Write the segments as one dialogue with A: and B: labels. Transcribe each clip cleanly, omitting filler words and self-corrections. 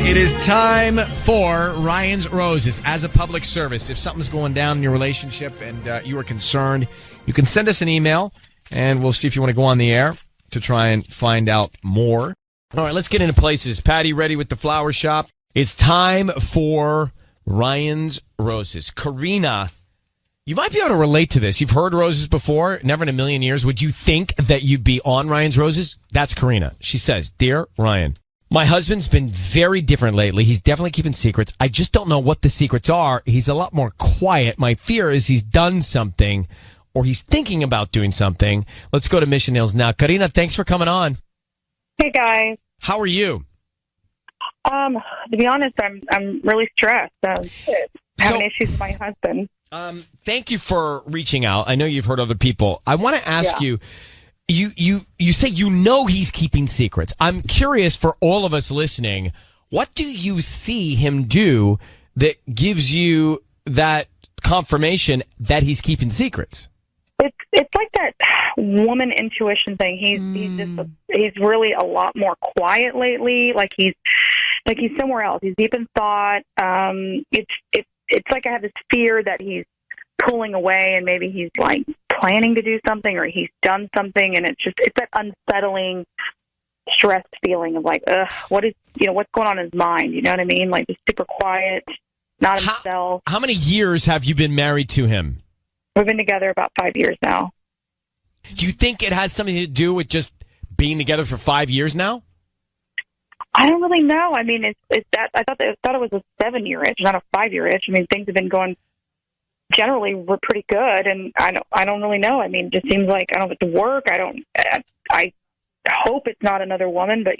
A: It is time for Ryan's Roses. As a public service, if something's going down in your relationship and you are concerned, you can send us an email, and we'll see if you want to go on the air to try and find out more. All right, let's get into places. Patty, ready with the flower shop? It's time for Ryan's Roses. Karina, you might be able to relate to this. You've heard roses before, never in a million years. Would you think that you'd be on Ryan's Roses? That's Karina. She says, Dear Ryan, my husband's been very different lately. He's definitely keeping secrets. I just don't know what the secrets are. He's a lot more quiet. My fear is he's done something or he's thinking about doing something. Let's go to Mission Hills now. Karina, thanks for coming on.
B: Hey, guys.
A: How are you?
B: To be honest, I'm really stressed. Having issues with my husband.
A: Thank you for reaching out. I know you've heard other people. I want to ask you, you say you know he's keeping secrets. I'm curious for all of us listening, what do you see him do that gives you that confirmation that he's keeping secrets?
B: It's like that woman intuition thing. He's really a lot more quiet lately. Like he's somewhere else. He's deep in thought. It's like I have this fear that he's pulling away and maybe he's like planning to do something or he's done something, and it's that unsettling, stressed feeling of like, what's going on in his mind? You know what I mean? Like just super quiet, not himself.
A: How many years have you been married to him?
B: We've been together about 5 years now.
A: Do you think it has something to do with just being together for 5 years now?
B: I don't really know. I mean, it's that I thought it was a 7-year itch, not a 5-year itch. I mean, things have been going generally we're pretty good, and I don't really know. I mean, it just seems like I don't get to work. I hope it's not another woman, but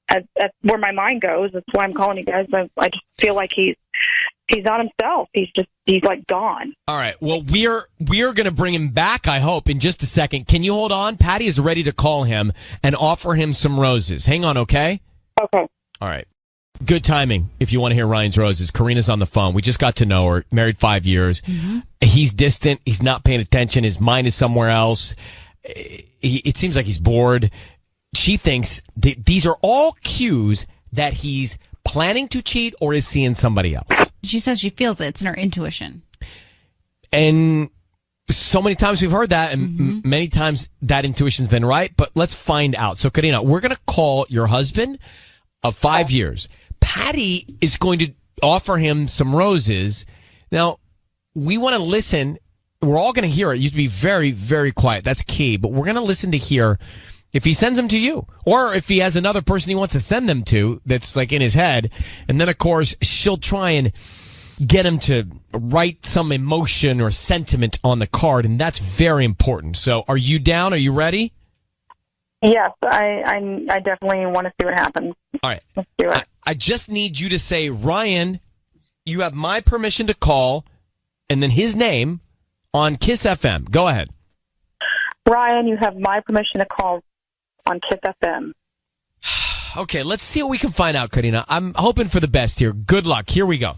B: that's where my mind goes. That's why I'm calling you guys. I just feel like he's not himself. He's like gone.
A: All right. Well, we are going to bring him back, I hope, in just a second. Can you hold on? Patty is ready to call him and offer him some roses. Hang on, okay?
B: Okay.
A: All right. Good timing if you want to hear Ryan's Roses. Karina's on the phone. We just got to know her. Married 5 years. Mm-hmm. He's distant. He's not paying attention. His mind is somewhere else. It seems like he's bored. She thinks these are all cues that he's planning to cheat or is seeing somebody else.
C: She says she feels it. It's in her intuition.
A: And so many times we've heard that, and many times that intuition's been right, but let's find out. So, Karina, we're going to call your husband of 5 years. Patty is going to offer him some roses. Now, we want to listen. We're all going to hear it. You have to be very, very quiet. That's key. But we're going to listen to hear if he sends them to you or if he has another person he wants to send them to that's like in his head. And then, of course, she'll try and get him to write some emotion or sentiment on the card. And that's very important. So are you down? Are you ready?
B: Yes, I definitely want to see what happens.
A: All right.
B: Let's do it.
A: I just need you to say, Ryan, you have my permission to call, and then his name on Kiss FM. Go ahead.
B: Ryan, you have my permission to call on Kiss FM.
A: Okay, let's see what we can find out, Karina. I'm hoping for the best here. Good luck. Here we go.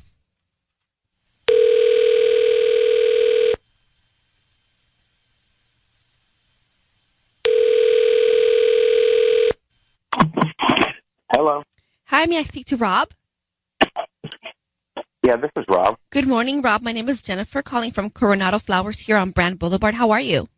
D: Hello.
E: Hi, may I speak to Rob?
D: Yeah, this is Rob.
E: Good morning, Rob. My name is Jennifer, calling from Coronado Flowers here on Brand Boulevard. How are you?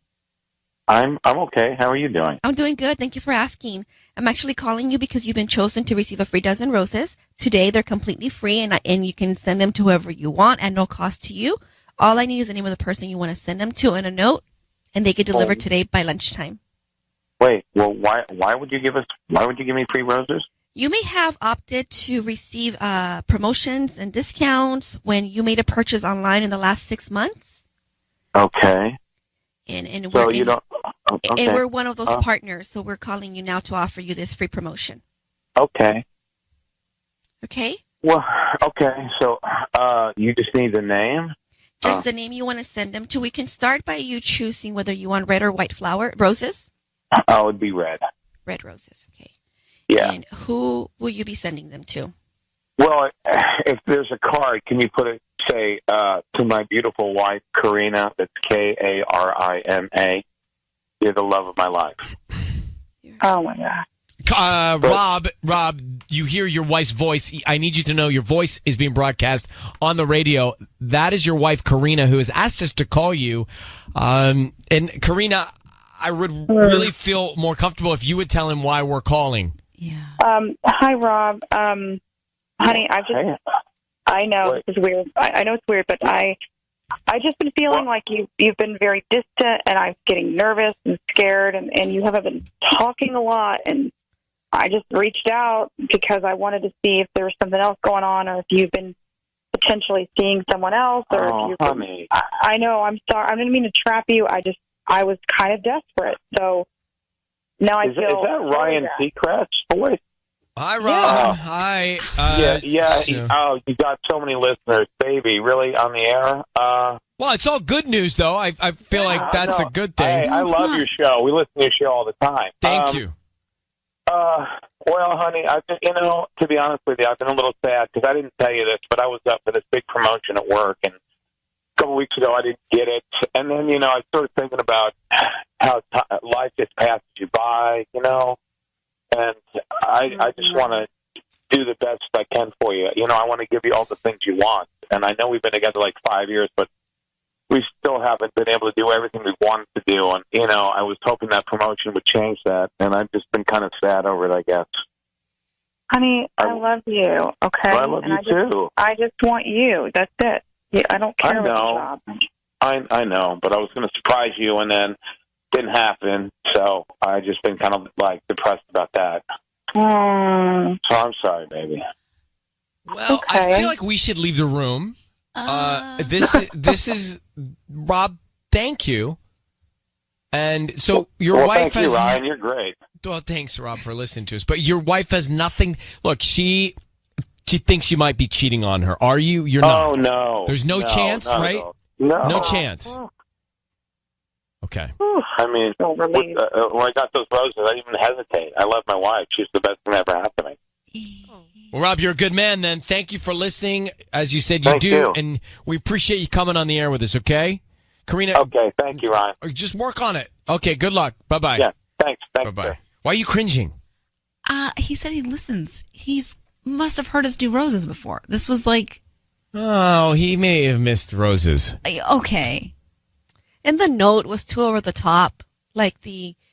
D: I'm okay. How are you doing?
E: I'm doing good. Thank you for asking. I'm actually calling you because you've been chosen to receive a free dozen roses. Today, they're completely free, and you can send them to whoever you want at no cost to you. All I need is the name of the person you want to send them to and a note, and they get delivered today by lunchtime.
D: Wait, well, why would you give me free roses?
E: You may have opted to receive promotions and discounts when you made a purchase online in the last 6 months.
D: Okay.
E: And
D: so you don't. Okay.
E: And we're one of those partners, so we're calling you now to offer you this free promotion.
D: Okay.
E: Okay.
D: Well, okay. So, you just need the name.
E: Just the name you want to send them to. We can start by you choosing whether you want red or white roses.
D: Oh, it'd be red.
E: Red roses. Okay.
D: Yeah.
E: And who will you be sending them to?
D: Well, if there's a card, can you put it, say, to my beautiful wife, Karina, that's Karima. You're the love of my life.
B: Oh, my God.
A: Rob, you hear your wife's voice. I need you to know your voice is being broadcast on the radio. That is your wife, Karina, who has asked us to call you. And Karina, I would really feel more comfortable if you would tell him why we're calling.
C: Yeah.
B: Hi, Rob. Honey, I know this is weird. I know it's weird, but I just been feeling like you've been very distant, and I'm getting nervous and scared, and you haven't been talking a lot, and I just reached out because I wanted to see if there was something else going on, or if you've been potentially seeing someone else, or if
D: honey.
B: I know. I'm sorry. I didn't mean to trap you. I was kind of desperate, so now I feel.
D: Is that Ryan Seacrest's voice?
A: Hi, Rob.
B: Yeah.
A: Hi.
D: Yeah. You got so many listeners, baby. Really on the air?
A: Well, it's all good news, though. I feel like that's a good thing.
D: Hey, I love your show. We listen to your show all the time.
A: Thank you.
D: Well, honey, I've been, to be honest with you, I've been a little sad because I didn't tell you this, but I was up for this big promotion at work, and a couple weeks ago I didn't get it. And then, I started thinking about how life just passes you by, and I just want to do the best I can for you. I want to give you all the things you want. And I know we've been together like 5 years, but we still haven't been able to do everything we wanted to do. And, I was hoping that promotion would change that. And I've just been kind of sad over it, I guess.
B: Honey, I love you, okay?
D: I love you, too.
B: I just want you. That's it. Yeah, I don't care about the job.
D: I know, but I was going to surprise you, and then didn't happen. So I just been kind of, depressed about that. So I'm sorry, baby.
A: Well,
B: okay.
A: I feel like we should leave the room. This is Rob. Thank you. And so your wife
D: thank
A: has.
D: You, Ryan. You're great.
A: Well, thanks, Rob, for listening to us. But your wife has nothing. Look, she thinks you might be cheating on her. Are you? You're not.
D: Oh no.
A: There's no chance, right?
D: No
A: chance. Okay.
D: I mean, when I got those roses, I didn't even hesitate. I love my wife. She's the best thing that ever happened to me.
A: Well, Rob, you're a good man, then. Thank you for listening. As you said,
D: Thank
A: do.
D: you.
A: And we appreciate you coming on the air with us, okay? Karina.
D: Okay, thank you, Ryan.
A: Just work on it. Okay, good luck. Bye-bye.
D: Yeah, thanks.
A: Bye-bye.
D: Sir.
A: Why are you cringing?
C: He said he listens. He's must have heard us do roses before. This was like...
A: Oh, he may have missed roses.
C: Okay.
E: And the note was too over the top. Like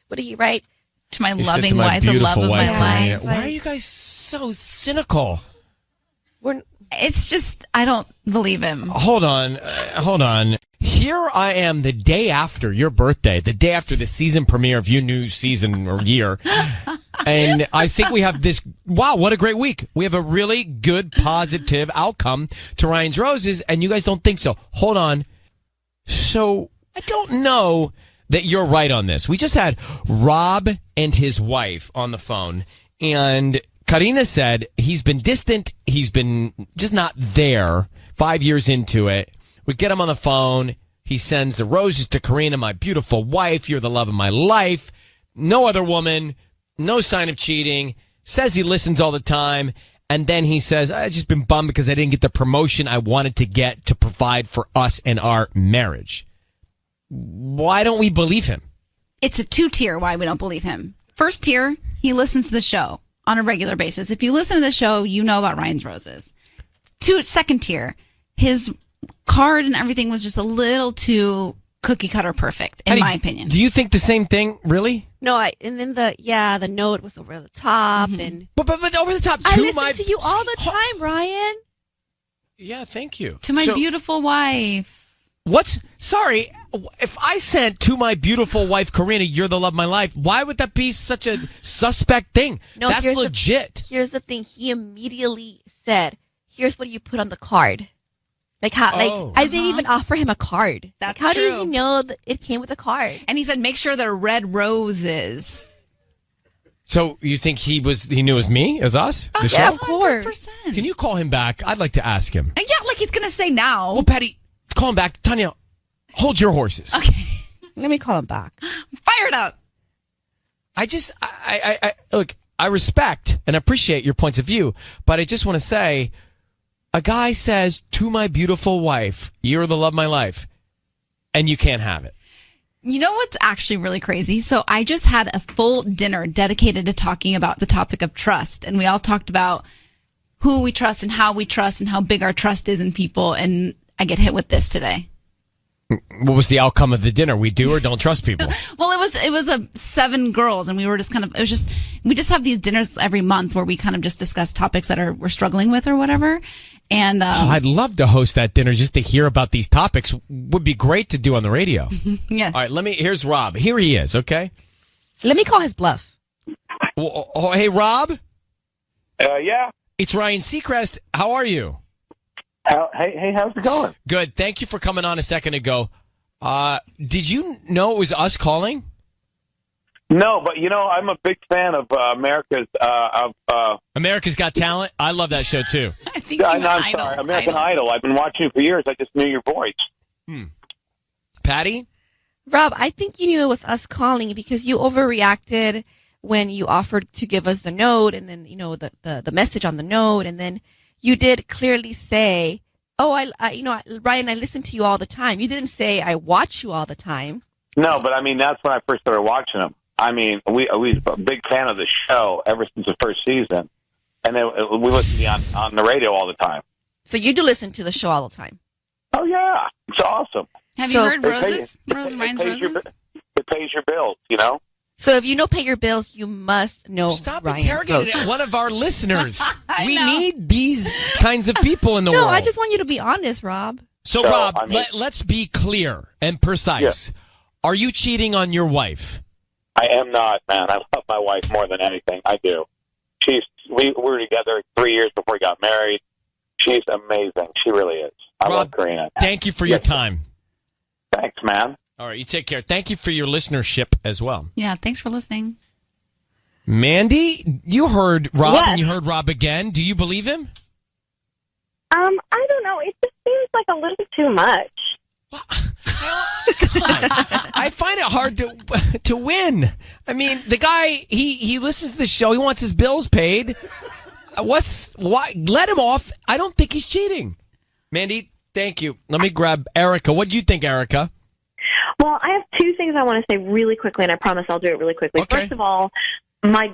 E: what did he write?
C: To my
A: He said,
C: loving
A: "To my
C: wife, the love
A: beautiful
C: of my
A: wife,
C: life.
A: Karina." Why are you guys so cynical?
C: It's just, I don't believe him.
A: Hold on. Here I am the day after your birthday, the day after the season premiere of your new season or year. And I think we have this, wow, what a great week. We have a really good, positive outcome to Ryan's Roses, and you guys don't think so. Hold on. So I don't know that you're right on this. We just had Rob and his wife on the phone, and Karina said he's been distant. He's been just not there 5 years into it. We get him on the phone. He sends the roses to Karina, my beautiful wife. You're the love of my life. No other woman. No sign of cheating. Says he listens all the time. And then he says, I've just been bummed because I didn't get the promotion I wanted to get to provide for us and our marriage. Why don't we believe him?
C: It's a 2-tier why we don't believe him. First tier, he listens to the show on a regular basis. If you listen to the show, you know about Ryan's Roses. Second tier, his card and everything was just a little too cookie cutter perfect, in my opinion.
A: Do you think the same thing, really?
E: No, and then the note was over the top, and
A: But over the top.
E: I listen to you all the time, Ryan.
A: Yeah, thank you.
C: To my beautiful wife.
A: Sorry, if I sent to my beautiful wife, Karina, you're the love of my life, why would that be such a suspect thing?
E: No,
A: that's legit.
E: Here's the thing. He immediately said, here's what you put on the card. Like how, I didn't even offer him a card.
C: That's
E: how
C: true.
E: did he know that it came with a card?
C: And he said, make sure they're red roses.
A: So you think he knew it was me, as us? The show?
E: Yeah, of course.
C: 100%.
A: Can you call him back? I'd like to ask him.
C: Yeah, like he's going to say now.
A: Well, Patty, call him back. Tanya, hold your horses.
C: Okay.
E: Let me call him back.
C: Fire it up.
A: I look, I respect and appreciate your points of view, but I just want to say, a guy says to my beautiful wife, you're the love of my life, and you can't have it.
C: You know what's actually really crazy? So I just had a full dinner dedicated to talking about the topic of trust. And we all talked about who we trust and how big our trust is in people. And I get hit with this today.
A: What was the outcome of the dinner? We do or don't trust people?
C: Well, it was 7 girls, and we were just we just have these dinners every month where we kind of just discuss topics that we're struggling with or whatever. And
A: I'd love to host that dinner just to hear about these topics. Would be great to do on the radio.
C: Yeah.
A: All right, here's Rob. Here he is, okay?
E: Let me call his bluff.
A: Hey, Rob?
D: Yeah.
A: It's Ryan Seacrest. How are you?
D: Hey, how's it going?
A: Good. Thank you for coming on a second ago. Did you know it was us calling?
D: No, but I'm a big fan of America's
A: America's Got Talent. I love that show too.
C: I think you meant
D: I'm sorry, American Idol. I've been watching it for years. I just knew your voice.
A: Patty?
E: Rob, I think you knew it was us calling because you overreacted when you offered to give us the note and then, the message on the note. And then you did clearly say, Ryan, I listen to you all the time. You didn't say I watch you all the time.
D: No, but that's when I first started watching them. We a big fan of the show ever since the first season. And then we listen to you on the radio all the time.
E: So you do listen to the show all the time?
D: Oh, yeah. It's awesome.
C: Have you heard Roses? Ryan's Roses?
D: It pays your bills,
E: So if you know pay your bills, you must know
A: Stop
E: Ryan's
A: interrogating
E: Roses.
A: one of our listeners.
C: I
A: We
C: know.
A: need these kinds of people in the
E: No,
A: world.
E: I just want you to be honest, Rob.
A: So, Rob, let's be clear and precise.
D: Yeah.
A: Are you cheating on your wife?
D: I am not, man. I love my wife more than anything. I do. We were together 3 years before we got married. She's amazing. She really is. I love Karina.
A: Thank you for your time.
D: Thanks, man.
A: All right, you take care. Thank you for your listenership as well.
C: Yeah, thanks for listening.
A: Mandy, you heard Rob
B: Yes.
A: and you heard Rob again. Do you believe him?
B: I don't know. It just seems like a little too much.
A: God, I find it hard to win. The guy he listens to the show. He wants his bills paid. Why? Let him off. I don't think he's cheating. Mandy, thank you. Let me grab Erica. What do you think, Erica?
B: Well, I have 2 things I want to say really quickly, and I promise I'll do it really quickly.
A: Okay.
B: First of all, my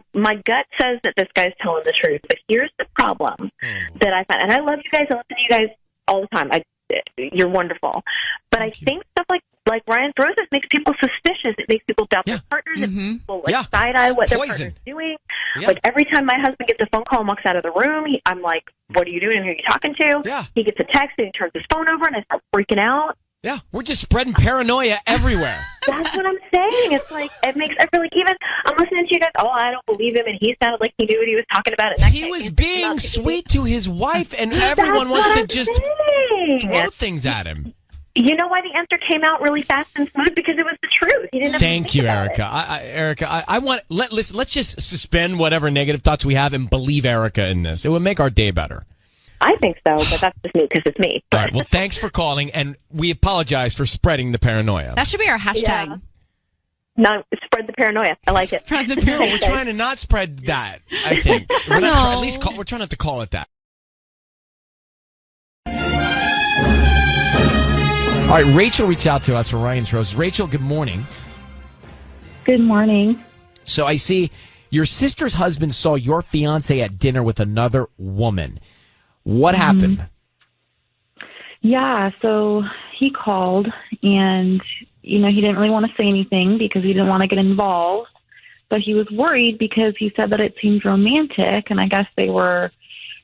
B: gut says that this guy's telling the truth, but here's the problem that I find, and I love you guys. I listen to you guys all the time. You're wonderful, but I think stuff like Ryan's Roses makes people suspicious. It makes people doubt their partners. It makes people side eye what their partner's doing.
A: Yeah.
B: Like every time my husband gets a phone call and walks out of the room, I'm like, "What are you doing? Who are you talking to?"
A: Yeah.
B: He gets a text and he turns his phone over, and I start freaking out.
A: Yeah, we're just spreading paranoia everywhere.
B: That's what I'm saying. It's like, it makes, I feel like even, I'm listening to you guys, I don't believe him, and he sounded like he knew what he was talking about. And
A: He was being sweet to his wife, and everyone wants to just throw things at him.
B: You know why the answer came out really fast and smooth? Because it was the truth. He didn't have to
A: Thank
B: think
A: you,
B: about
A: Erica.
B: it.
A: Erica, I want let's just suspend whatever negative thoughts we have and believe Erica in this. It would make our day better.
B: I think so, but that's just me because it's me.
A: All right. Well, thanks for calling, and we apologize for spreading the paranoia.
C: That should be our hashtag.
B: Yeah. No, spread the paranoia. I like it.
C: Spread the
A: No,
C: paranoia.
A: we're trying to not spread that. I think we're not at least we're trying not to call it that. All right, Rachel reached out to us for Ryan's Rose. Rachel, good morning.
F: Good morning.
A: So I see your sister's husband saw your fiance at dinner with another woman. What happened?
F: Yeah, so he called and, he didn't really want to say anything because he didn't want to get involved. But he was worried because he said that it seemed romantic, and I guess they were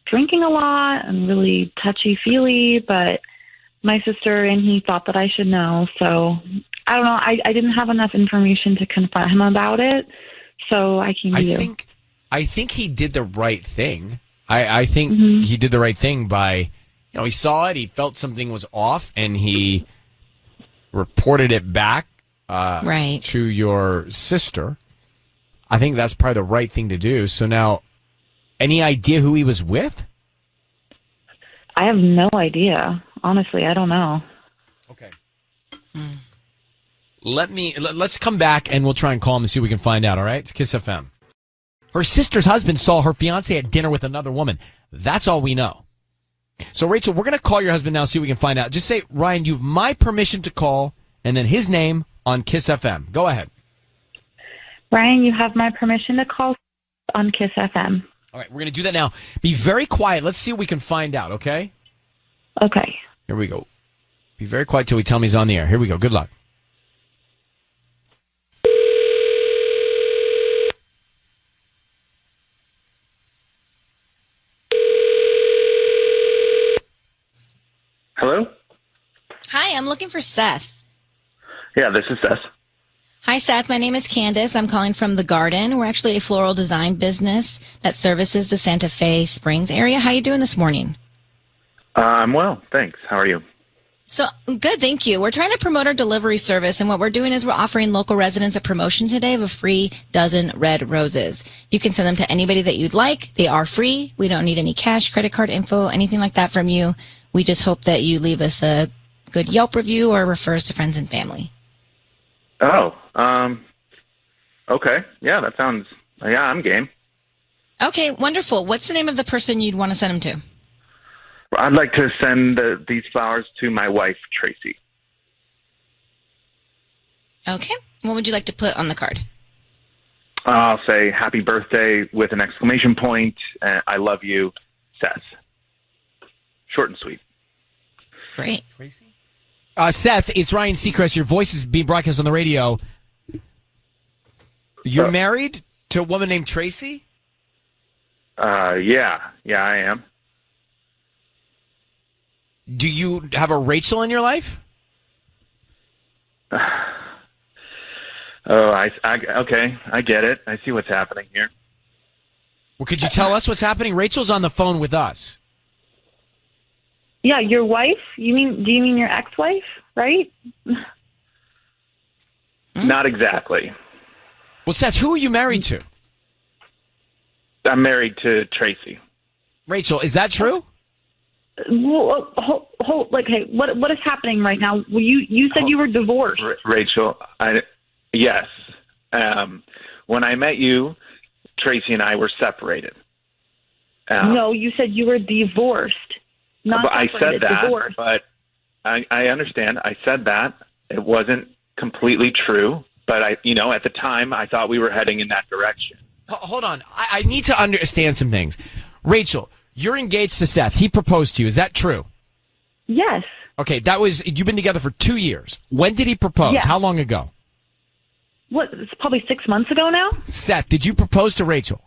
F: drinking a lot and really touchy-feely, but my sister and he thought that I should know. So I don't know. I didn't have enough information to confront him about it, so I came to you.
A: I think he did the right thing. I think he did the right thing by, he saw it, he felt something was off, and he reported it back to your sister. I think that's probably the right thing to do. So now, any idea who he was with?
F: I have no idea. Honestly, I don't know.
A: Okay. Let's come back and we'll try and call him and see if we can find out, all right? It's Kiss FM. Her sister's husband saw her fiance at dinner with another woman. That's all we know. So, Rachel, we're going to call your husband now and see if we can find out. Just say, Ryan, you have my permission to call, and then his name on Kiss FM. Go ahead.
F: Ryan, you have my permission to call on Kiss FM.
A: All right, we're going to do that now. Be very quiet. Let's see what we can find out, okay?
F: Okay.
A: Here we go. Be very quiet till we tell me he's on the air. Here we go. Good luck.
D: Hello?
G: Hi, I'm looking for Seth.
D: Yeah, this is Seth.
G: Hi, Seth. My name is Candace. I'm calling from The Garden. We're actually a floral design business that services the Santa Fe Springs area. How are you doing this morning?
D: I'm well, thanks. How are you?
G: So, good, thank you. We're trying to promote our delivery service, and what we're doing is we're offering local residents a promotion today of a free dozen red roses. You can send them to anybody that you'd like. They are free. We don't need any cash, credit card info, anything like that from you. We just hope that you leave us a good Yelp review or refer us to friends and family.
D: Oh, okay. Yeah, that sounds, yeah, I'm game.
G: Okay, wonderful. What's the name of the person you'd want to send them to?
D: I'd like to send these flowers to my wife, Tracy.
G: Okay. What would you like to put on the card?
D: I'll say happy birthday with an exclamation point. I love you, Seth. Short and sweet.
G: Great.
A: Seth, it's Ryan Seacrest. Your voice is being broadcast on the radio. You're married to a woman named Tracy?
D: Yeah, I am.
A: Do you have a Rachel in your life?
D: Okay, I get it. I see what's happening here.
A: Well, could you tell us what's happening? Rachel's on the phone with us.
F: Yeah, your wife? Do you mean your ex-wife, right?
D: Not exactly.
A: Well, Seth, who are you married to?
D: I'm married to Tracy.
A: Rachel, is that true?
F: Well, hey, what is happening right now? Well, you said you were divorced.
D: Rachel, yes. When I met you, Tracy and I were separated.
F: No, you said you were divorced. Not
D: but I said that,
F: divorced.
D: but I understand. I said that. It wasn't completely true, but at the time, I thought we were heading in that direction.
A: Hold on. I need to understand some things. Rachel, you're engaged to Seth. He proposed to you. Is that true?
F: Yes.
A: Okay, you've been together for 2 years. When did he propose?
F: Yes.
A: How long ago?
F: What, it's probably 6 months ago now?
A: Seth, did you propose to Rachel?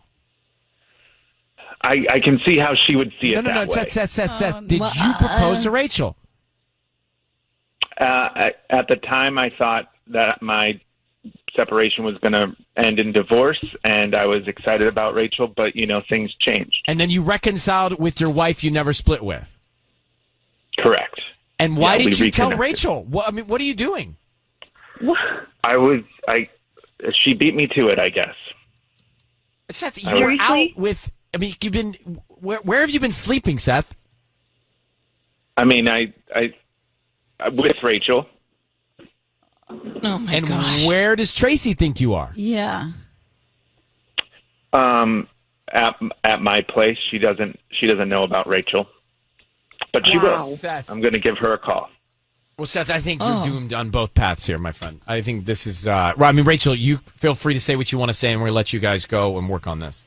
D: I can see how she would see it
A: No,
D: that way.
A: Seth, did you propose to Rachel?
D: At the time, I thought that my separation was going to end in divorce, and I was excited about Rachel, but, things changed.
A: And then you reconciled with your wife you never split with?
D: Correct.
A: And why did you tell
D: reconnected.
A: Rachel? What are you doing?
F: What?
D: She beat me to it, I guess.
A: Seth, you were out with... you've been... Where have you been sleeping, Seth?
D: I with Rachel.
G: Oh, my gosh.
A: Where does Tracy think you are?
C: Yeah.
D: At my place. She doesn't know about Rachel. But she will.
A: Seth.
D: I'm going to give her a call.
A: Well, Seth, I think you're doomed on both paths here, my friend. I think this is... Rachel, you feel free to say what you want to say, and we're going to let you guys go and work on this.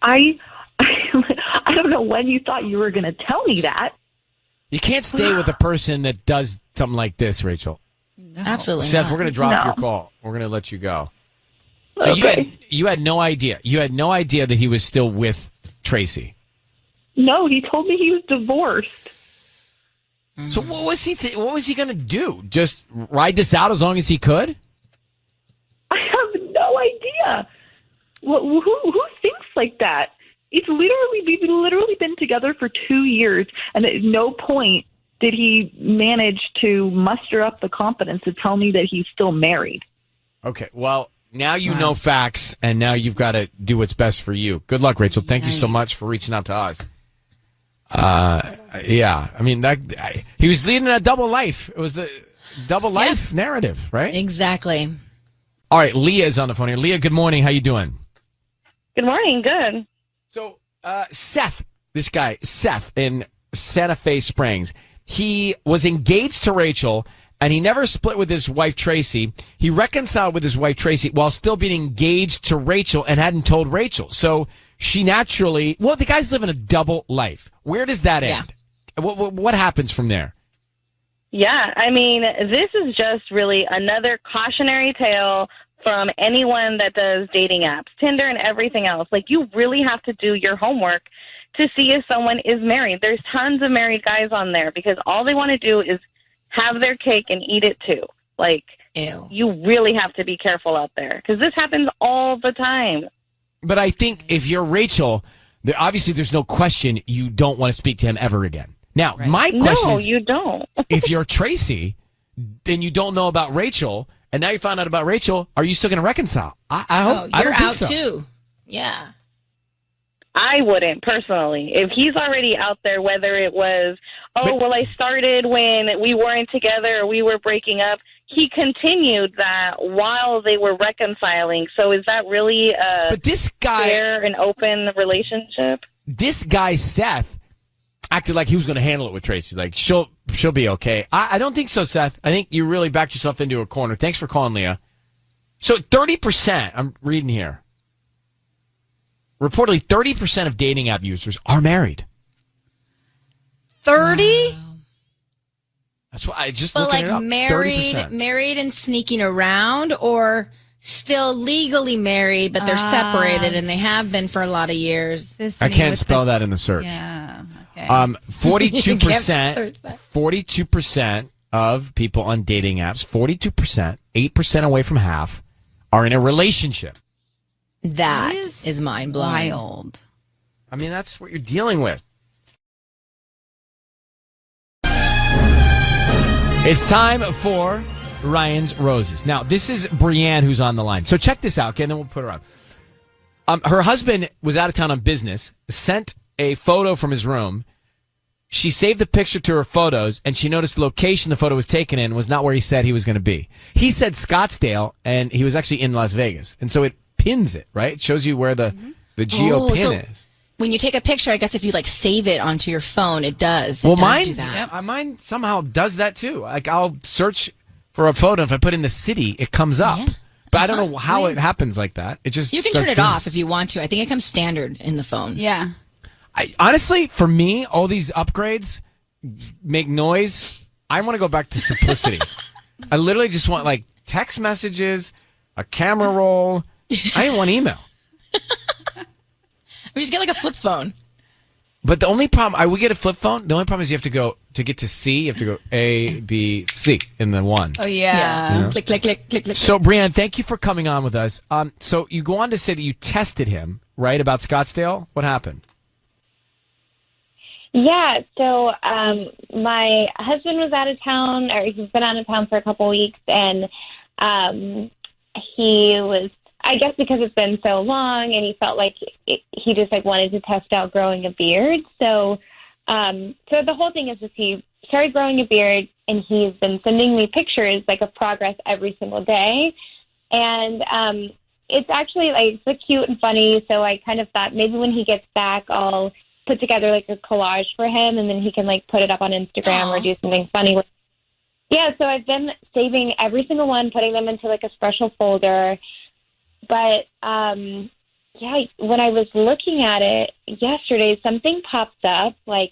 F: I don't know when you thought you were going to tell me that.
A: You can't stay with a person that does something like this, Rachel.
C: No.
G: Absolutely
A: Seth,
G: not.
A: we're going to drop
F: No.
A: your call. We're going to let you go. So
F: Okay.
A: you had no idea. You had no idea that he was still with Tracy.
F: No, he told me he was divorced.
A: So what was he going to do? Just ride this out as long as he could?
F: I have no idea. Who thinks like that? We've literally been together for 2 years, and at no point did he manage to muster up the confidence to tell me that he's still married.
A: Okay, well, now you know facts, and now you've got to do what's best for you. Good luck, Rachel. Thank you so much for reaching out to us. Yeah, he was leading a double life. It was a double life narrative, right?
G: Exactly.
A: All right, Leah is on the phone here. Leah, good morning. How you doing?
B: Good morning. Good.
A: So, Seth in Santa Fe Springs, he was engaged to Rachel, and he never split with his wife, Tracy. He reconciled with his wife, Tracy, while still being engaged to Rachel and hadn't told Rachel. So she naturally, the guy's living a double life. Where does that end? What happens from there?
H: Yeah, I mean, this is just really another cautionary tale from anyone that does dating apps, Tinder and everything else. Like, you really have to do your homework to see if someone is married. There's tons of married guys on there because all they want to do is have their cake and eat it too. Like,
G: Ew.
H: You really have to be careful out there because this happens all the time.
A: But I think if you're Rachel, obviously there's no question you don't want to speak to him ever again. Now, my question is,
H: you don't.
A: if you're Tracy, then you don't know about Rachel, and now you found out about Rachel, are you still going to reconcile? I hope. I
G: You're
A: don't think
G: out
A: so.
G: too. Yeah.
H: I wouldn't personally. If he's already out there, whether it was, I started when we weren't together or we were breaking up, he continued that while they were reconciling. So is that really a fair and open relationship?
A: This guy, Seth, acted like he was going to handle it with Tracy. Like, she'll be okay. I don't think so, Seth. I think you really backed yourself into a corner. Thanks for calling, Leah. So 30%, I'm reading here. Reportedly, 30% of dating app users are married.
C: 30?
A: That's what I just
G: But
A: looking
G: like
A: it up. 30%.
G: married and sneaking around, or still legally married, but they're separated and they have been for a lot of years.
A: I can't spell that in the search.
C: Yeah. Okay.
A: 42%. 42% of people on dating apps. 42%. 8% away from half are in a relationship.
G: That is mind blowing.
C: Wild.
A: I mean, that's what you're dealing with. It's time for Ryan's Roses. Now, this is Brianne who's on the line. So check this out, okay, and then we'll put her on. Her husband was out of town on business, sent a photo from his room. She saved the picture to her photos, and she noticed the location the photo was taken in was not where he said he was going to be. He said Scottsdale, and he was actually in Las Vegas. And so it pins it, right? It shows you where the geo pin is.
G: When you take a picture, I guess if you like save it onto your phone, it does.
A: Mine,
G: do that.
A: mine somehow does that too. Like, I'll search for a photo. If I put in the city, it comes up. Yeah. But I don't know how it happens like that. It just
G: you can turn it off if you want to. I think it comes standard in the phone.
C: Yeah.
A: Honestly, for me, all these upgrades make noise. I want to go back to simplicity. I literally just want like text messages, a camera roll. I didn't want email.
G: We just get like a flip phone.
A: But the only problem, I would get a flip phone. The only problem is you have to go, to get to C, you have to go A, B, C in the one.
C: Oh, yeah.
A: You know?
G: Click, click, click, click, click.
A: So, Brianne, thank you for coming on with us. So you go on to say that you tested him, right, about Scottsdale? What happened?
I: Yeah, so my husband was out of town, or he's been out of town for a couple weeks, and he was, I guess because it's been so long, and he felt like he just like wanted to test out growing a beard. So the whole thing is just he started growing a beard, and he's been sending me pictures like of progress every single day, and it's actually like so cute and funny. So I kind of thought maybe when he gets back, I'll put together like a collage for him, and then he can like put it up on Instagram or do something funny with. Yeah, so I've been saving every single one, putting them into like a special folder. But yeah, when I was looking at it yesterday, something popped up. Like,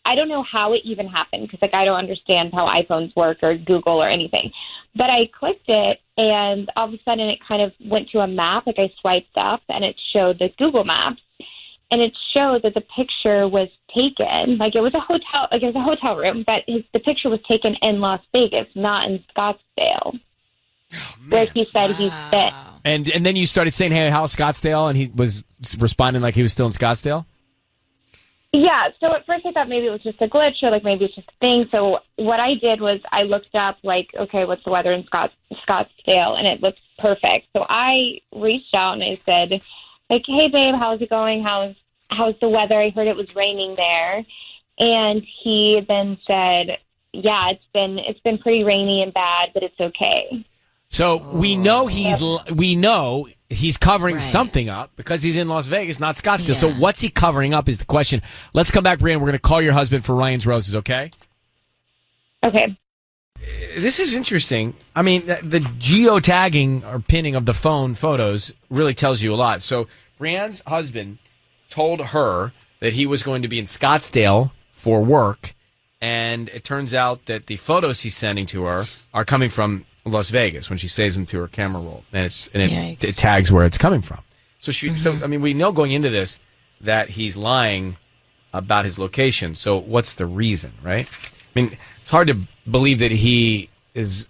I: I don't know how it even happened because like I don't understand how iPhones work or Google or anything. But I clicked it, and all of a sudden it kind of went to a map. Like I swiped up, and it showed the Google Maps. And it showed that the picture was taken, like it was a hotel room, but the picture was taken in Las Vegas, not in Scottsdale, where he said he's fit.
A: And then you started saying, hey, how's Scottsdale? And he was responding like he was still in Scottsdale?
I: Yeah, so at first I thought maybe it was just a glitch or like maybe it's just a thing. So what I did was I looked up like, okay, what's the weather in Scottsdale? And it looked perfect. So I reached out and I said, like, hey, babe, how's it going? How's the weather? I heard it was raining there. And he then said, yeah, it's been pretty rainy and bad, but it's okay.
A: So we know he's covering something up because he's in Las Vegas, not Scottsdale. Yeah. So what's he covering up is the question. Let's come back, Brianne. We're going to call your husband for Ryan's Roses, okay?
I: Okay.
A: this is interesting. I mean, the geotagging or pinning of the phone photos really tells you a lot. So Brianne's husband told her that he was going to be in Scottsdale for work, and it turns out that the photos he's sending to her are coming from Las Vegas when she saves them to her camera roll, and it tags where it's coming from. So I mean, we know going into this that he's lying about his location. So what's the reason, right? I mean, it's hard to believe that he is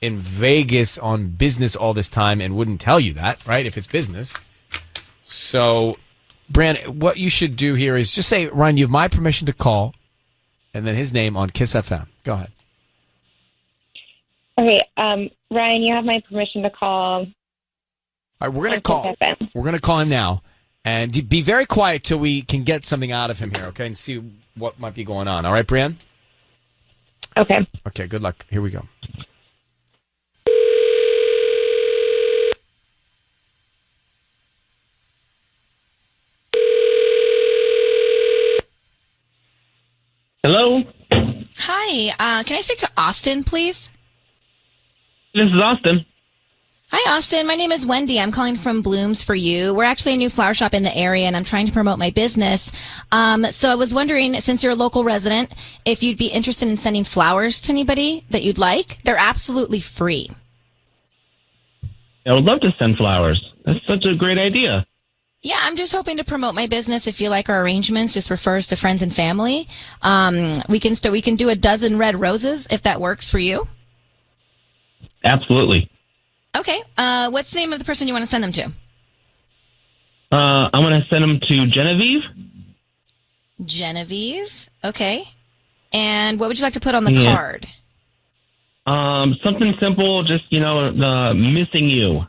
A: in Vegas on business all this time and wouldn't tell you that, right? If it's business. So, Brand, what you should do here is just say, Ryan, you have my permission to call, and then his name on Kiss FM. Go ahead.
I: Okay, Ryan, you have my permission to call.
A: All right, we're gonna call. We're gonna call him now, and be very quiet till we can get something out of him here, okay? And see what might be going on. All right, Brian?
I: Okay.
A: Okay. Good luck. Here we go.
J: Hello?
G: Hi, can I speak to Austin, please?
J: This is Austin.
G: Hi, Austin. My name is Wendy. I'm calling from Blooms for You. We're actually a new flower shop in the area, and I'm trying to promote my business. So I was wondering, since you're a local resident, if you'd be interested in sending flowers to anybody that you'd like. They're absolutely free.
J: I would love to send flowers. That's such a great idea.
G: Yeah, I'm just hoping to promote my business. If you like our arrangements, just refer us to friends and family. We can do a dozen red roses if that works for you.
J: Absolutely.
G: Okay. What's the name of the person you want to send them to?
J: I'm going to send them to Genevieve.
G: Genevieve. Okay. And what would you like to put on the card?
J: Something simple, just, missing you.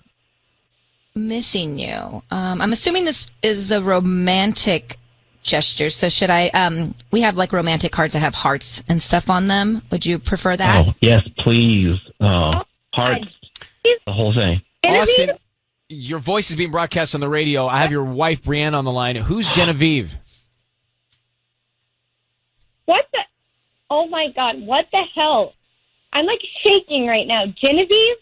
G: Missing you. I'm assuming this is a romantic gesture. So should I, we have like romantic cards that have hearts and stuff on them. Would you prefer that?
J: Oh, yes, please. Hearts. The whole thing.
A: Austin, your voice is being broadcast on the radio. I have your wife, Brianne, on the line. Who's Genevieve?
I: What the? Oh my God! What the hell? I'm like shaking right now. Genevieve?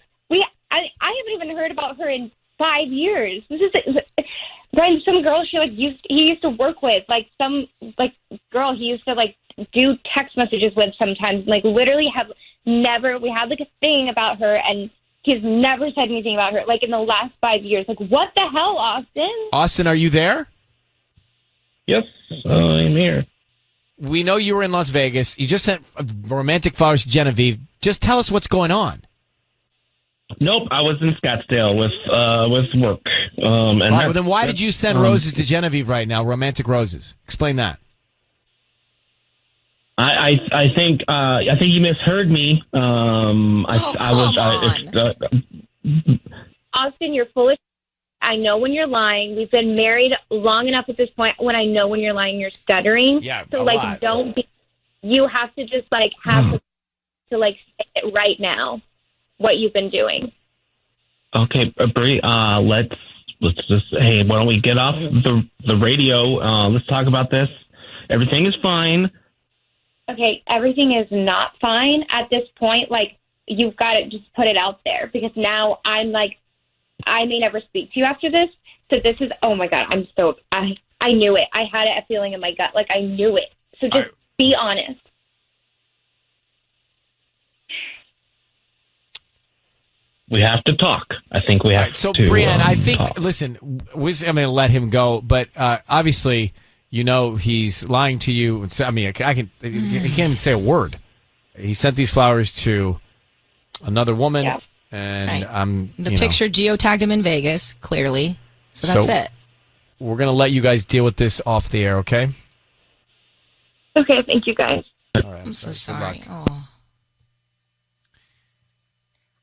I: I haven't even heard about her in 5 years. This is Brian. Some girl he used to work with, like some girl he used to do text messages with sometimes. Literally we had a thing about her, and he's never said anything about her, in the last 5 years. What the hell, Austin?
A: Austin, are you there?
J: Yes, I'm here.
A: We know you were in Las Vegas. You just sent romantic flowers to Genevieve. Just tell us what's going on.
J: Nope, I was in Scottsdale with work.
A: All right, well, then why did you send roses to Genevieve right now, romantic roses? Explain that.
J: I think you misheard me.
I: Austin, you're full of. I know when you're lying. We've been married long enough at this point. When I know when you're lying, you're stuttering.
A: Yeah,
I: so don't be. You have to just have to say it right now. What you've been doing.
J: Okay, Brie. Let's just. Hey, why don't we get off the radio? Let's talk about this. Everything is fine.
I: Okay, everything is not fine at this point. You've got to just put it out there, because now I'm I may never speak to you after this. So this is, oh my God, I knew it. I had a feeling in my gut. I knew it. So just be honest.
J: We have to talk. I think we have to.
A: So, Brianne, I think,
J: talk.
A: Listen, I'm going to let him go, but obviously, he's lying to you. I mean, he can't even say a word. He sent these flowers to another woman, and
G: the picture geotagged him in Vegas, clearly. So that's it.
A: We're going to let you guys deal with this off the air, okay?
I: Okay, thank you, guys.
A: All right,
G: I'm so sorry. Oh.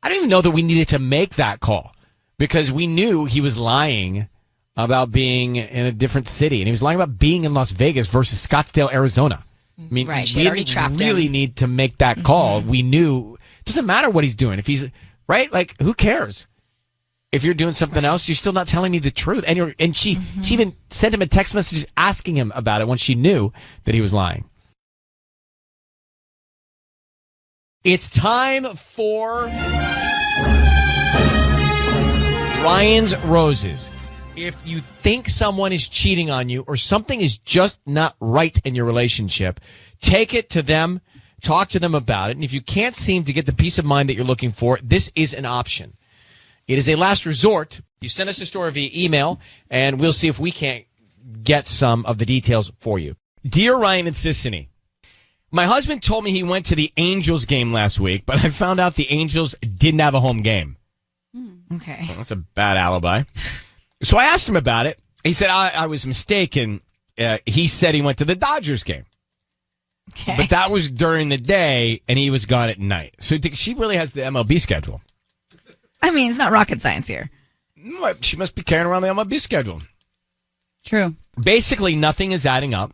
A: I don't even know that we needed to make that call, because we knew he was lying about being in a different city, and he was lying about being in Las Vegas versus Scottsdale, Arizona. I mean,
G: right,
A: we didn't really need to make that call. We knew it doesn't matter what he's doing. If he's right, who cares? If you're doing something else, you're still not telling me the truth. And she even sent him a text message asking him about it when she knew that he was lying. It's time for Ryan's Roses. If you think someone is cheating on you or something is just not right in your relationship, take it to them, talk to them about it. And if you can't seem to get the peace of mind that you're looking for, this is an option. It is a last resort. You send us a story via email, and we'll see if we can't get some of the details for you. Dear Ryan and Sissany, my husband told me he went to the Angels game last week, but I found out the Angels didn't have a home game.
C: Okay.
A: Well, that's a bad alibi. So I asked him about it. He said I was mistaken. He said he went to the Dodgers game.
C: Okay.
A: But that was during the day, and he was gone at night. So she really has the MLB schedule.
C: I mean, it's not rocket science here.
A: She must be carrying around the MLB schedule.
C: True.
A: Basically, nothing is adding up.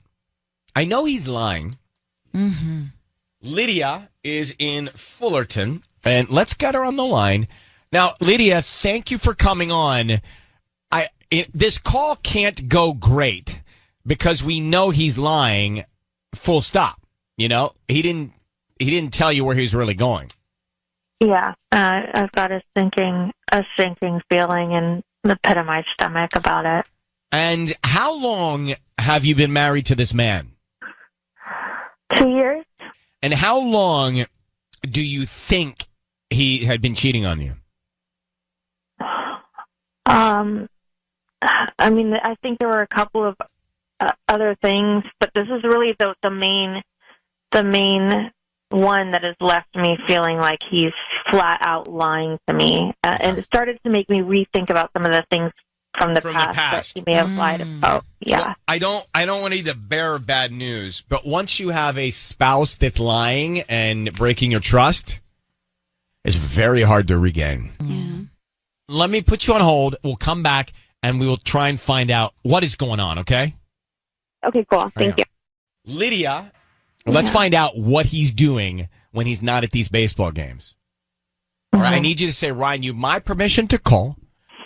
A: I know he's lying.
C: Mm-hmm.
A: Lydia is in Fullerton, and let's get her on the line. Now, Lydia, thank you for coming on. This call can't go great because we know he's lying, full stop. You know, he didn't tell you where he was really going.
K: Yeah, I've got a sinking feeling in the pit of my stomach about it.
A: And how long have you been married to this man?
K: 2 years.
A: And how long do you think he had been cheating on you?
K: I mean, I think there were a couple of other things, but this is really the main one that has left me feeling like he's flat out lying to me, and it started to make me rethink about some of the things from the past that he may have lied about. Yeah,
A: well, I don't want to be the bearer of bad news, but once you have a spouse that's lying and breaking your trust, it's very hard to regain.
C: Yeah.
A: Let me put you on hold. We'll come back and we will try and find out what is going on. Okay.
K: Okay. Cool. Thank you,
A: Lydia. Let's find out what he's doing when he's not at these baseball games. All right. I need you to say, Ryan, you have my permission to call,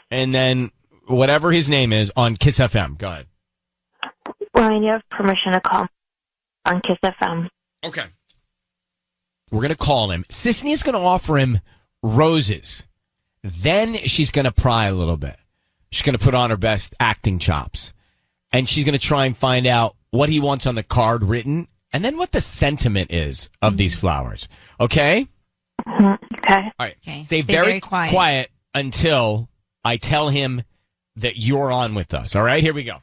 A: and then whatever his name is on Kiss FM. Go ahead.
K: Ryan, you have permission to call on Kiss FM.
A: Okay. We're going to call him. Sissany is going to offer him roses. Then she's going to pry a little bit. She's going to put on her best acting chops. And she's going to try and find out what he wants on the card written, and then what the sentiment is of these flowers. Okay?
K: Okay.
A: All right.
C: Okay.
A: Stay very quiet until I tell him that you're on with us. All right? Here we go.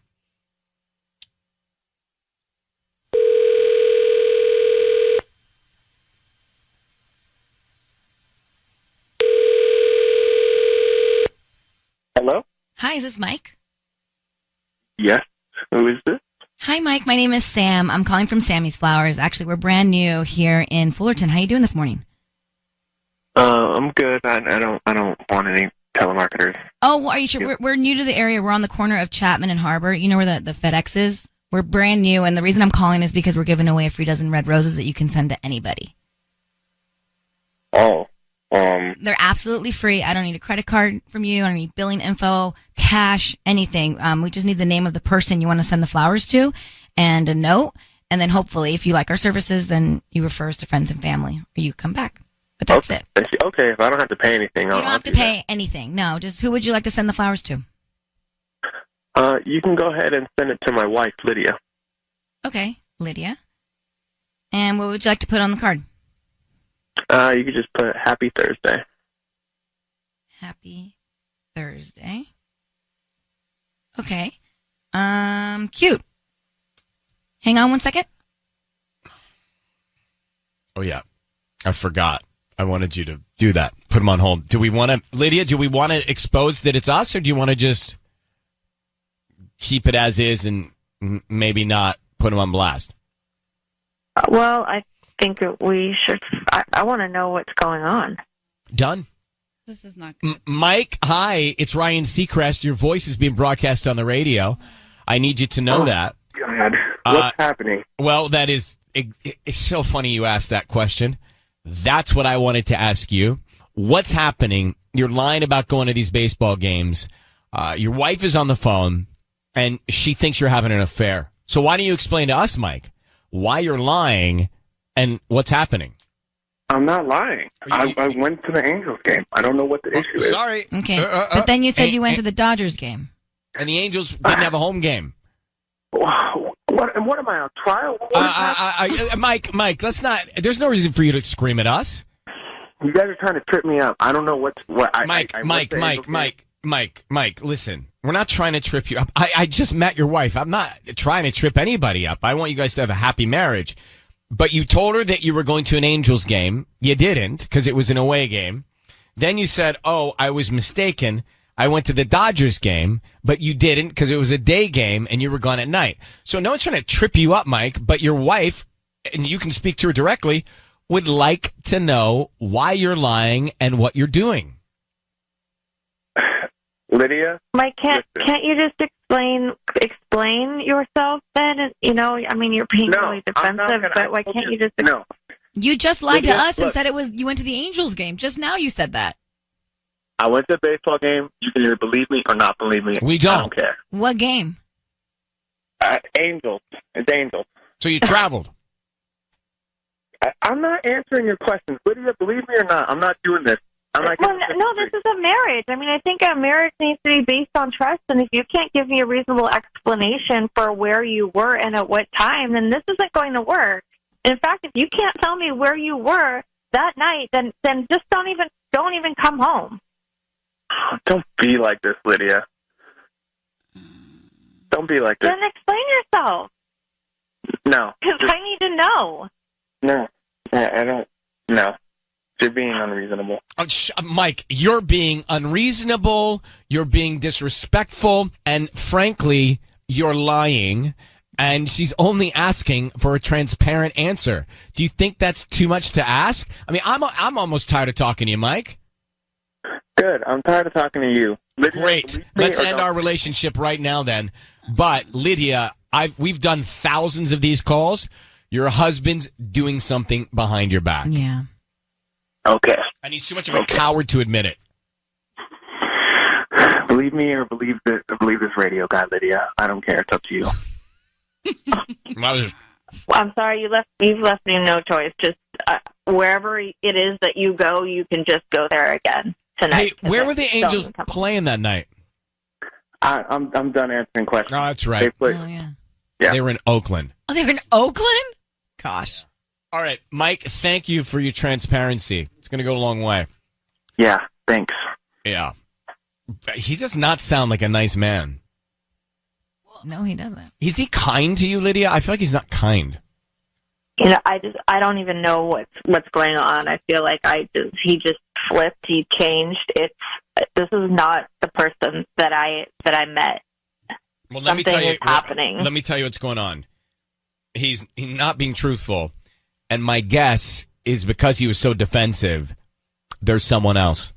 D: Hello?
G: Hi, is this Mike?
D: Yes. Who is this?
G: Hi, Mike. My name is Sam. I'm calling from Sammy's Flowers. Actually, we're brand new here in Fullerton. How you doing this morning?
D: I'm good. I don't want any telemarketers.
G: Oh, are you sure? We're new to the area. We're on the corner of Chapman and Harbor. You know where the FedEx is? We're brand new, and the reason I'm calling is because we're giving away a free dozen red roses that you can send to anybody.
D: Oh.
G: They're absolutely free. I don't need a credit card from you. I don't need billing info, cash, anything. We just need the name of the person you want to send the flowers to and a note. And then hopefully, if you like our services, then you refer us to friends and family or you come back. But that's it.
D: Okay, if I don't have to pay anything,
G: you don't have to pay anything. No, just who would you like to send the flowers to?
D: You can go ahead and send it to my wife, Lydia.
G: Okay, Lydia. And what would you like to put on the card?
D: You could just put Happy Thursday.
G: Happy Thursday. Okay. Cute. Hang on one second.
A: Oh, yeah. I forgot. I wanted you to do that. Put him on hold. Lydia, do we want to expose that it's us, or do you want to just keep it as is and maybe not put him on blast?
K: Well, I think we should. I want to know what's going on.
A: Done.
C: This is not good.
A: Mike, hi. It's Ryan Seacrest. Your voice is being broadcast on the radio. I need you to know that.
D: God. What's happening?
A: Well, it's so funny you asked that question. That's what I wanted to ask you. What's happening? You're lying about going to these baseball games. Your wife is on the phone, and she thinks you're having an affair. So why don't you explain to us, Mike, why you're lying and what's happening?
L: I'm not lying. I went to the Angels game. I don't know what the issue is.
A: Sorry.
G: Okay. But then you said you went to the Dodgers game.
A: And the Angels didn't have a home game.
L: What am I on trial?
A: Mike, let's not. There's no reason for you to scream at us.
L: You guys are trying to trip me up. I don't know what.
A: Mike, listen. We're not trying to trip you up. I just met your wife. I'm not trying to trip anybody up. I want you guys to have a happy marriage. But you told her that you were going to an Angels game. You didn't, because it was an away game. Then you said, oh, I was mistaken. I went to the Dodgers game, but you didn't because it was a day game and you were gone at night. So no one's trying to trip you up, Mike, but your wife, and you can speak to her directly, would like to know why you're lying and what you're doing.
L: Lydia?
K: Mike, can't you just explain yourself then? You know, I mean, you're being really defensive, but why can't you just...
L: No.
G: You just lied
L: Lydia,
G: to us and
L: look.
G: said you went to the Angels game. Just now you said that.
L: I went to a baseball game. You can either believe me or not believe me.
A: We don't.
L: I don't care.
G: What game?
L: Angels. It's Angels.
A: So you traveled.
L: I'm not answering your questions. Lydia, believe me or not, I'm not doing this. I'm not
K: Well, no, this is a marriage. I mean, I think a marriage needs to be based on trust, and if you can't give me a reasonable explanation for where you were and at what time, then this isn't going to work. In fact, if you can't tell me where you were that night, then just don't even come home.
L: Don't be like this, Lydia. Don't be like this.
K: Then explain yourself.
L: No.
K: Because I need to know.
L: No. I don't. No. You're being unreasonable.
A: Mike, you're being unreasonable, you're being disrespectful, and frankly, you're lying, and she's only asking for a transparent answer. Do you think that's too much to ask? I mean, I'm almost tired of talking to you, Mike.
L: Good. I'm tired of talking to you. Lydia,
A: Great. Let's end our relationship right now then. But, Lydia, we've done thousands of these calls. Your husband's doing something behind your back.
G: Yeah.
L: Okay.
A: And he's too much of a coward to admit it.
L: Believe me or believe this radio guy, Lydia. I don't care. It's up to you.
K: I'm sorry, you've left me no choice. Just wherever it is that you go, you can just go there again tonight.
A: Hey, where were the Angels playing that night?
L: I'm done answering questions.
A: Oh, that's right.
G: Yeah.
A: They were in Oakland.
G: Oh, they were in Oakland? Gosh.
A: All right, Mike, thank you for your transparency. It's going to go a long way.
L: Yeah, thanks.
A: Yeah. He does not sound like a nice man.
G: No, he doesn't.
A: Is he kind to you, Lydia? I feel like he's not kind.
K: You know, I don't even know what's going on. I feel like he just flipped. He changed. This is not the person that I met.
A: Well,
K: Something is happening.
A: Let me tell you what's going on. He's not being truthful, and my guess is because he was so defensive, there's someone else.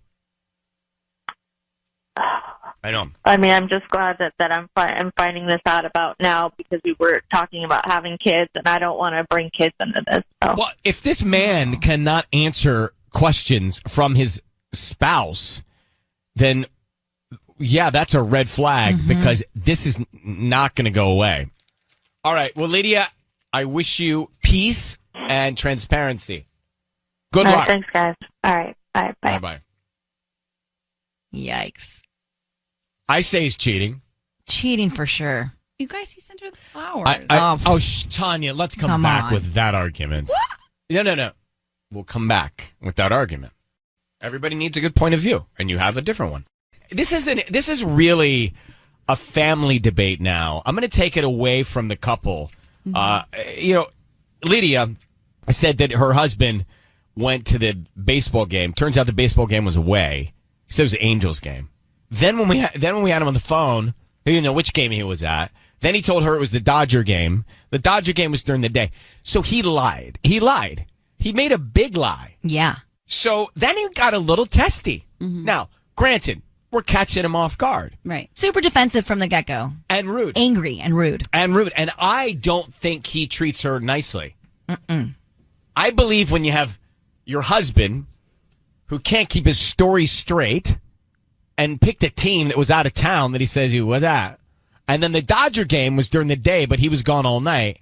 A: I know.
K: I mean, I'm just glad that I'm finding this out about now because we were talking about having kids, and I don't want to bring kids into this. So.
A: Well, if this man cannot answer questions from his spouse, then yeah, that's a red flag because this is not going to go away. All right. Well, Lydia, I wish you peace and transparency. Good luck.
K: Thanks, guys. All right. Bye.
A: Bye-bye.
G: Yikes.
A: I say he's cheating.
G: Cheating for sure. You guys, he sent her the flowers.
A: Tanya, let's come back with that argument. What? No. We'll come back with that argument. Everybody needs a good point of view, and you have a different one. This is really a family debate now. I'm going to take it away from the couple. Lydia said that her husband went to the baseball game. Turns out the baseball game was away. He said it was the Angels game. Then when we had him on the phone, he didn't know which game he was at. Then he told her it was the Dodger game. The Dodger game was during the day. So he lied. He made a big lie.
G: Yeah.
A: So then he got a little testy. Now, granted, we're catching him off guard.
G: Right. Super defensive from the get-go.
A: And rude.
G: Angry and rude.
A: And I don't think he treats her nicely. I believe when you have your husband who can't keep his story straight and picked a team that was out of town that he says he was at, and then the Dodger game was during the day, but he was gone all night,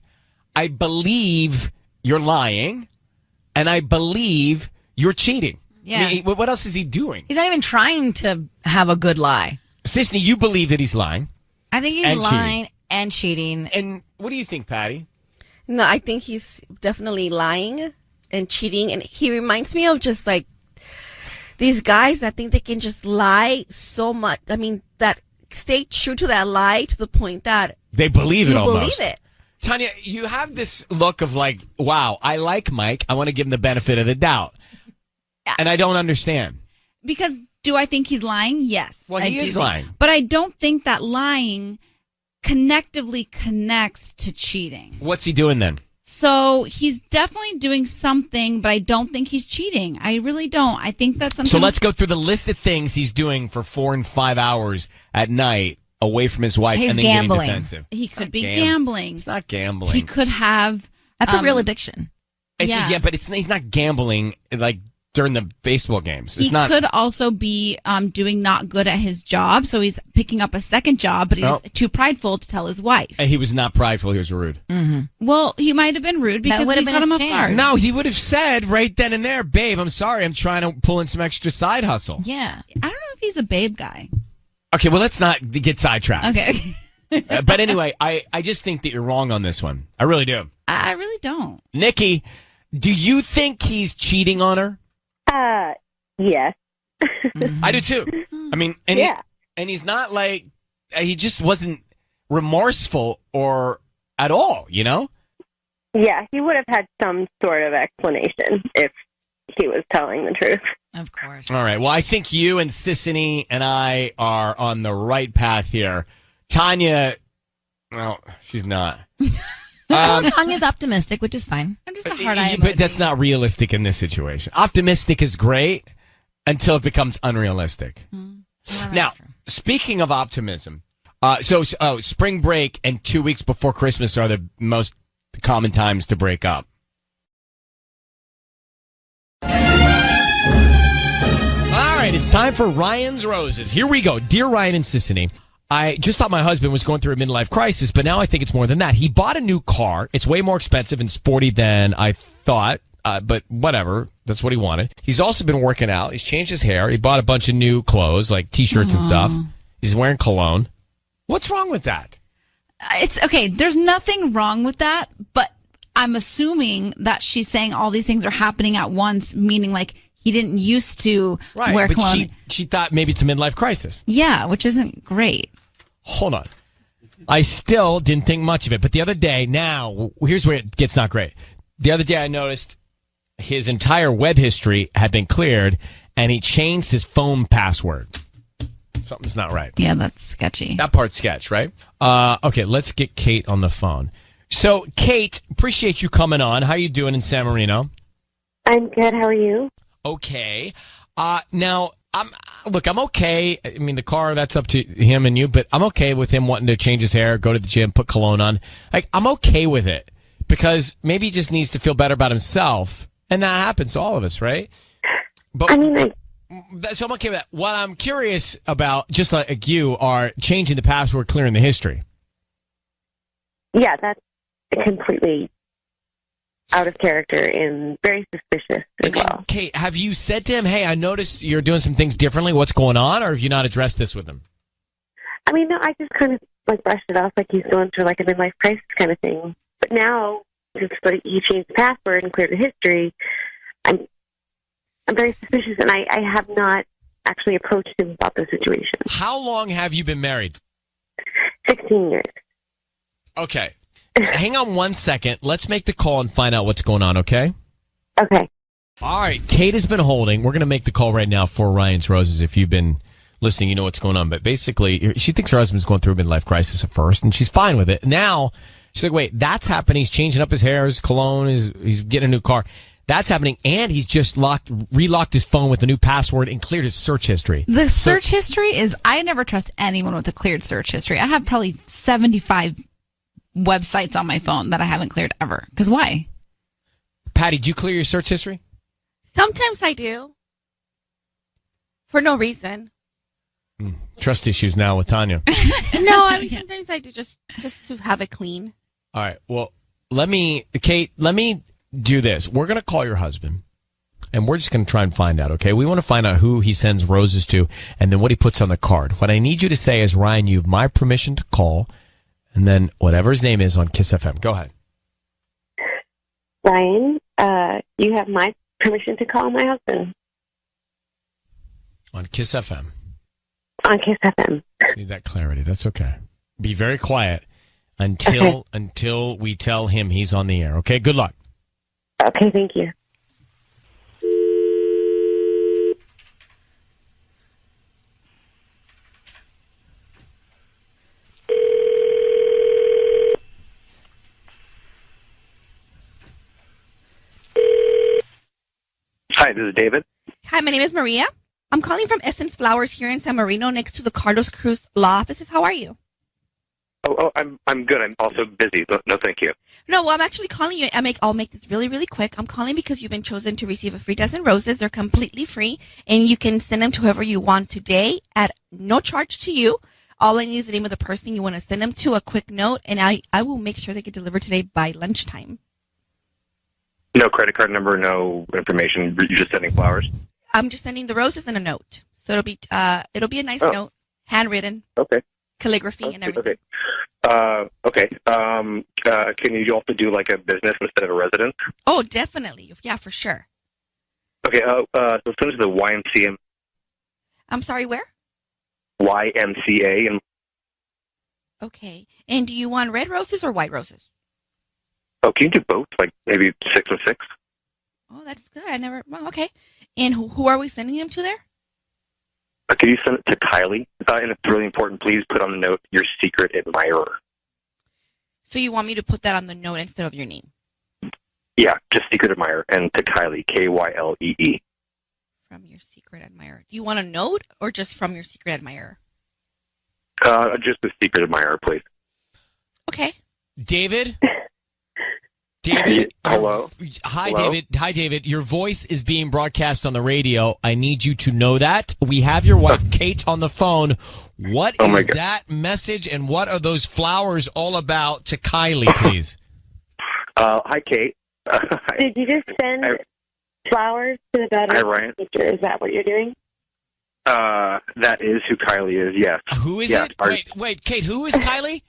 A: I believe you're lying. and I believe you're cheating.
G: Yeah.
A: I mean, what else is he doing?
G: He's not even trying to have a good lie.
A: Sisney, you believe that he's lying.
G: I think he's
A: And
G: lying and cheating.
A: And what do you think, Patty?
E: No, I think he's definitely lying and cheating. And he reminds me of just like these guys that think they can just lie so much. I mean, that stay true to that lie to the point that
A: They believe it
E: you
A: almost.
E: believe it.
A: Tanya, you have this look of like, wow, I like Mike. I want to give him the benefit of the doubt. And I don't understand.
C: Because do I think he's lying? Yes.
A: Well,
C: I
A: he
C: do
A: is
C: think.
A: lying.
C: But I don't think that lying connectively connects to cheating.
A: What's he doing then?
C: So he's definitely doing something, but I don't think he's cheating. I really don't. I think that sometimes.
A: So let's go through the list of things he's doing for 4 and 5 hours at night away from his wife
G: He's
A: and then
G: gambling.
A: getting defensive.
C: He could be
A: gambling.
C: gambling.
A: It's not gambling.
C: He could have.
G: That's a real addiction.
C: Yeah.
A: But he's not gambling like during the baseball games. It's
C: He
A: not.
C: could also be doing not good at his job, so he's picking up a second job, but he's too prideful to tell his wife.
A: He was not prideful. He was rude.
C: Well, he might have been rude because
G: would
C: we
G: have been
C: caught him
G: his
C: off
G: chance.
C: guard.
A: No, he would have said right then and there, babe, I'm sorry. I'm trying to pull in some extra side hustle.
G: Yeah.
C: I don't know if he's a babe guy.
A: Okay, well, let's not get sidetracked.
C: Okay.
A: But anyway, I just think that you're wrong on this one. I really do.
C: I really don't.
A: Nikki, do you think he's cheating on her?
M: Yes.
A: I do too. I mean, and he's not like, he just wasn't remorseful or at all, you know?
M: Yeah, he would have had some sort of explanation if he was telling the truth.
G: Of course.
A: All right. Well, I think you and Sissany and I are on the right path here. Tanya, well, she's not.
G: Tanya's optimistic, which is fine.
C: I'm just a hard-eyed
A: But that's not realistic in this situation. Optimistic is great until it becomes unrealistic. Now, speaking of optimism, so spring break and 2 weeks before Christmas are the most common times to break up. All right, it's time for Ryan's Roses. Here we go. Dear Ryan and Sissany, I just thought my husband was going through a midlife crisis, but now I think it's more than that. He bought a new car. It's way more expensive and sporty than I thought, but whatever. That's what he wanted. He's also been working out. He's changed his hair. He bought a bunch of new clothes, like T-shirts and stuff. He's wearing cologne. What's wrong with that?
C: It's okay. There's nothing wrong with that, but I'm assuming that she's saying all these things are happening at once, meaning like he didn't used to wear
A: but
C: cologne.
A: she thought maybe it's a midlife crisis.
C: Yeah, which isn't great.
A: Hold on. I still didn't think much of it, but the other day, now, here's where it gets not great. The other day I noticed his entire web history had been cleared, and he changed his phone password. Something's not right.
C: Yeah, that's sketchy.
A: That part's sketch, right? Okay, let's get Kate on the phone. So, Kate, appreciate you coming on. How you doing in San Marino?
M: I'm good. How are you?
A: Okay. Now, I'm okay. I mean, the car, that's up to him and you, but I'm okay with him wanting to change his hair, go to the gym, put cologne on. Like, I'm okay with it because maybe he just needs to feel better about himself. And that happens to all of us, right? But
M: I mean,
A: so I'm okay with that. What I'm curious about, just like you, are changing the password, clearing the history.
M: yeah, that's completely out of character and very suspicious as well.
A: Kate, have you said to him, hey, I noticed you're doing some things differently. What's going on? Or have you not addressed this with him?
M: I mean, no, I just kind of like brushed it off like he's going through like a midlife crisis kind of thing. But now, just that he changed the password and cleared the history, I'm very suspicious, and I have not actually approached him about the situation.
A: How long have you been married?
M: 16 years.
A: Okay. Hang on 1 second. Let's make the call and find out what's going on, okay?
M: Okay.
A: All right. Kate has been holding. We're going to make the call right now for Ryan's Roses. If you've been listening, you know what's going on. But basically, she thinks her husband's going through a midlife crisis at first, and she's fine with it. Now, she's like, wait, that's happening. He's changing up his hair, his cologne, he's getting a new car. That's happening, and he's just relocked his phone with a new password and cleared his search history.
C: The search history is, I never trust anyone with a cleared search history. I have probably 75 websites on my phone that I haven't cleared ever. Because why?
A: Patty, do you clear your search history?
E: Sometimes I do. For no reason.
A: Trust issues now with Tanya.
E: No, I mean, sometimes I do just to have it clean.
A: All right. Well, let me do this. We're going to call your husband, and we're just going to try and find out, okay? We want to find out who he sends roses to and then what he puts on the card. What I need you to say is, Ryan, you have my permission to call, and then whatever his name is on Kiss FM. Go ahead.
M: Ryan, you have my permission to call my husband.
A: On Kiss FM.
M: On Kiss FM.
A: Just need that clarity. That's okay. Be very quiet until we tell him he's on the air. Okay, good luck.
M: Okay, thank you.
N: Hi, this is David.
E: Hi, my name is Maria. I'm calling from Essence Flowers here in San Marino next to the Carlos Cruz law offices. How are you?
N: Oh, I'm good. I'm also busy. No, thank you.
E: No, well, I'm actually calling you. I'll make this really, really quick. I'm calling because you've been chosen to receive a free dozen roses. They're completely free, and you can send them to whoever you want today at no charge to you. All I need is the name of the person you want to send them to, a quick note, and I will make sure they get delivered today by lunchtime.
N: No credit card number, no information. You're just sending flowers.
E: I'm just sending the roses and a note, so it'll be a nice note, handwritten, calligraphy, and everything.
N: Okay. Can you also do like a business instead of a residence?
E: Oh, definitely. Yeah, for sure.
N: Okay. So send it to the YMCA.
E: I'm sorry, where?
N: YMCA. And
E: okay. And do you want red roses or white roses?
N: oh, can you do both? Like maybe 6 or 6?
E: Oh, that's good. Well, okay. And who are we sending them to there?
N: Can you send it to Kylie? And it's really important. Please put on the note your secret admirer.
E: So you want me to put that on the note instead of your name?
N: Yeah, just secret admirer, and to Kylie, Kylee.
E: From your secret admirer. Do you want a note or just from your secret admirer?
N: Just the secret admirer, please.
E: Okay.
A: David? David,
N: hello.
A: Hi,
N: Hello?
A: David. Hi, David. Your voice is being broadcast on the radio. I need you to know that. We have your wife, Kate, on the phone. What is that message, and what are those flowers all about to Kylie, please?
N: Hi, Kate.
M: Did you just send flowers to the daughter?
N: Hi, Ryan.
M: Is that what you're doing?
N: That is who Kylie is, yes.
A: Who is it? Wait, Kate, who is Kylie?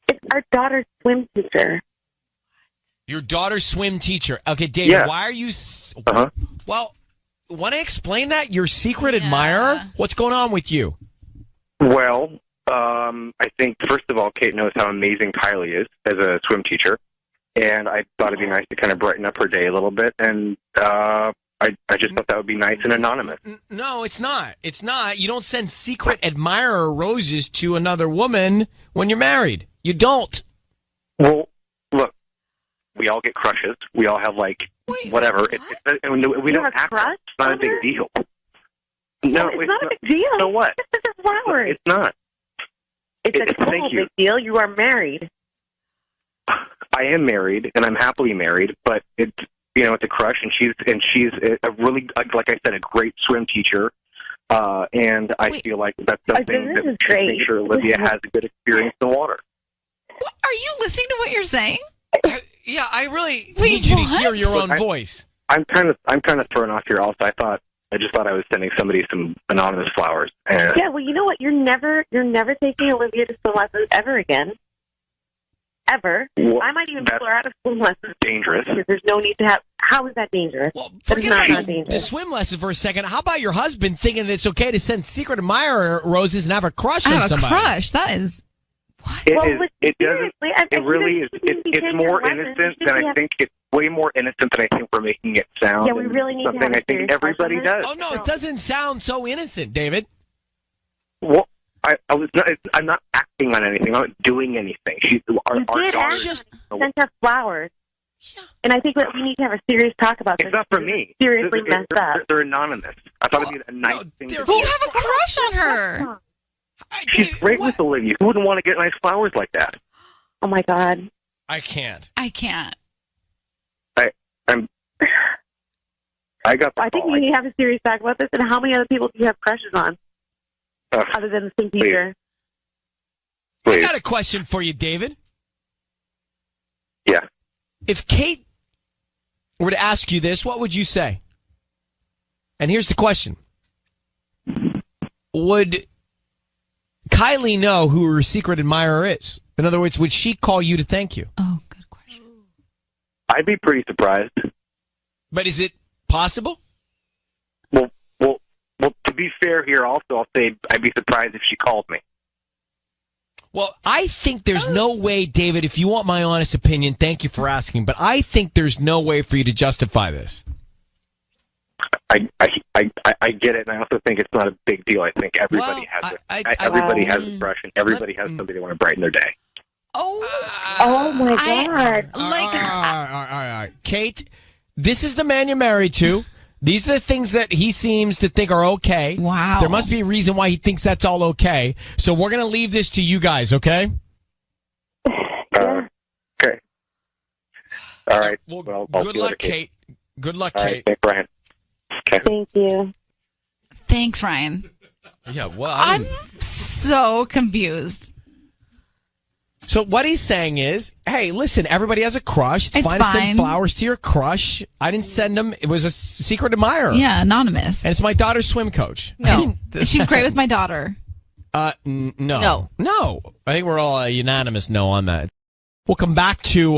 M: It's our daughter's swim teacher.
A: Your daughter's swim teacher. Okay, David, why are you... Well, want to explain that? Your secret admirer? What's going on with you?
N: Well, I think, first of all, Kate knows how amazing Kylie is as a swim teacher. And I thought it'd be nice to kind of brighten up her day a little bit. And I just thought that would be nice and anonymous.
A: No, it's not. It's not. You don't send secret admirer roses to another woman when you're married. You don't.
N: Well, look, we all get crushes. We all have, like, whatever. We don't act. It's not a big deal. No,
M: it's not a big deal.
N: So what?
M: It's just flowers.
N: It's not.
M: It's a total big deal. You are married.
N: I am married, and I'm happily married, but it's a crush, and she's a really, like I said, a great swim teacher, and I feel like that's something that make sure Olivia has a good experience in the water.
C: Are you listening to what you're saying?
A: Yeah, I really need you to hear your own voice.
N: I'm kind of thrown off here. Also, I just thought I was sending somebody some anonymous flowers. And
M: yeah, well, you know what? You're never taking Olivia to swim lessons ever again. Ever.
N: Well,
M: I might even pull her out of swim lessons.
N: Dangerous.
M: Because there's no need to have. How is that dangerous?
A: Well, forget about the swim lesson for a second. How about your husband thinking that it's okay to send secret admirer roses and have a crush on somebody?
C: I have a crush. That is. What?
N: It really is. It's more innocent than I think. It's way more innocent than I think we're making it sound.
M: Yeah, we really need
N: something
M: to have
N: I think everybody does.
A: Oh no, it doesn't sound so innocent, David.
N: Well, I'm not acting on anything. I'm not doing anything. Our daughter
M: just sent her flowers. Yeah. And I think that we need to have a serious talk about this.
N: It's not for me.
M: Seriously messed up.
N: They're anonymous. I thought it'd be a nice thing to do.
C: You have a crush on her.
N: She's great with Olivia. Who wouldn't want to get nice flowers like that?
M: Oh, my God.
A: I can't.
C: I think
M: we need to have a serious talk about this. And how many other people do you have crushes on? Other than the swim teacher?
A: I got a question for you, David.
N: Yeah.
A: If Kate were to ask you this, what would you say? And here's the question. Would Kylie know who her secret admirer is? In other words, would she call you to thank you?
C: Oh, good question.
N: I'd be pretty surprised.
A: But is it possible?
N: Well, to be fair here, also, I'll say I'd be surprised if she called me.
A: Well, I think there's no way, David, if you want my honest opinion, thank you for asking, but I think there's no way for you to justify this.
N: I get it, and I also think it's not a big deal. I think everybody has it. Everybody has a crush, and everybody has somebody they want to brighten their day.
M: Oh my God.
A: All right. Kate, this is the man you're married to. These are the things that he seems to think are okay.
C: Wow.
A: There must be a reason why he thinks that's all okay. So we're going to leave this to you guys, okay?
N: Okay. All right.
A: Well, good luck, Kate. Good luck,
N: all
A: Kate.
N: Right, thanks, Brian. Okay.
M: Thank you.
C: Thanks, Ryan.
A: Yeah, well,
C: I'm so confused.
A: So what he's saying is, hey, listen, everybody has a crush. It's fine to send flowers to your crush. I didn't send them. It was a secret admirer.
C: Yeah, anonymous.
A: And it's my daughter's swim coach.
C: No, she's great with my daughter.
A: No. I think we're all unanimous no on that. We'll come back to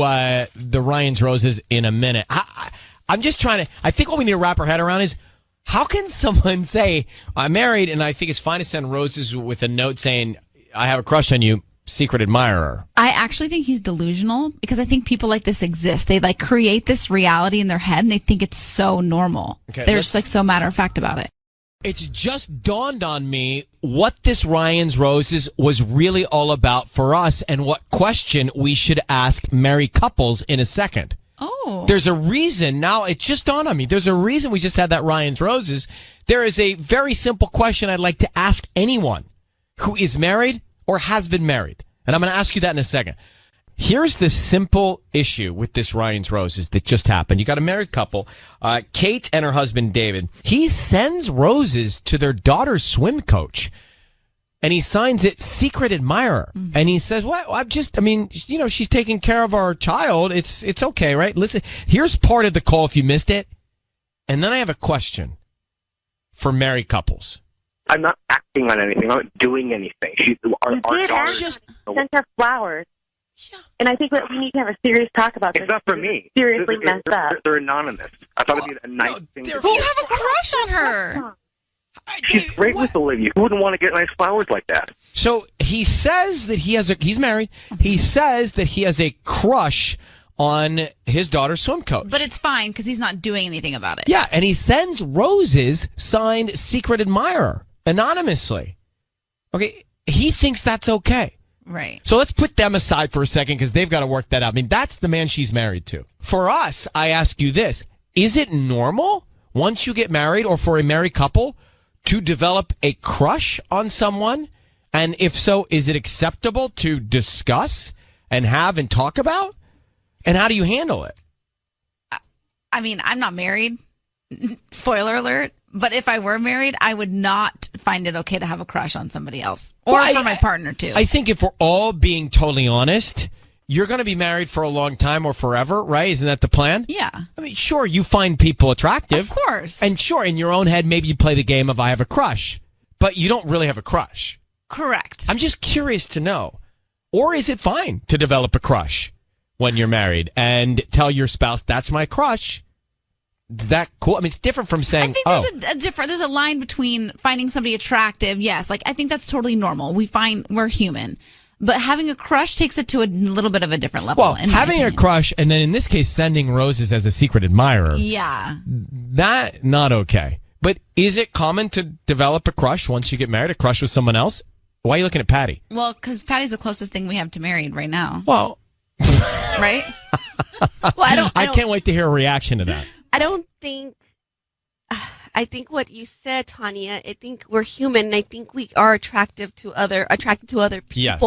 A: the Ryan's Roses in a minute. I'm just trying to, I think what we need to wrap our head around is, how can someone say, I'm married and I think it's fine to send roses with a note saying, I have a crush on you, secret admirer?
C: I actually think he's delusional because I think people like this exist. They like create this reality in their head and they think it's so normal.
A: Okay,
C: They're just like so matter of fact about it.
A: It's just dawned on me what this Ryan's Roses was really all about for us and what question we should ask married couples in a second.
C: Oh.
A: There's a reason. Now, it just dawned on me. There's a reason we just had that Ryan's Roses. There is a very simple question I'd like to ask anyone who is married or has been married. And I'm going to ask you that in a second. Here's the simple issue with this Ryan's Roses that just happened. You got a married couple, Kate and her husband, David. He sends roses to their daughter's swim coach. And he signs it secret admirer. Mm-hmm. And he says, well, she's taking care of our child. It's okay, right? Listen, here's part of the call if you missed it. And then I have a question for married couples.
N: I'm not acting on anything. I'm not doing anything. Our daughter
M: just sent her flowers. Yeah. And I think that we need to have a serious talk about this.
N: It's not for me.
M: Seriously messed up.
N: They're anonymous. I thought it'd be a nice thing to do.
C: You have a crush on her.
N: She's great with Olivia. Who wouldn't want to get nice flowers like that?
A: So he says that he's married. He says that he has a crush on his daughter's swim coach.
C: But it's fine because he's not doing anything about it.
A: Yeah, and he sends roses signed secret admirer anonymously. Okay, he thinks that's okay.
C: Right.
A: So let's put them aside for a second because they've got to work that out. I mean, that's the man she's married to. For us, I ask you this. Is it normal once you get married or for a married couple to develop a crush on someone? And if so, is it acceptable to discuss and have and talk about? And how do you handle it?
C: I mean, I'm not married. Spoiler alert. But if I were married, I would not find it okay to have a crush on somebody else. Or for my partner, too.
A: I think if we're all being totally honest, you're going to be married for a long time or forever, right? Isn't that the plan?
C: Yeah.
A: I mean, sure, you find people attractive.
C: Of course.
A: And sure, in your own head, maybe you play the game of I have a crush. But you don't really have a crush.
C: Correct.
A: I'm just curious to know. Or is it fine to develop a crush when you're married and tell your spouse, that's my crush? Is that cool? I mean, it's different from saying,
C: I think there's a line between finding somebody attractive. Yes. Like, I think that's totally normal. We're human. But having a crush takes it to a little bit of a different level.
A: Well, having a crush and then in this case, sending roses as a secret admirer.
C: Yeah.
A: That, not okay. But is it common to develop a crush once you get married, a crush with someone else? Why are you looking at Patty?
C: Well, because Patty's the closest thing we have to married right now.
A: Well.
C: Right?
E: Well,
A: I can't wait to hear a reaction to that.
E: I don't think. I think what you said, Tanya. I think we're human, and I think we are attracted to other people.
A: Yes.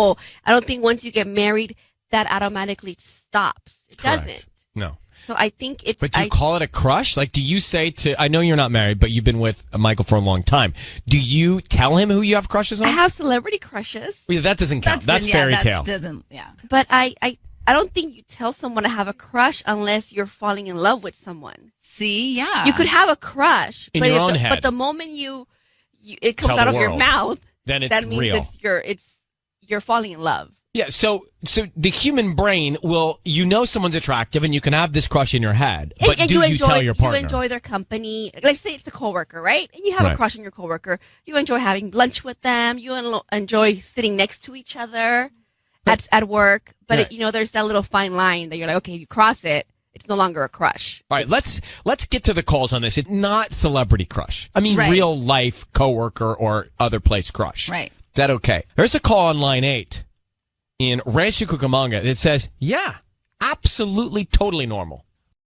E: I don't think once you get married, that automatically stops. It
A: Correct.
E: doesn't.
A: No.
E: So I think it's.
A: But do you call it a crush? Like, do you say to? I know you're not married, but you've been with Michael for a long time. Do you tell him who you have crushes on?
E: I have celebrity crushes.
A: Well, that doesn't count. That's fairy tale.
C: Doesn't. Yeah.
E: But I I don't think you tell someone to have a crush unless you're falling in love with someone.
C: See, yeah.
E: You could have a crush,
A: In your own head.
E: but the moment it comes
A: Tell
E: out
A: the
E: of your
A: world.
E: mouth,
A: Then it's
E: that means
A: real.
E: you're falling in love.
A: Yeah, so the human brain will, someone's attractive and you can have this crush in your head, but
E: And
A: do you tell your partner?
E: You enjoy their company. Like, say it's a coworker, right? And you have
A: Right.
E: a crush on your coworker. You enjoy having lunch with them. You enjoy sitting next to each other at work. But
A: Right.
E: there's that little fine line that you're like, okay, if you cross it, it's no longer a crush.
A: All right, let's get to the calls on this. It's not celebrity crush. I mean,
C: Right.
A: real life coworker or other place crush.
C: Right.
A: Is that okay? There's a call on line 8 in Rancho Cucamonga that says, yeah, absolutely, totally normal.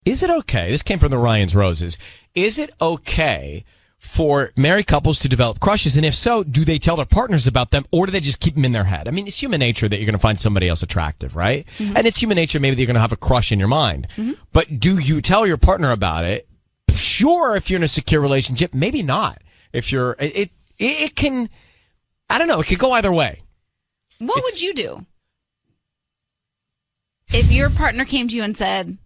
A: Is it okay? This came from the Ryan's Roses. Is it okay for married couples to develop crushes? And if so, do they tell their partners about them or do they just keep them in their head? I mean, it's human nature that you're going to find somebody else attractive, right?
C: Mm-hmm.
A: And it's human nature maybe that you're going to have a crush in your mind. But do you tell your partner about it? Sure, if you're in a secure relationship, maybe not. If you're, it can, I don't know, it could go either way.
C: What would you do? If your partner came to you and said,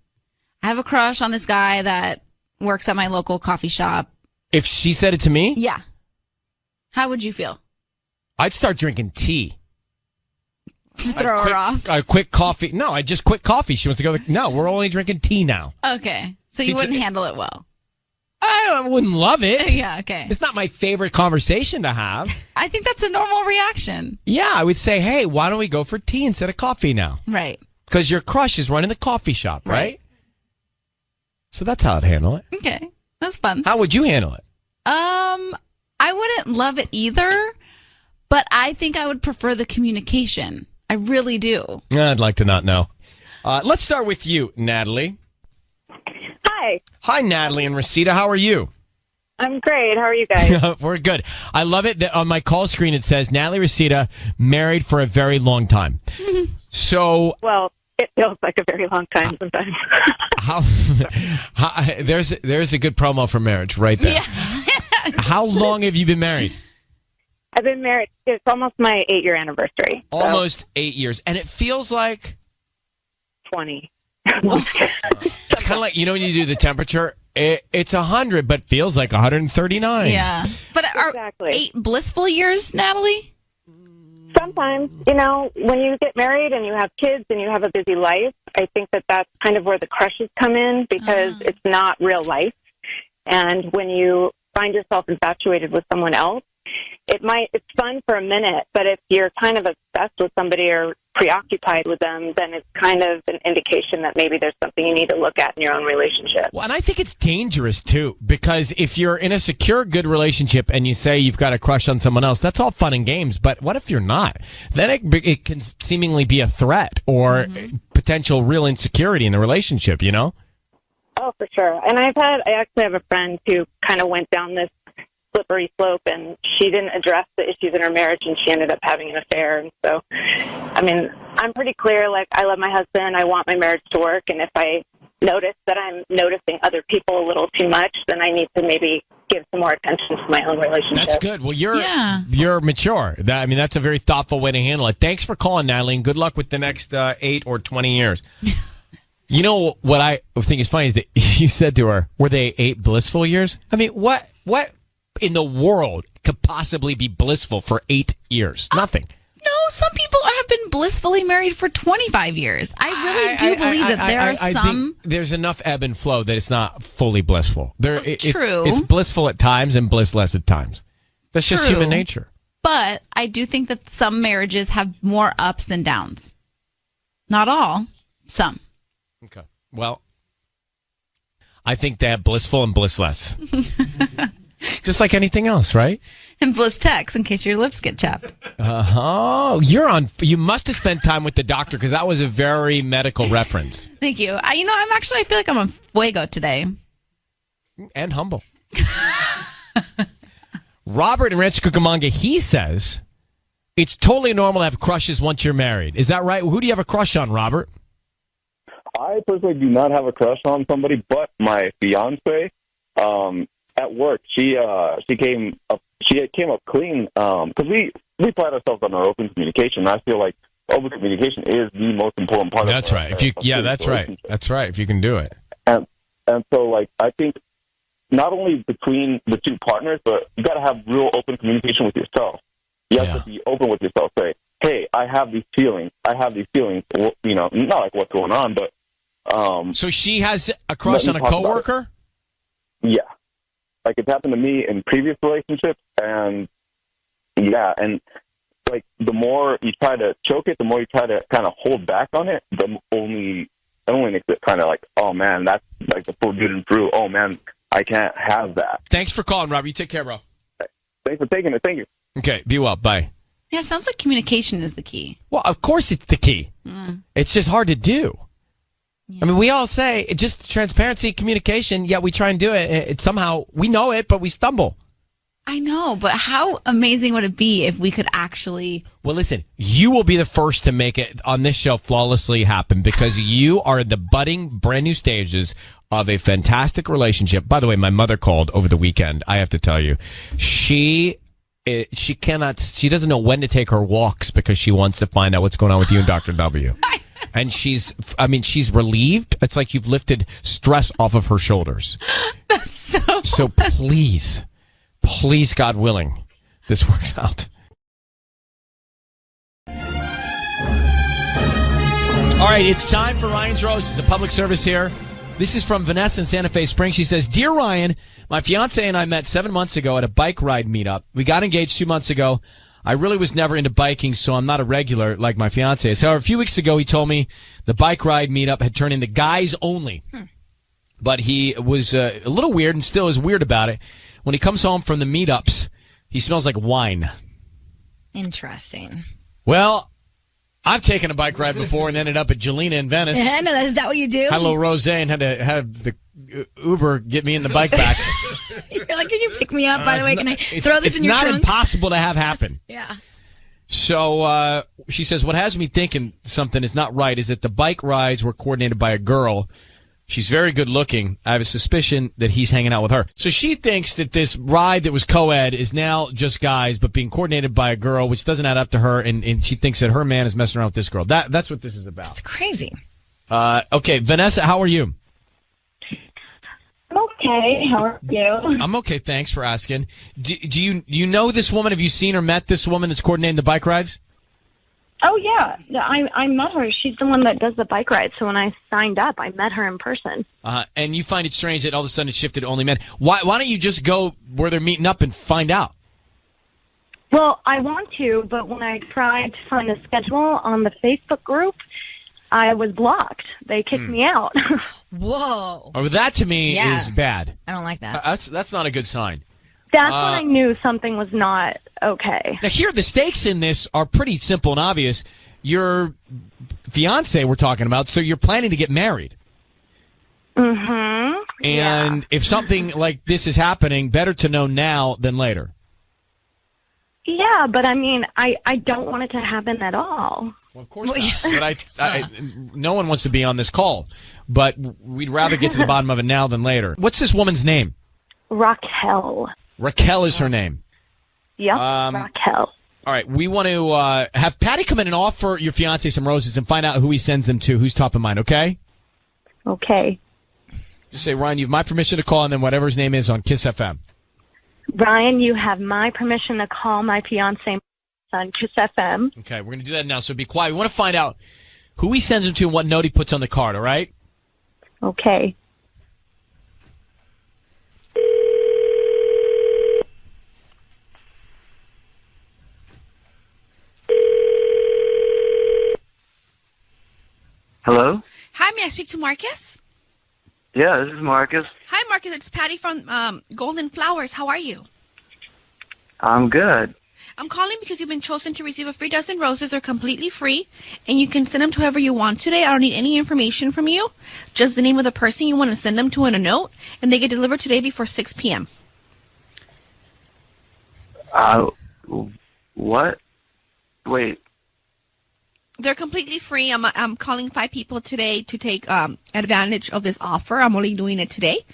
C: I have a crush on this guy that works at my local coffee shop.
A: If she said it to me,
C: Yeah. How would you feel?
A: I'd start drinking tea.
C: Throw her off?
A: I quit coffee. No, I just quit coffee. She wants to go, no, we're only drinking tea now.
C: Okay. So
A: See,
C: you wouldn't handle it well.
A: I wouldn't love it.
C: Yeah, okay.
A: It's not my favorite conversation to have.
C: I think that's a normal reaction.
A: Yeah, I would say, hey, why don't we go for tea instead of coffee now?
C: Right.
A: Because your crush is running the coffee shop, right? So that's how I'd handle it.
C: Okay. That's fun.
A: How would you handle it?
C: I wouldn't love it either, but I think I would prefer the communication. I really do.
A: I'd like to not know. Let's start with you, Natalie.
K: Hi.
A: Hi, Natalie and Reseda. How are you?
K: I'm great. How are you guys?
A: We're good. I love it that on my call screen it says Natalie Reseda married for a very long time. So,
K: Well, it feels like a very long time sometimes.
A: how there's a good promo for marriage right there. How long have you been married?
K: I've been married. It's almost my 8-year anniversary. So
A: Almost 8 years, and it feels like
K: 20.
A: it's kind of like when you do the temperature. It's 100, but feels like 139.
C: Yeah. But are
K: Exactly.
C: 8 blissful years, Natalie?
K: Sometimes, when you get married and you have kids and you have a busy life, I think that that's kind of where the crushes come in because it's not real life. And when you find yourself infatuated with someone else, it's fun for a minute, but if you're kind of obsessed with somebody or preoccupied with them, then it's kind of an indication that maybe there's something you need to look at in your own relationship.
A: Well, and I think it's dangerous too, because if you're in a secure, good relationship and you say you've got a crush on someone else, that's all fun and games. But what if you're not? Then it can seemingly be a threat or potential real insecurity in the relationship,
K: Oh, for sure. And I actually have a friend who kind of went down this slippery slope, and she didn't address the issues in her marriage, and she ended up having an affair. And so, I mean, I'm pretty clear, like, I love my husband, I want my marriage to work, and if I notice that I'm noticing other people a little too much, then I need to maybe give some more attention to my own relationship.
A: That's good. Well, you're mature. That's a very thoughtful way to handle it. Thanks for calling, Natalie, and good luck with the next 8 or 20 years. You know what I think is funny is that you said to her, were they 8 blissful years? I mean, what in the world could possibly be blissful for 8 years? Nothing.
C: No, some people have been blissfully married for 25 years. I really do believe that there are
A: I
C: some.
A: think there's enough ebb and flow that it's not fully blissful.
C: True.
A: It's blissful at times and blissless at times. That's just
C: True.
A: human nature.
C: But I do think that some marriages have more ups than downs. Not all, some.
A: Okay. Well, I think they have blissful and blissless. Just like anything else, right?
C: And bliss text in case your lips get chapped.
A: Oh, you must have spent time with the doctor because that was a very medical reference.
C: Thank you. I feel like I'm on fuego today.
A: And humble. Robert in Rancho Cucamonga, he says it's totally normal to have crushes once you're married. Is that right? Who do you have a crush on, Robert?
O: I personally do not have a crush on somebody, but my fiance, at work, she came up clean because we pride ourselves on our open communication. And I feel like open communication is the most important part.
A: That's right. If you, that's right. That's right. If you can do it.
O: And so, like, I think not only between the two partners, but you got to have real open communication with yourself. You have to be open with yourself. Say, hey, I have these feelings. Well, not like what's going on, but.
A: So she has a crush on a coworker?
O: Yeah. Like, it's happened to me in previous relationships, and like, the more you try to choke it, the more you try to kind of hold back on it, it only makes it kind of like, oh, man, that's like the forbidden fruit. Oh, man, I can't have that.
A: Thanks for calling, Rob. You take care, bro.
O: Thanks for taking it. Thank you.
A: Okay, be well. Bye.
C: Yeah, sounds like communication is the key.
A: Well, of course it's the key. It's just hard to do. Yeah. I mean, we all say just transparency, communication, yet we try and do it. It somehow, we know it, but we stumble.
C: I know, but how amazing would it be if we could actually...
A: Well, listen, you will be the first to make it on this show flawlessly happen because you are in the budding, brand new stages of a fantastic relationship. By the way, my mother called over the weekend. I have to tell you, she doesn't know when to take her walks because she wants to find out what's going on with you and Dr. W. And she's relieved. It's like you've lifted stress off of her shoulders.
C: That's
A: so please, God willing, this works out. All right, it's time for Ryan's Roses, a public service here. This is from Vanessa in Santa Fe Springs. She says, Dear Ryan, my fiance and I met 7 months ago at a bike ride meetup. We got engaged 2 months ago. I really was never into biking, so I'm not a regular like my fiance is. However, a few weeks ago, he told me the bike ride meetup had turned into guys only. But he was a little weird and still is weird about it. When he comes home from the meetups, he smells like wine.
G: Interesting.
A: Well, I've taken a bike ride before and ended up at Jelena in Venice.
G: I know, is that what you do?
A: Had a little rosé and had to have the Uber get me in the bike back.
G: You're like, can you pick me up? By the way, can I throw this in your trunk?
A: It's not impossible to have happen.
G: Yeah.
A: So she says, what has me thinking something is not right is that the bike rides were coordinated by a girl. She's very good looking. I have a suspicion that he's hanging out with her. So she thinks that this ride that was co-ed is now just guys, but being coordinated by a girl, which doesn't add up to her, and she thinks that her man is messing around with this girl. That's what this is about.
G: It's crazy.
A: Okay, Vanessa, how are you?
I: I'm okay. How are you?
A: I'm okay, thanks for asking. Do you know this woman? Have you seen or met this woman that's coordinating the bike rides?
I: Oh, yeah. I met her. She's the one that does the bike ride. So when I signed up, I met her in person.
A: And you find it strange that all of a sudden it shifted to only men. Why don't you just go where they're meeting up and find out?
I: Well, I want to, but when I tried to find the schedule on the Facebook group, I was blocked. They kicked me out.
G: Whoa.
A: Oh, that to me is bad.
G: I don't like that.
A: That's not a good sign.
I: That's when I knew something was not okay.
A: Now, here, the stakes in this are pretty simple and obvious. Your fiance we're talking about, so you're planning to get married.
I: Mm-hmm.
A: And if something like this is happening, better to know now than later.
I: Yeah, but I mean, I don't want it to happen at all.
A: Well, of course not. But no one wants to be on this call. But we'd rather get to the bottom of it now than later. What's this woman's name?
I: Raquel.
A: Raquel is her name.
I: Yep, Raquel.
A: All right, we want to have Patty come in and offer your fiancé some roses and find out who he sends them to, who's top of mind, okay?
I: Okay.
A: Just say, Ryan, you have my permission to call, and then whatever his name is on Kiss FM.
I: Ryan, you have my permission to call my fiancé on Kiss FM.
A: Okay, we're going to do that now, so be quiet. We want to find out who he sends them to and what note he puts on the card, all right?
I: Okay.
L: Hello?
E: Hi, may I speak to Marcus?
L: Yeah, this is Marcus.
E: Hi, Marcus. It's Patty from Golden Flowers. How are you?
L: I'm good.
E: I'm calling because you've been chosen to receive a free dozen roses. They're completely free, and you can send them to whoever you want today. I don't need any information from you, just the name of the person you want to send them to and a note, and they get delivered today before 6 p.m.
L: What? Wait.
E: They're completely free. I'm calling 5 people today to take advantage of this offer. I'm only doing it today,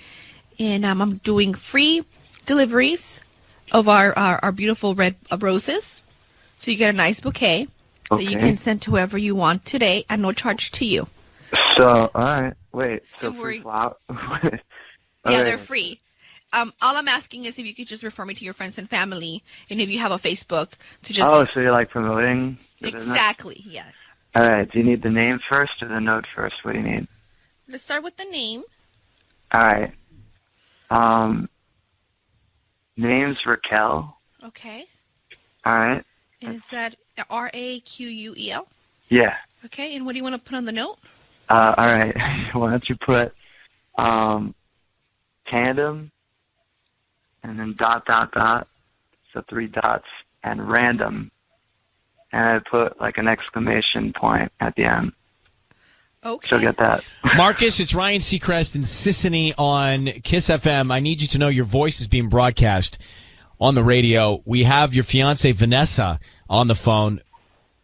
E: and I'm doing free deliveries of our beautiful red roses, so you get a nice bouquet. that you can send to whoever you want today at no charge to you.
L: So, all right. Wait. So
E: Don't worry.
L: flower.
E: Yeah, they're free. All I'm asking is if you could just refer me to your friends and family, and if you have a Facebook to just.
L: Oh, so you're like promoting the business?
E: Exactly. Yes.
L: All right. Do you need the name first or the note first? What do you need?
E: Let's start with the name.
L: All right. Name's Raquel.
E: Okay.
L: All right.
E: And is that Raquel?
L: Yeah.
E: Okay. And what do you want to put on the note?
L: All right. Why don't you put tandem and then ... So 3 dots and random. And I put like an exclamation point at the end.
E: Okay.
L: She'll get that.
A: Marcus, it's Ryan Seacrest and Sissany on Kiss FM. I need you to know your voice is being broadcast on the radio. We have your fiance Vanessa on the phone.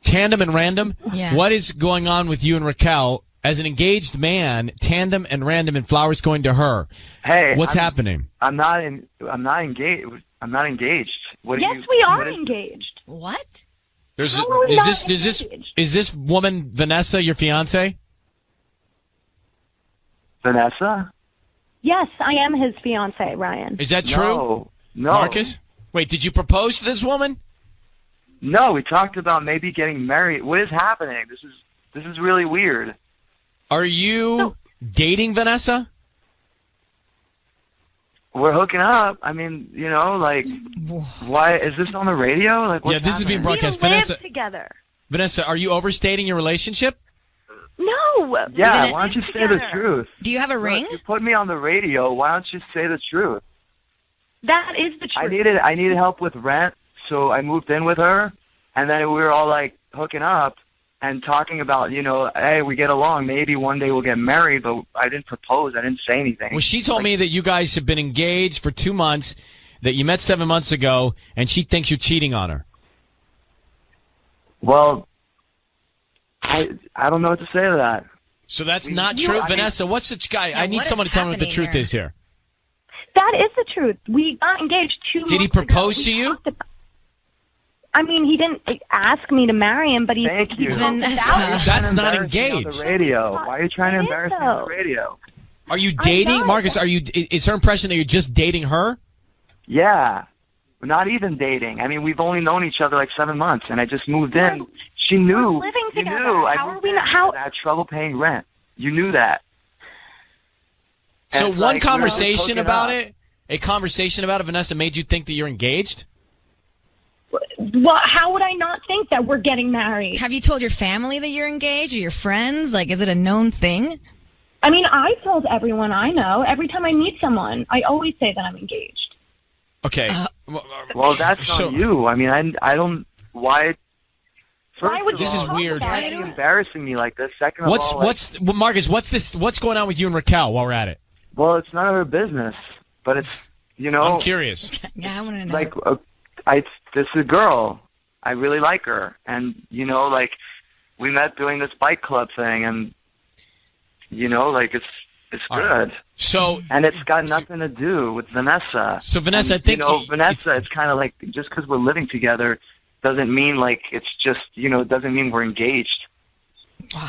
A: Tandem and random?
G: Yeah.
A: What is going on with you and Raquel? As an engaged man, tandem and random and flowers going to her.
L: Hey,
A: what's happening?
L: I'm not engaged. I'm not engaged. What
F: Yes, we are engaged.
G: What?
A: Is
F: How are we not
A: this woman Vanessa your fiance?
L: Vanessa?
F: Yes, I am his fiance, Ryan.
A: Is that true?
L: No.
A: Marcus? Wait, did you propose to this woman?
L: No, we talked about maybe getting married. What is happening? This is really weird.
A: Are you dating Vanessa?
L: We're hooking up. I mean, like, why is this on the radio? Like, what's
A: this is being
L: happening?
A: broadcast.
F: We
A: Vanessa,
F: live together.
A: Vanessa, are you overstating your relationship?
F: No.
L: Yeah, why don't you say the
F: together.
L: truth?
G: Do you have a ring?
L: Look, you put me on the radio. Why don't you say the truth?
F: That is the truth.
L: I needed help with rent, so I moved in with her, and then we were all like hooking up and talking about, hey, we get along. Maybe one day we'll get married, but I didn't propose. I didn't say anything.
A: Well, she told me that you guys have been engaged for 2 months, that you met 7 months ago, and she thinks you're cheating on her.
L: Well, I don't know what to say to that.
A: So that's not true, Vanessa. What's such guy? I need
G: what
A: someone
G: is
A: to tell me what the
G: happening
A: truth
G: here?
A: is here.
F: That is the truth. We got engaged 2 months
A: Did he
F: ago.
A: propose
F: We
A: to you?
F: talked about- I mean, he didn't ask me to marry him, but he.
L: Thank you.
G: Vanessa.
A: That's not
L: Embarrassing me on
A: engaged.
L: the radio. Why are you trying to
F: It is,
L: embarrass me on
F: though.
L: the radio?
A: Are you dating,
F: not.
A: Marcus? Is her impression that you're just dating her?
L: Yeah. We're not even dating. I mean, we've only known each other like 7 months, and I just moved in. She knew.
F: We're living
L: You
F: together.
L: knew. I
F: How are
L: moved
F: we
L: in
F: not? How?
L: and I had trouble paying rent. You knew that.
A: So
L: And it's
A: one
L: like,
A: conversation
L: we're
A: about
L: hooking up.
A: a conversation about it, Vanessa, made you think that you're engaged?
F: Well, how would I not think that we're getting married?
G: Have you told your family that you're engaged or your friends? Like, is it a known thing?
F: I mean, I told everyone I know. Every time I meet someone, I always say that I'm engaged.
A: Okay.
L: Well, that's
A: So-
L: on you. I mean, I don't. Why? First
F: Why would
L: of
A: This
L: all,
A: is weird.
L: Why are you embarrassing me like this? Second of all, like,
A: Marcus? What's going on with you and Raquel while we're at it?
L: well, it's none of her business. But it's
A: I'm curious.
G: Yeah, I want to know.
L: like this is a girl. I really like her, and like we met doing this bike club thing, and like it's
A: All
L: good.
A: right. So
L: And it's got nothing to do with Vanessa.
A: So, Vanessa,
L: And,
A: I think
L: Vanessa, it's kind of like just because we're living together doesn't mean like it's just doesn't mean we're engaged.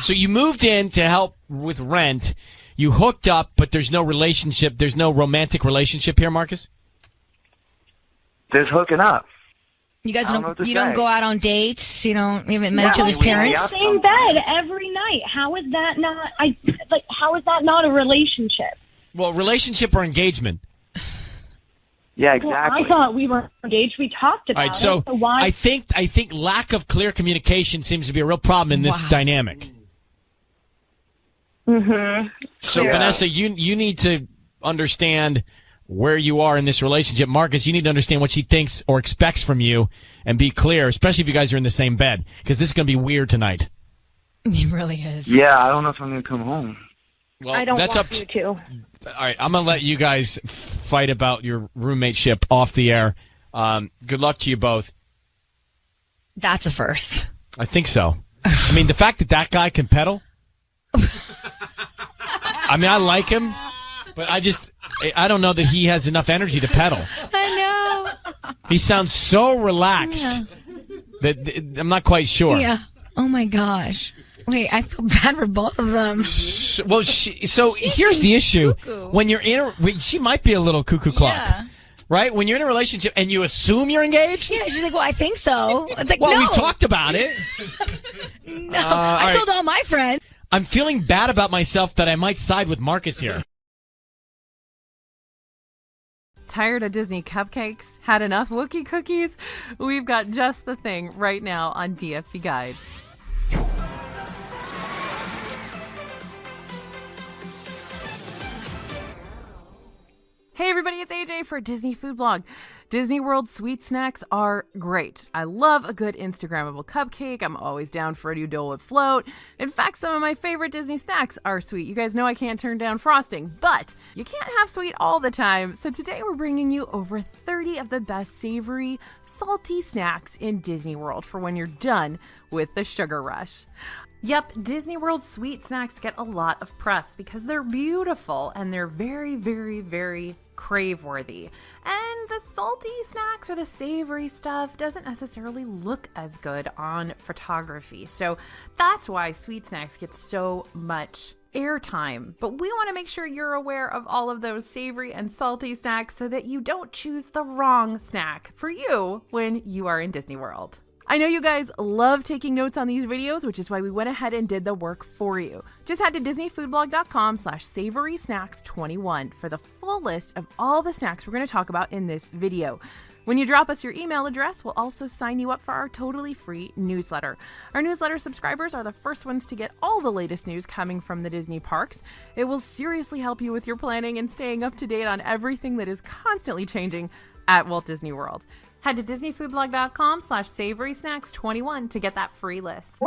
A: So you moved in to help with rent. You hooked up, but there's no relationship. There's no romantic relationship here, Marcus?
L: There's hooking up.
G: You guys
L: I don't know what to
G: you don't
L: say.
G: go out on dates. You haven't met each
L: Yeah,
G: other's
L: we-
G: parents.
F: Same bed every night. How is that not? How is that not a relationship?
A: Well, relationship or engagement?
L: Yeah,
F: Well,
L: exactly.
F: I thought we were engaged. We talked about
A: All right, so
F: it. So why?
A: I think lack of clear communication seems to be a real problem in this dynamic.
F: Mm-hmm.
A: So,
L: Yeah.
A: Vanessa, you need to understand where you are in this relationship. Marcus, you need to understand what she thinks or expects from you and be clear, especially if you guys are in the same bed, because this is going to be weird tonight.
G: It really is.
L: Yeah, I don't know if I'm gonna come home.
A: Well,
F: I don't
A: that's
F: want
A: up.
F: you to.
A: All right, I'm going to let you guys fight about your roommateship off the air. Good luck to you both.
G: That's a first.
A: I think so. I mean, the fact that guy can pedal. I mean, I like him, but I don't know that he has enough energy to pedal.
G: I know.
A: He sounds so relaxed that I'm not quite sure.
G: Yeah. Oh my gosh. Wait, I feel bad for both of them.
A: Well, here's the issue. When you're she might be a little cuckoo clock.
G: Yeah.
A: Right? When you're in a relationship and you assume you're engaged?
G: Yeah, she's like, well, I think so. It's like,
A: well,
G: no.
A: we've talked about it.
G: No, I told all my friends.
A: I'm feeling bad about myself that I might side with Marcus here.
P: Tired of Disney cupcakes? Had enough Wookiee cookies? We've got just the thing right now on DFP Guide. Hey everybody, it's AJ for Disney Food Blog. Disney World sweet snacks are great. I love a good Instagrammable cupcake. I'm always down for a new Dole Whip float. In fact, some of my favorite Disney snacks are sweet. You guys know I can't turn down frosting, but you can't have sweet all the time. So today we're bringing you over 30 of the best savory, salty snacks in Disney World for when you're done with the sugar rush. Yep, Disney World sweet snacks get a lot of press because they're beautiful and they're very, very, very crave-worthy. And the salty snacks or the savory stuff doesn't necessarily look as good on photography. So that's why sweet snacks get so much airtime. But we want to make sure you're aware of all of those savory and salty snacks so that you don't choose the wrong snack for you when you are in Disney World. I know you guys love taking notes on these videos, which is why we went ahead and did the work for you. Just head to disneyfoodblog.com/savorysnacks21 for the full list of all the snacks we're going to talk about in this video. When you drop us your email address, we'll also sign you up for our totally free newsletter. Our newsletter subscribers are the first ones to get all the latest news coming from the Disney parks. It will seriously help you with your planning and staying up to date on everything that is constantly changing at Walt Disney World. Head to disneyfoodblog.com/savorysnacks21 to get that free list.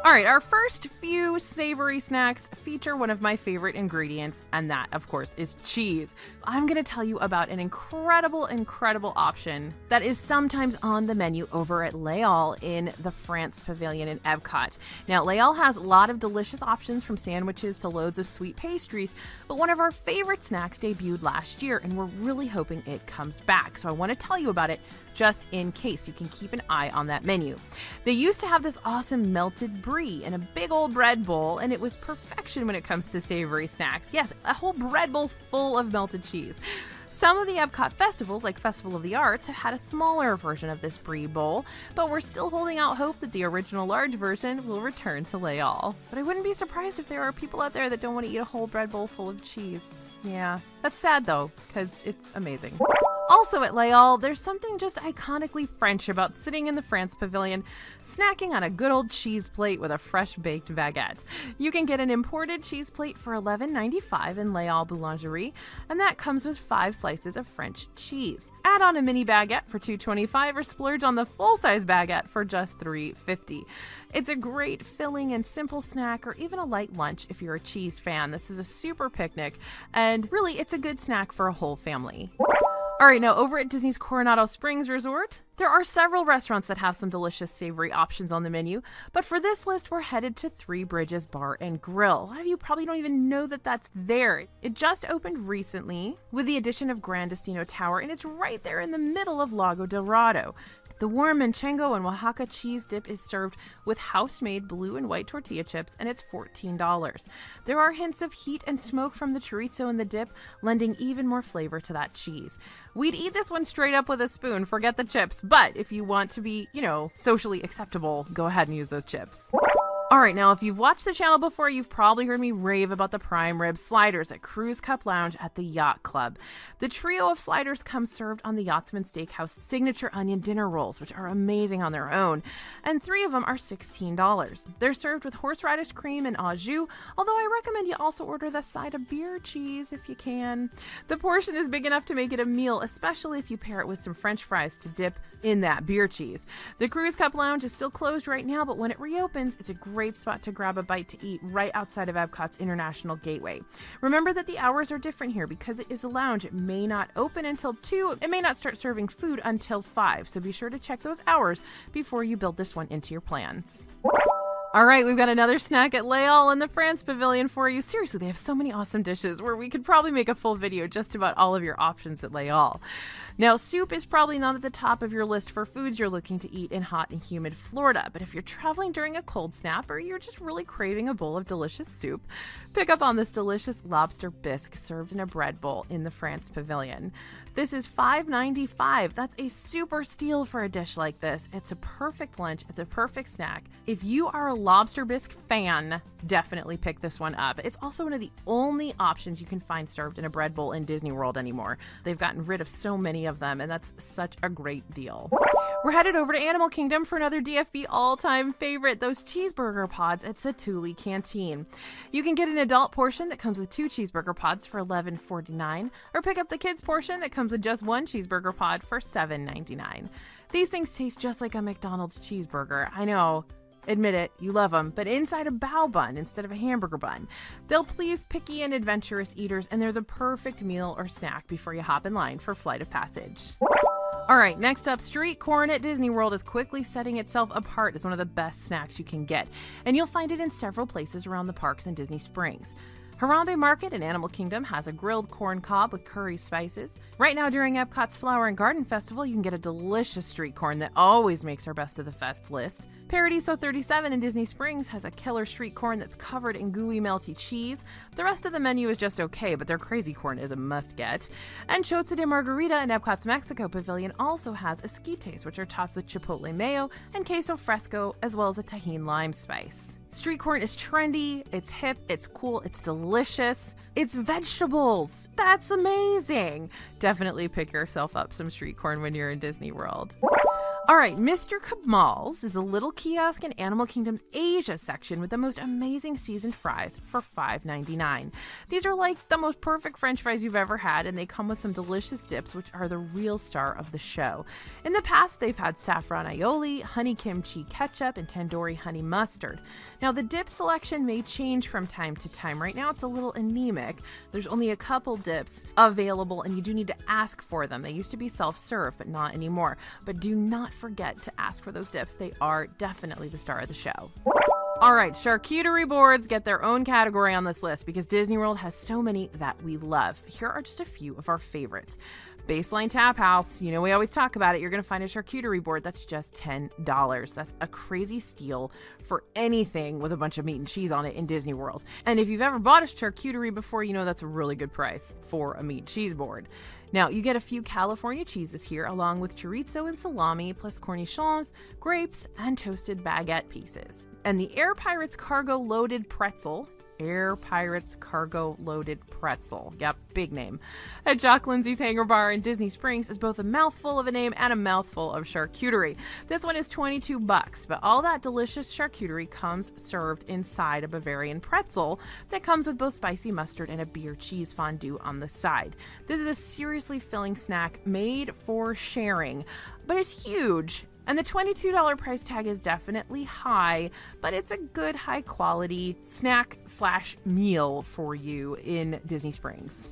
P: All right, our first few savory snacks feature one of my favorite ingredients, and that, of course, is cheese. I'm going to tell you about an incredible option that is sometimes on the menu over at Les Halles in the France Pavilion in Epcot. Now, Les Halles has a lot of delicious options from sandwiches to loads of sweet pastries, but one of our favorite snacks debuted last year, and we're really hoping it comes back. So I want to tell you about it just in case. You can keep an eye on that menu. They used to have this awesome melted brie in a big old bread bowl, and it was perfection when it comes to savory snacks. Yes, a whole bread bowl full of melted cheese. Some of the Epcot festivals, like Festival of the Arts, have had a smaller version of this brie bowl, but we're still holding out hope that the original large version will return to Les Halles. But I wouldn't be surprised if there are people out there that don't want to eat a whole bread bowl full of cheese. Yeah, that's sad though, because it's amazing. Also at Les Halles, there's something just iconically French about sitting in the France Pavilion, snacking on a good old cheese plate with a fresh baked baguette. You can get an imported cheese plate for $11.95 in Les Halles Boulangerie, and that comes with 5 slices of French cheese. Add on a mini baguette for $2.25 or splurge on the full-size baguette for just $3.50. It's a great filling and simple snack, or even a light lunch if you're a cheese fan. This is a super picnic, and really it's a good snack for a whole family. All right, now over at Disney's Coronado Springs Resort, there are several restaurants that have some delicious savory options on the menu, but for this list, we're headed to Three Bridges Bar and Grill. A lot of you probably don't even know that that's there. It just opened recently with the addition of Gran Destino Tower, and it's right there in the middle of Lago Dorado. The warm Manchego and Oaxaca cheese dip is served with house-made blue and white tortilla chips, and it's $14. There are hints of heat and smoke from the chorizo in the dip, lending even more flavor to that cheese. We'd eat this one straight up with a spoon, forget the chips, but if you want to be, socially acceptable, go ahead and use those chips. All right, now if you've watched the channel before, you've probably heard me rave about the prime rib sliders at Cruise Cup Lounge at the Yacht Club. The trio of sliders come served on the Yachtsman Steakhouse signature onion dinner rolls, which are amazing on their own, and 3 of them are $16. They're served with horseradish cream and au jus, although I recommend you also order the side of beer cheese if you can. The portion is big enough to make it a meal, especially if you pair it with some French fries to dip in that beer cheese. The Cruise Cup Lounge is still closed right now, but when it reopens, it's a great spot to grab a bite to eat right outside of Epcot's International Gateway. Remember that the hours are different here because it is a lounge. It may not open until 2. It may not start serving food until 5, so be sure to check those hours before you build this one into your plans. All right, we've got another snack at Les Halles in the France Pavilion for you. Seriously, they have so many awesome dishes where we could probably make a full video just about all of your options at Les Halles. Now, soup is probably not at the top of your list for foods you're looking to eat in hot and humid Florida, but if you're traveling during a cold snap or you're just really craving a bowl of delicious soup, pick up on this delicious lobster bisque served in a bread bowl in the France Pavilion. This is $5.95. That's a super steal for a dish like this. It's a perfect lunch. It's a perfect snack. If you are a lobster bisque fan, definitely pick this one up. It's also one of the only options you can find served in a bread bowl in Disney World anymore. They've gotten rid of so many of them, and that's such a great deal. We're headed over to Animal Kingdom for another DFB all-time favorite, those cheeseburger pods at Satu'li Canteen. You can get an adult portion that comes with 2 cheeseburger pods for $11.49, or pick up the kids portion that comes with just 1 cheeseburger pod for $7.99. These things taste just like a McDonald's cheeseburger. I know. Admit it, you love them, but inside a bao bun instead of a hamburger bun. They'll please picky and adventurous eaters, and they're the perfect meal or snack before you hop in line for Flight of Passage. All right, next up, street corn at Disney World is quickly setting itself apart as one of the best snacks you can get, and you'll find it in several places around the parks in Disney Springs. Harambe Market in Animal Kingdom has a grilled corn cob with curry spices. Right now during Epcot's Flower and Garden Festival, you can get a delicious street corn that always makes our Best of the Fest list. Paradiso 37 in Disney Springs has a killer street corn that's covered in gooey melty cheese. The rest of the menu is just okay, but their crazy corn is a must-get. And Chotza de Margarita in Epcot's Mexico Pavilion also has esquites, which are topped with chipotle mayo and queso fresco, as well as a Tajín lime spice. Street corn is trendy, it's hip, it's cool, it's delicious, it's vegetables. That's amazing. Definitely pick yourself up some street corn when you're in Disney World. All right, Mr. Kamal's is a little kiosk in Animal Kingdom's Asia section with the most amazing seasoned fries for $5.99. These are like the most perfect French fries you've ever had, and they come with some delicious dips, which are the real star of the show. In the past, they've had saffron aioli, honey kimchi ketchup, and tandoori honey mustard. Now, the dip selection may change from time to time. Right now, it's a little anemic. There's only a couple dips available, and you do need to ask for them. They used to be self-serve, but not anymore. But do not forget to ask for those dips. They are definitely the star of the show. All right, charcuterie boards get their own category on this list because Disney World has so many that we love. Here are just a few of our favorites. Baseline Tap House, you know we always talk about it. You're going to find a charcuterie board that's just $10. That's a crazy steal for anything with a bunch of meat and cheese on it in Disney World. And if you've ever bought a charcuterie before, you know that's a really good price for a meat and cheese board. Now, you get a few California cheeses here, along with chorizo and salami, plus cornichons, grapes, and toasted baguette pieces. And the Air Pirates Cargo Loaded Pretzel. Air Pirates Cargo Loaded Pretzel. Yep, big name. At Jock Lindsay's Hangar Bar in Disney Springs is both a mouthful of a name and a mouthful of charcuterie. This one is $22, but all that delicious charcuterie comes served inside a Bavarian pretzel that comes with both spicy mustard and a beer cheese fondue on the side. This is a seriously filling snack made for sharing, but it's huge. And the $22 price tag is definitely high, but it's a good high quality snack/meal for you in Disney Springs.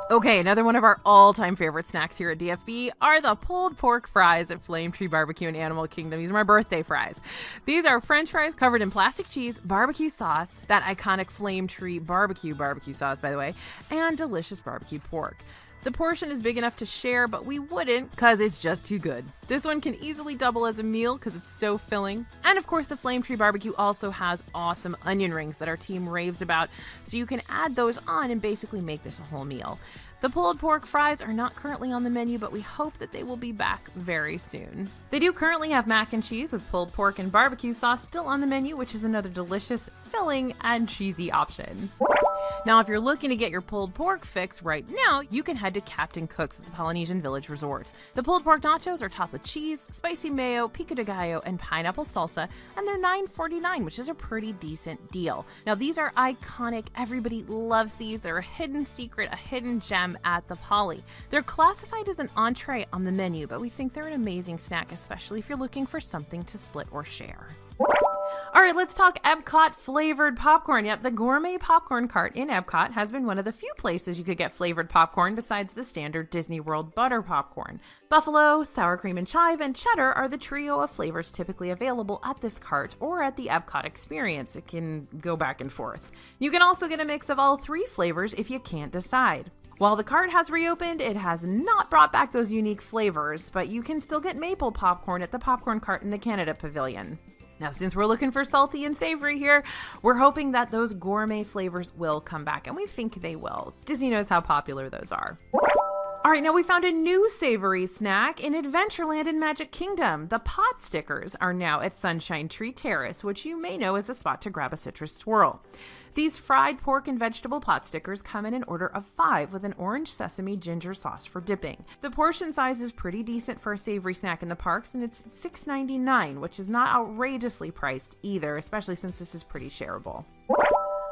P: Okay, another one of our all-time favorite snacks here at DFB are the pulled pork fries at Flame Tree Barbecue in Animal Kingdom. These are my birthday fries. These are French fries covered in plastic cheese, barbecue sauce, that iconic Flame Tree barbecue sauce, by the way, and delicious barbecue pork. The portion is big enough to share, but we wouldn't because it's just too good. This one can easily double as a meal because it's so filling. And of course, the Flame Tree Barbecue also has awesome onion rings that our team raves about, so you can add those on and basically make this a whole meal. The pulled pork fries are not currently on the menu, but we hope that they will be back very soon. They do currently have mac and cheese with pulled pork and barbecue sauce still on the menu, which is another delicious, filling, and cheesy option. Now, if you're looking to get your pulled pork fix right now, you can head to Captain Cook's at the Polynesian Village Resort. The pulled pork nachos are topped with cheese, spicy mayo, pico de gallo, and pineapple salsa, and they're $9.49, which is a pretty decent deal. Now, these are iconic. Everybody loves these. They're a hidden secret, a hidden gem at the Poly. They're classified as an entree on the menu, but we think they're an amazing snack, especially if you're looking for something to split or share. All right, let's talk Epcot flavored popcorn. Yep, the gourmet popcorn cart in Epcot has been one of the few places you could get flavored popcorn besides the standard Disney World butter popcorn. Buffalo, sour cream and chive, and cheddar are the trio of flavors typically available at this cart or at the Epcot experience. It can go back and forth. You can also get a mix of all three flavors if you can't decide. While the cart has reopened, it has not brought back those unique flavors, but you can still get maple popcorn at the popcorn cart in the Canada Pavilion. Now, since we're looking for salty and savory here, we're hoping that those gourmet flavors will come back, and we think they will. Disney knows how popular those are. All right, now we found a new savory snack in Adventureland in Magic Kingdom. The pot stickers are now at Sunshine Tree Terrace, which you may know is the spot to grab a citrus swirl. These fried pork and vegetable pot stickers come in an order of 5 with an orange sesame ginger sauce for dipping. The portion size is pretty decent for a savory snack in the parks, and it's $6.99, which is not outrageously priced either, especially since this is pretty shareable.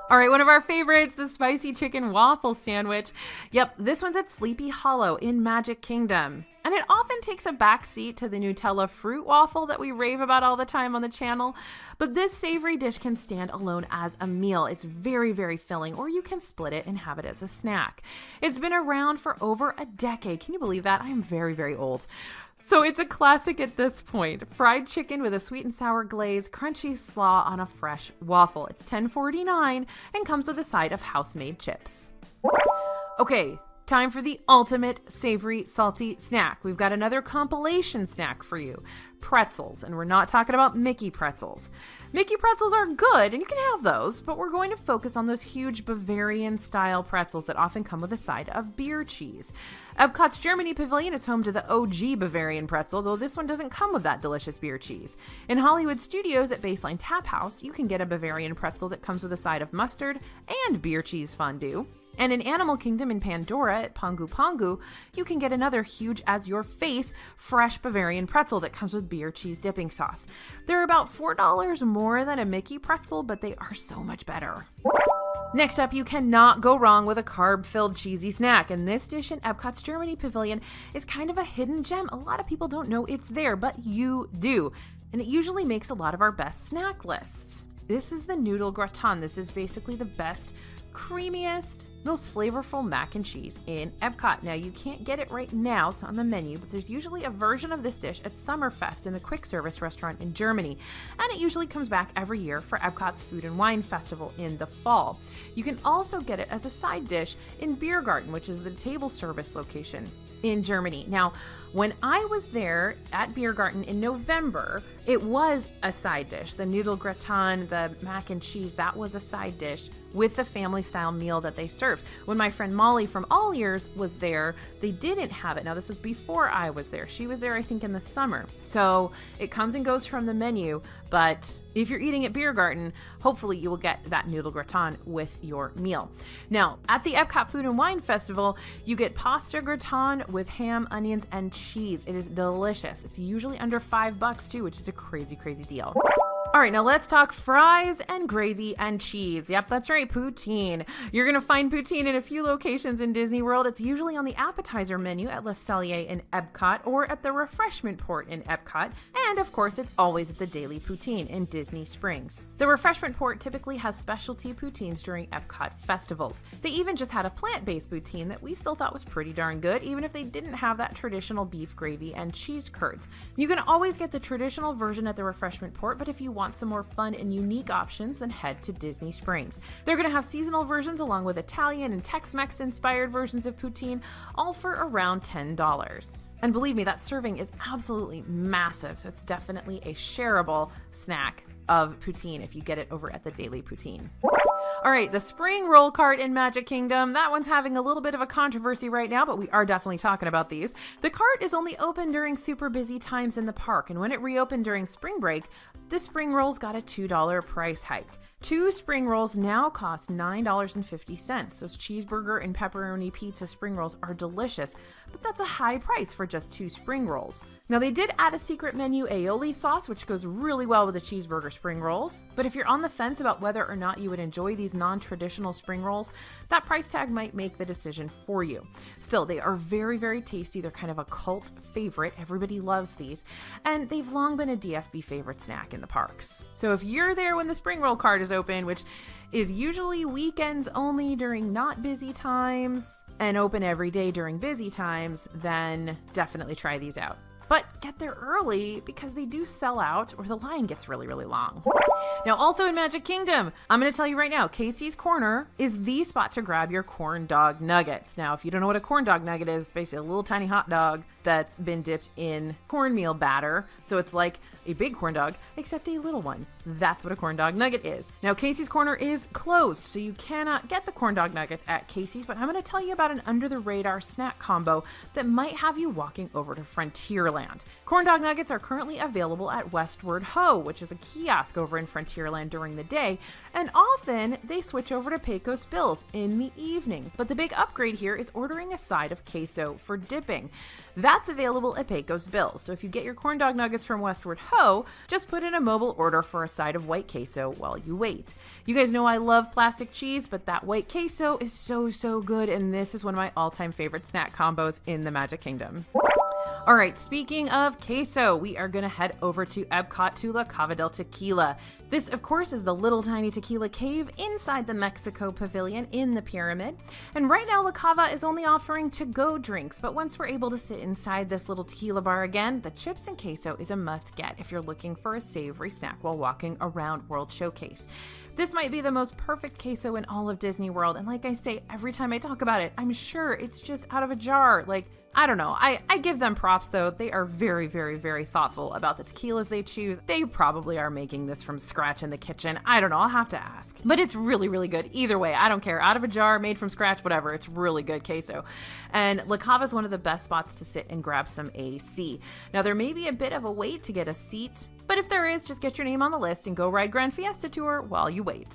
P: All right, one of our favorites, the spicy chicken waffle sandwich. Yep, this one's at Sleepy Hollow in Magic Kingdom. And it often takes a back seat to the Nutella fruit waffle that we rave about all the time on the channel. But this savory dish can stand alone as a meal. It's very, very filling, or you can split it and have it as a snack. It's been around for over a decade. Can you believe that? I am very, very old. So it's a classic at this point. Fried chicken with a sweet and sour glaze, crunchy slaw on a fresh waffle. It's $10.49 and comes with a side of house-made chips. Okay, time for the ultimate savory, salty snack. We've got another compilation snack for you. Pretzels, and we're not talking about Mickey pretzels. Mickey pretzels are good, and you can have those, but we're going to focus on those huge Bavarian-style pretzels that often come with a side of beer cheese. Epcot's Germany Pavilion is home to the OG Bavarian pretzel, though this one doesn't come with that delicious beer cheese. In Hollywood Studios at Baseline Tap House, you can get a Bavarian pretzel that comes with a side of mustard and beer cheese fondue. And in Animal Kingdom in Pandora at Pongu Pongu, you can get another huge as your face fresh Bavarian pretzel that comes with beer cheese dipping sauce. They're about $4 more than a Mickey pretzel, but they are so much better. Next up, you cannot go wrong with a carb-filled cheesy snack, and this dish in Epcot's Germany Pavilion is kind of a hidden gem. A lot of people don't know it's there, but you do, and it usually makes a lot of our best snack lists. This is the noodle gratin. This is basically the best, creamiest, most flavorful mac and cheese in Epcot. Now, you can't get it right now, it's on the menu, but there's usually a version of this dish at Summerfest in the quick service restaurant in Germany, and it usually comes back every year for Epcot's Food and Wine Festival in the fall. You can also get it as a side dish in Beer Garden, which is the table service location in Germany. Now, when I was there at Beer Garden in November, it was a side dish. The noodle gratin, the mac and cheese, that was a side dish with the family-style meal that they served. When my friend Molly from All Ears was there, they didn't have it. Now, this was before I was there. She was there, I think, in the summer. So it comes and goes from the menu, but if you're eating at Beer Garden, hopefully you will get that noodle gratin with your meal. Now, at the Epcot Food and Wine Festival, you get pasta gratin with ham, onions, and cheese. It is delicious. It's usually under $5 too, which is a crazy, crazy deal. All right, now let's talk fries and gravy and cheese. Yep, that's right, poutine. You're going to find poutine in a few locations in Disney World. It's usually on the appetizer menu at Le Cellier in Epcot or at the refreshment port in Epcot. And of course, it's always at the Daily Poutine in Disney Springs. The refreshment port typically has specialty poutines during Epcot festivals. They even just had a plant-based poutine that we still thought was pretty darn good, even if they didn't have that traditional beef gravy and cheese curds. You can always get the traditional version at the refreshment port, but if you want some more fun and unique options, then head to Disney Springs. They're going to have seasonal versions along with Italian and Tex-Mex inspired versions of poutine, all for around $10. And believe me, that serving is absolutely massive, so it's definitely a shareable snack of poutine if you get it over at the Daily Poutine. All right, the spring roll cart in Magic Kingdom. That one's having a little bit of a controversy right now, but we are definitely talking about these. The cart is only open during super busy times in the park, and when it reopened during spring break, the spring rolls got a $2 price hike. 2 spring rolls now cost $9.50. Those cheeseburger and pepperoni pizza spring rolls are delicious, but that's a high price for just 2 spring rolls. Now, they did add a secret menu aioli sauce, which goes really well with the cheeseburger spring rolls. But if you're on the fence about whether or not you would enjoy these non-traditional spring rolls, that price tag might make the decision for you. Still, they are very, very tasty. They're kind of a cult favorite. Everybody loves these. And they've long been a DFB favorite snack in the parks. So if you're there when the spring roll cart is open, which is usually weekends only during not busy times and open every day during busy times, then definitely try these out. But get there early because they do sell out or the line gets really, really long. Now, also in Magic Kingdom, I'm going to tell you right now, Casey's Corner is the spot to grab your corn dog nuggets. Now, if you don't know what a corn dog nugget is, it's basically a little tiny hot dog that's been dipped in cornmeal batter. So it's like a big corn dog, except a little one. That's what a corn dog nugget is. Now, Casey's Corner is closed, so you cannot get the corn dog nuggets at Casey's, but I'm going to tell you about an under-the-radar snack combo that might have you walking over to Frontierland. Corn dog nuggets are currently available at Westward Ho, which is a kiosk over in Frontierland during the day, and often they switch over to Pecos Bills in the evening. But the big upgrade here is ordering a side of queso for dipping. That's available at Pecos Bills, so if you get your corn dog nuggets from Westward Ho, just put in a mobile order for a side of white queso while you wait. You guys know I love plastic cheese, but that white queso is so good, and this is one of my all-time favorite snack combos in the Magic Kingdom. All right, speaking of queso, we are going to head over to Epcot to La Cava del Tequila. This, of course, is the little tiny tequila cave inside the Mexico Pavilion in the pyramid. And right now, La Cava is only offering to-go drinks, but once we're able to sit inside this little tequila bar again, the chips and queso is a must-get if you're looking for a savory snack while walking around World Showcase. This might be the most perfect queso in all of Disney World, and like I say, every time I talk about it, I'm sure it's just out of a jar. Like, I don't know. I give them props, though. They are very, very, very thoughtful about the tequilas they choose. They probably are making this from scratch in the kitchen. I don't know. I'll have to ask. But it's really, really good. Either way, I don't care. Out of a jar, made from scratch, whatever. It's really good queso. And La Cava is one of the best spots to sit and grab some AC. Now, there may be a bit of a wait to get a seat, but if there is, just get your name on the list and go ride Grand Fiesta Tour while you wait.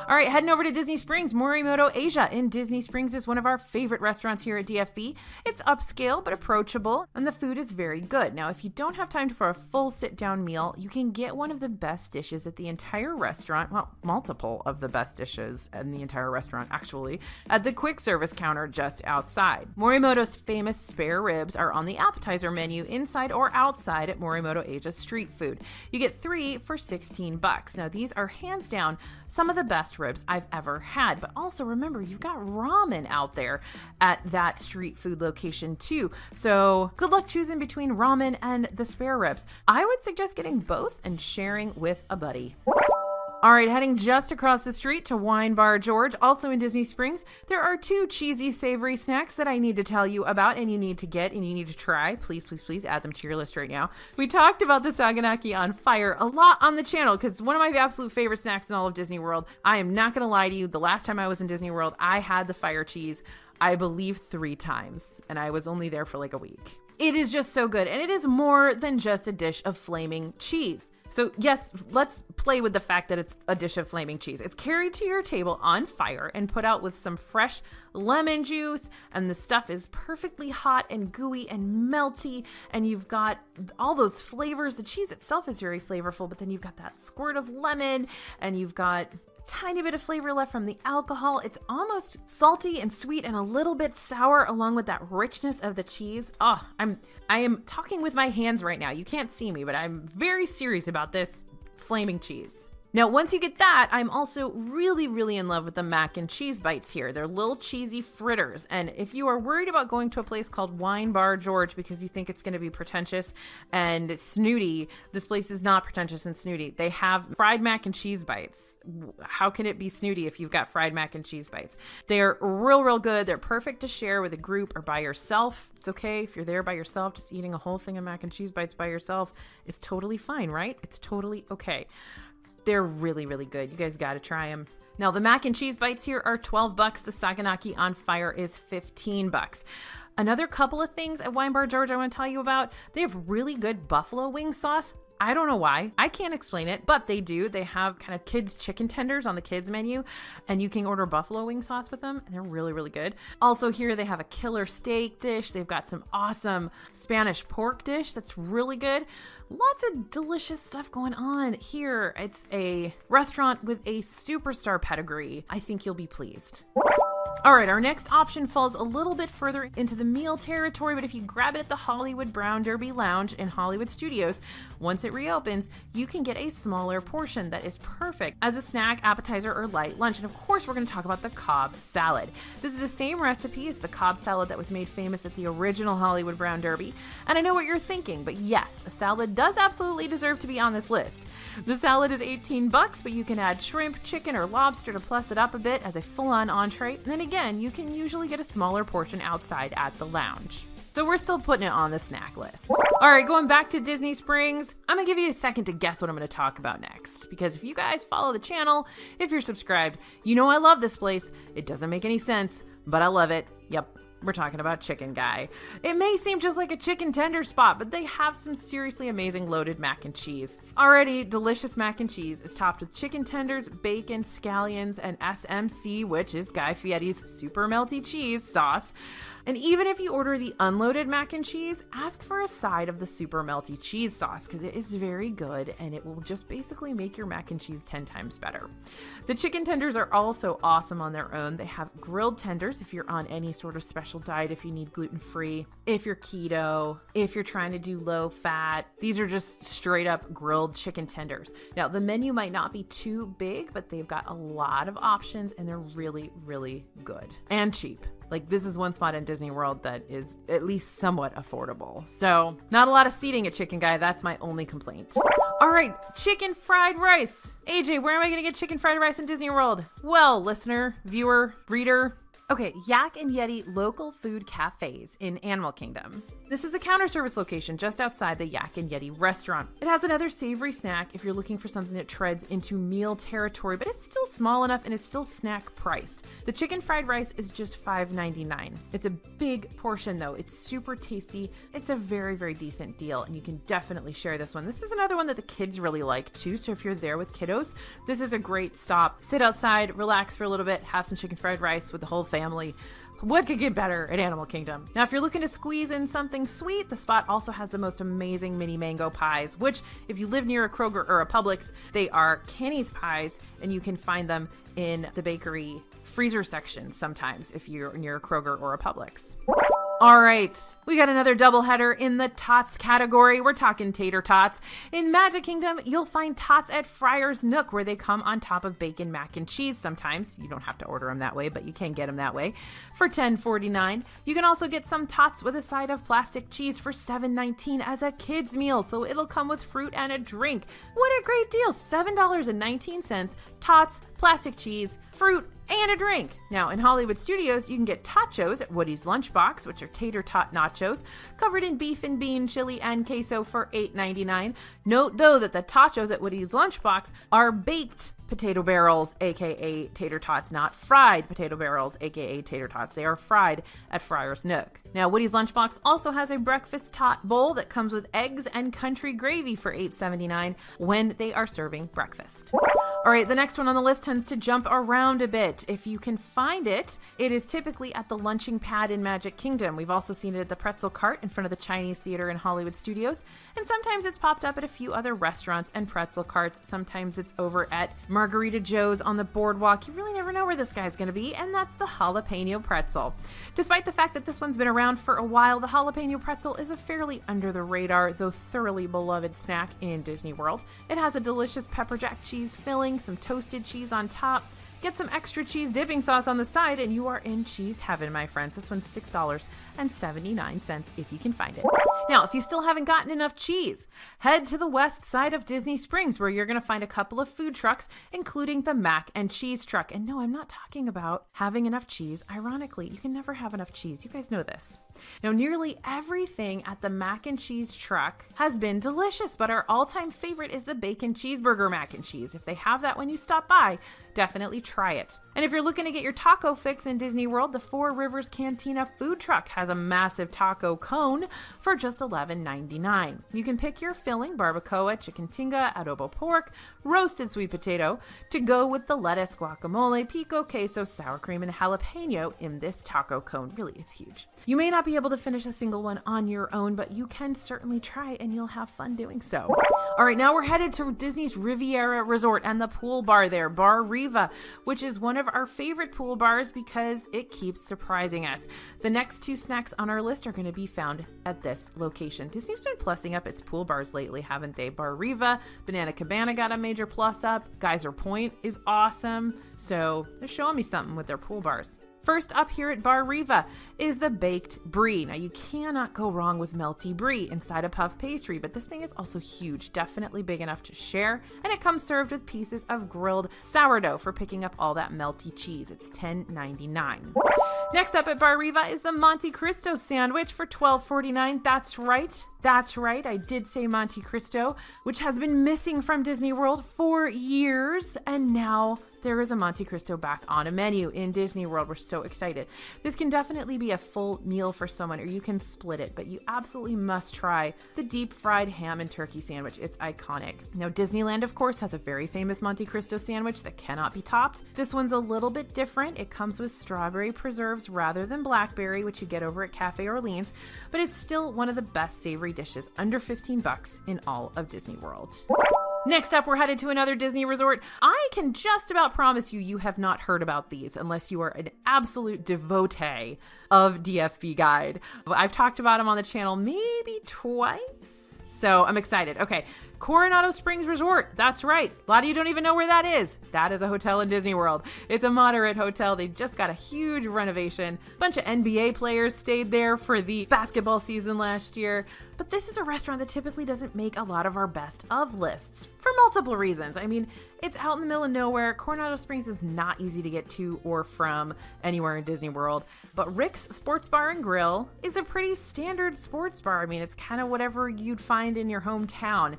P: All right, heading over to Disney Springs. Morimoto Asia in Disney Springs is one of our favorite restaurants here at DFB. It's upscale but approachable, and the food is very good. Now, if you don't have time for a full sit-down meal, you can get one of the best dishes at the entire restaurant, well, multiple of the best dishes in the entire restaurant, actually, at the quick service counter just outside. Morimoto's famous spare ribs are on the appetizer menu inside or outside at Morimoto Asia Street Food. You get 3 for $16. Now, these are hands down some of the best ribs I've ever had, but also remember, you've got ramen out there at that street food location too. So good luck choosing between ramen and the spare ribs. I would suggest getting both and sharing with a buddy. All right, heading just across the street to Wine Bar George, also in Disney Springs, there are 2 cheesy, savory snacks that I need to tell you about and you need to get and you need to try. Please, please, please add them to your list right now. We talked about the Saganaki on Fire a lot on the channel because one of my absolute favorite snacks in all of Disney World. I am not going to lie to you. The last time I was in Disney World, I had the fire cheese, I believe 3 times, and I was only there for like a week. It is just so good, and it is more than just a dish of flaming cheese. So yes, let's play with the fact that it's a dish of flaming cheese. It's carried to your table on fire and put out with some fresh lemon juice, and the stuff is perfectly hot and gooey and melty, and you've got all those flavors. The cheese itself is very flavorful, but then you've got that squirt of lemon, and you've got tiny bit of flavor left from the alcohol. It's almost salty and sweet and a little bit sour along with that richness of the cheese. I am talking with my hands right now. You can't see me, but I'm very serious about this flaming cheese. Now, once you get that, I'm also really, really in love with the mac and cheese bites here. They're little cheesy fritters. And if you are worried about going to a place called Wine Bar George because you think it's going to be pretentious and snooty, this place is not pretentious and snooty. They have fried mac and cheese bites. How can it be snooty if you've got fried mac and cheese bites? They're real, real good. They're perfect to share with a group or by yourself. It's okay if you're there by yourself. Just eating a whole thing of mac and cheese bites by yourself is totally fine, right? It's totally okay. They're really, really good. You guys got to try them. Now, the mac and cheese bites here are $12. The Saganaki on Fire is $15. Another couple of things at Wine Bar George I want to tell you about. They have really good buffalo wing sauce. I don't know why. I can't explain it, but they do. They have kind of kids chicken tenders on the kids menu, and you can order buffalo wing sauce with them, and they're really, really good. Also here they have a killer steak dish. They've got some awesome Spanish pork dish that's really good. Lots of delicious stuff going on here. It's a restaurant with a superstar pedigree. I think you'll be pleased. All right, our next option falls a little bit further into the meal territory, but if you grab it at the Hollywood Brown Derby Lounge in Hollywood Studios, once it reopens, you can get a smaller portion that is perfect as a snack, appetizer, or light lunch. And of course, we're going to talk about the Cobb salad. This is the same recipe as the Cobb salad that was made famous at the original Hollywood Brown Derby. And I know what you're thinking, but yes, a salad does absolutely deserve to be on this list. The salad is $18, but you can add shrimp, chicken, or lobster to plus it up a bit as a full-on entree. And then again, you can usually get a smaller portion outside at the lounge. So we're still putting it on the snack list. All right, going back to Disney Springs, I'm gonna give you a second to guess what I'm gonna talk about next. Because if you guys follow the channel, if you're subscribed, you know I love this place. It doesn't make any sense, but I love it. Yep. We're talking about Chicken Guy. It may seem just like a chicken tender spot, but they have some seriously amazing loaded mac and cheese. Already, delicious mac and cheese is topped with chicken tenders, bacon, scallions, and SMC, which is Guy Fieri's super melty cheese sauce. And even if you order the unloaded mac and cheese, ask for a side of the super melty cheese sauce because it is very good and it will just basically make your mac and cheese 10 times better. The chicken tenders are also awesome on their own. They have grilled tenders if you're on any sort of special diet, if you need gluten-free, if you're keto, if you're trying to do low fat. These are just straight up grilled chicken tenders. Now, the menu might not be too big, but they've got a lot of options and they're really, really good and cheap. Like, this is one spot in Disney World that is at least somewhat affordable. So, not a lot of seating at Chicken Guy. That's my only complaint. All right, chicken fried rice. AJ, where am I going to get chicken fried rice in Disney World? Well, listener, viewer, reader. Okay, Yak and Yeti Local Food Cafes in Animal Kingdom. This is the counter service location just outside the Yak and Yeti restaurant. It has another savory snack if you're looking for something that treads into meal territory, but it's still small enough and it's still snack priced. The chicken fried rice is just $5.99. It's a big portion though. It's super tasty. It's a very, very decent deal and you can definitely share this one. This is another one that the kids really like too. So if you're there with kiddos, this is a great stop. Sit outside, relax for a little bit, have some chicken fried rice with the whole family. What could get better at Animal Kingdom? Now, if you're looking to squeeze in something sweet, the spot also has the most amazing mini mango pies, which if you live near a Kroger or a Publix, they are Kenny's pies, and you can find them in the bakery freezer section sometimes if you're near a Kroger or a Publix. All right, we got another doubleheader in the tots category. We're talking tater tots. In Magic Kingdom, you'll find tots at Friar's Nook, where they come on top of bacon mac and cheese sometimes. You don't have to order them that way, but you can get them that way for $10.49. You can also get some tots with a side of plastic cheese for $7.19 as a kid's meal, so it'll come with fruit and a drink. What a great deal, $7.19, tots, plastic cheese, fruit, and a drink. Now, in Hollywood Studios, you can get tachos at Woody's Lunchbox, which are tater tot nachos, covered in beef and bean, chili, and queso for $8.99. Note, though, that the tachos at Woody's Lunchbox are baked potato barrels, aka tater tots, not fried potato barrels, aka tater tots. They are fried at Friar's Nook. Now, Woody's Lunchbox also has a breakfast tot bowl that comes with eggs and country gravy for $8.79 when they are serving breakfast. All right, the next one on the list tends to jump around a bit. If you can find it, it is typically at the lunching pad in Magic Kingdom. We've also seen it at the pretzel cart in front of the Chinese Theater in Hollywood Studios, and sometimes it's popped up at a few other restaurants and pretzel carts. Sometimes it's over at Margarita Joe's on the boardwalk. You really never know where this guy's going to be, and that's the jalapeno pretzel. Despite the fact that this one's been around for a while, the jalapeno pretzel is a fairly under the radar, though thoroughly beloved snack in Disney World. It has a delicious pepper jack cheese filling, some toasted cheese on top. Get some extra cheese dipping sauce on the side and you are in cheese heaven, my friends. This one's $6.79 if you can find it. Now, if you still haven't gotten enough cheese, head to the west side of Disney Springs where you're going to find a couple of food trucks, including the mac and cheese truck. And no, I'm not talking about having enough cheese. Ironically, you can never have enough cheese. You guys know this. Now, nearly everything at the mac and cheese truck has been delicious, but our all-time favorite is the bacon cheeseburger mac and cheese. If they have that when you stop by, definitely try it. And if you're looking to get your taco fix in Disney World, the Four Rivers Cantina food truck has a massive taco cone for just $11.99. You can pick your filling, barbacoa, chicken tinga, adobo pork, roasted sweet potato, to go with the lettuce, guacamole, pico, queso, sour cream, and jalapeno in this taco cone. Really, it's huge. You may not be able to finish a single one on your own, but you can certainly try and you'll have fun doing so. All right, now we're headed to Disney's Riviera Resort and the pool bar there, Bar Riva, which is one of our favorite pool bars because it keeps surprising us. The next two snacks on our list are going to be found at this location. Disney's been plussing up its pool bars lately, haven't they? Bar Riva, Banana Cabana got a major plus up. Geyser Point is awesome. So they're showing me something with their pool bars. First up here at Bar Riva is the baked brie. Now, you cannot go wrong with melty brie inside a puff pastry, but this thing is also huge, definitely big enough to share, and it comes served with pieces of grilled sourdough for picking up all that melty cheese. It's $10.99. Next up at Bar Riva is the Monte Cristo sandwich for $12.49. That's right, I did say Monte Cristo, which has been missing from Disney World for years, and now there is a Monte Cristo back on a menu in Disney World. We're so excited. This can definitely be a full meal for someone, or you can split it, but you absolutely must try the deep fried ham and turkey sandwich. It's iconic. Now, Disneyland, of course, has a very famous Monte Cristo sandwich that cannot be topped. This one's a little bit different. It comes with strawberry preserves rather than blackberry, which you get over at Cafe Orleans, but it's still one of the best savory dishes, under $15 in all of Disney World. Next up, we're headed to another Disney resort. I can just about promise you have not heard about these unless you are an absolute devotee of DFB Guide. I've talked about them on the channel maybe twice, so I'm excited. Okay, Coronado Springs Resort. That's right. A lot of you don't even know where that is. That is a hotel in Disney World. It's a moderate hotel. They just got a huge renovation. A bunch of NBA players stayed there for the basketball season last year. But this is a restaurant that typically doesn't make a lot of our best of lists for multiple reasons. I mean, it's out in the middle of nowhere. Coronado Springs is not easy to get to or from anywhere in Disney World. But Rick's Sports Bar and Grill is a pretty standard sports bar. I mean, it's kind of whatever you'd find in your hometown.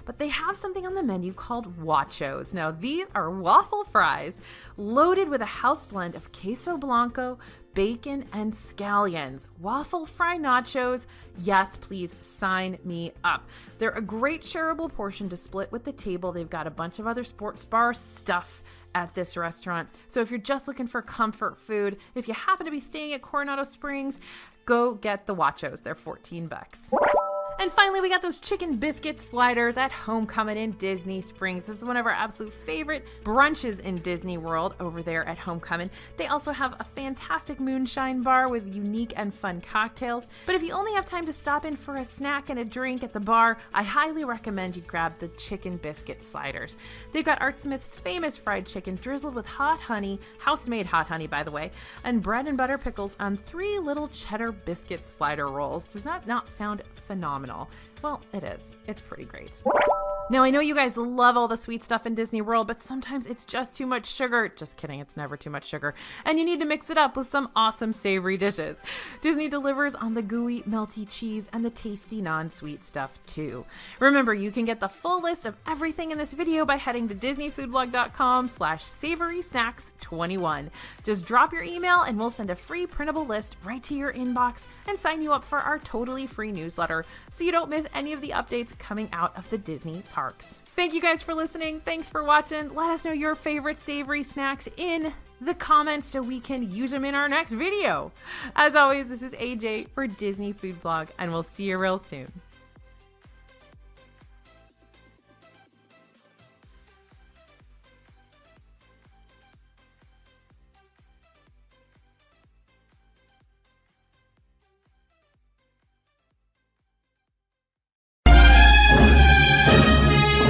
P: But they have something on the menu called Wachos. Now, these are waffle fries loaded with a house blend of queso blanco, bacon, and scallions. Waffle fry nachos. Yes, please sign me up. They're a great shareable portion to split with the table. They've got a bunch of other sports bar stuff at this restaurant. So if you're just looking for comfort food, if you happen to be staying at Coronado Springs, go get the Wachos. They're $14. And finally, we got those chicken biscuit sliders at Homecoming in Disney Springs. This is one of our absolute favorite brunches in Disney World over there at Homecoming. They also have a fantastic moonshine bar with unique and fun cocktails. But if you only have time to stop in for a snack and a drink at the bar, I highly recommend you grab the chicken biscuit sliders. They've got Art Smith's famous fried chicken drizzled with hot honey, house-made hot honey, by the way, and bread and butter pickles on 3 little cheddar biscuit slider rolls. Does that not sound phenomenal? Well, it is. It's pretty great. Now, I know you guys love all the sweet stuff in Disney World, but sometimes it's just too much sugar. Just kidding, it's never too much sugar. And you need to mix it up with some awesome savory dishes. Disney delivers on the gooey, melty cheese and the tasty non-sweet stuff too. Remember, you can get the full list of everything in this video by heading to disneyfoodblog.com/savorysnacks21. Just drop your email and we'll send a free printable list right to your inbox and sign you up for our totally free newsletter so you don't miss any of the updates coming out of the Disney parks. Thank you guys for listening. Thanks for watching. Let us know your favorite savory snacks in the comments so we can use them in our next video. As always, this is AJ for Disney Food Blog, and we'll see you real soon.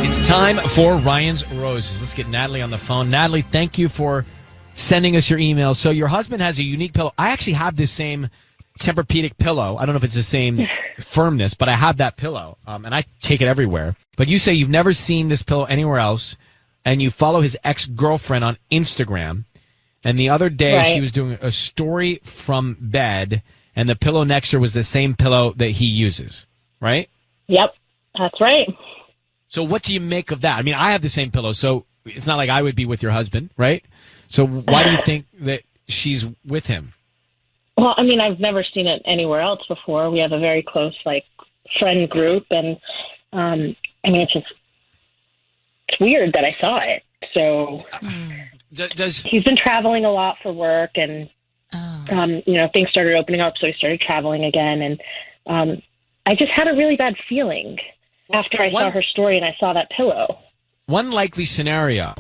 A: It's time for Ryan's Roses. Let's get Natalie on the phone. Natalie, thank you for sending us your email. So your husband has a unique pillow. I actually have this same Tempur-Pedic pillow. I don't know if it's the same firmness, but I have that pillow, and I take it everywhere. But you say you've never seen this pillow anywhere else, and you follow his ex-girlfriend on Instagram. And the other day she was doing a story from bed, and the pillow next to her was the same pillow that he uses, right?
Q: Yep, that's right.
A: So what do you make of that? I mean, I have the same pillow. So it's not like I would be with your husband, right? So why do you think that she's with him?
I: Well, I mean, I've never seen it anywhere else before. We have a very close, friend group, and I mean, it's weird that I saw it. So he's been traveling a lot for work, and things started opening up, so he started traveling again, and I just had a really bad feeling after I saw her story and I saw that pillow.
A: One likely scenario,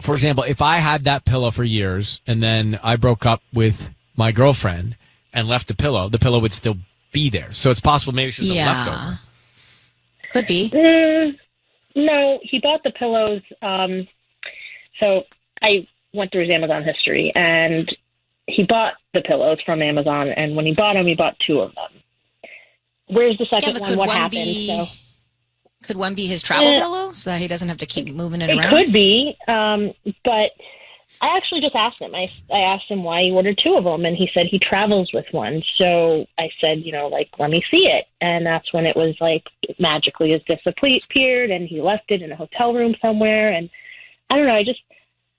A: for example, if I had that pillow for years and then I broke up with my girlfriend and left the pillow would still be there. So it's possible maybe she's a leftover.
G: Could be.
I: No, he bought the pillows. So I went through his Amazon history, and he bought the pillows from Amazon. And when he bought them, he bought 2 of them. Where's the second one? What happened?
G: Could one be his travel pillow so that he doesn't have to keep moving it around?
I: It could be, but I actually just asked him. I asked him why he ordered 2 of them, and he said he travels with one. So I said, let me see it. And that's when it was magically has disappeared, and he left it in a hotel room somewhere. And I don't know. I just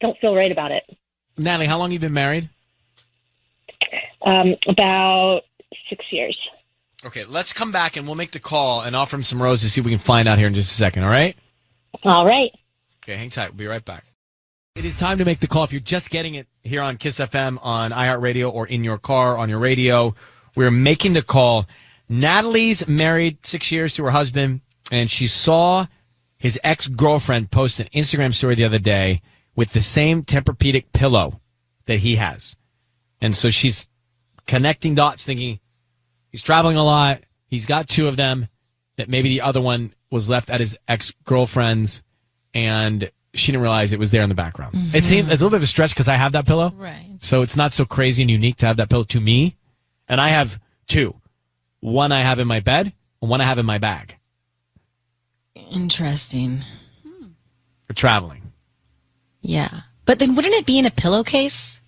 I: don't feel right about it.
A: Natalie, how long have you been married?
I: About 6 years.
A: Okay, let's come back and we'll make the call and offer him some roses, see if we can find out here in just a second, all right?
I: All right.
A: Okay, hang tight. We'll be right back. It is time to make the call. If you're just getting it here on Kiss FM, on iHeartRadio, or in your car, on your radio, we're making the call. Natalie's married 6 years to her husband, and she saw his ex-girlfriend post an Instagram story the other day with the same Tempur-Pedic pillow that he has. And so she's connecting dots, thinking he's traveling a lot. He's got 2 of them, that maybe the other one was left at his ex-girlfriend's, and she didn't realize it was there in the background.
G: Mm-hmm.
A: It's a little bit of a stretch because I have that pillow.
G: Right.
A: So it's not so crazy and unique to have that pillow to me. And I have 2. One I have in my bed and one I have in my bag.
G: Interesting.
A: For traveling.
G: Yeah. But then wouldn't it be in a pillowcase?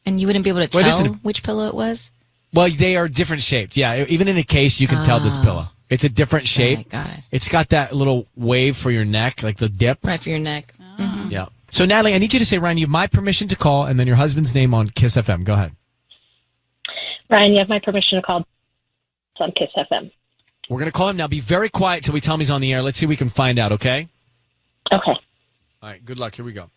G: And you wouldn't be able to tell which pillow it was?
A: Well, they are different shaped. Yeah, even in a case, you can tell this pillow. It's a different shape.
G: Got it.
A: It's got that little wave for your neck, like the dip.
G: Right for your neck. Mm-hmm.
A: Yeah. So, Natalie, I need you to say, Ryan, you have my permission to call, and then your husband's name on Kiss FM. Go ahead.
I: Ryan, you have my permission to call on Kiss FM.
A: We're going to call him now. Be very quiet till we tell him he's on the air. Let's see if we can find out, okay?
I: Okay.
A: All right, good luck. Here we go.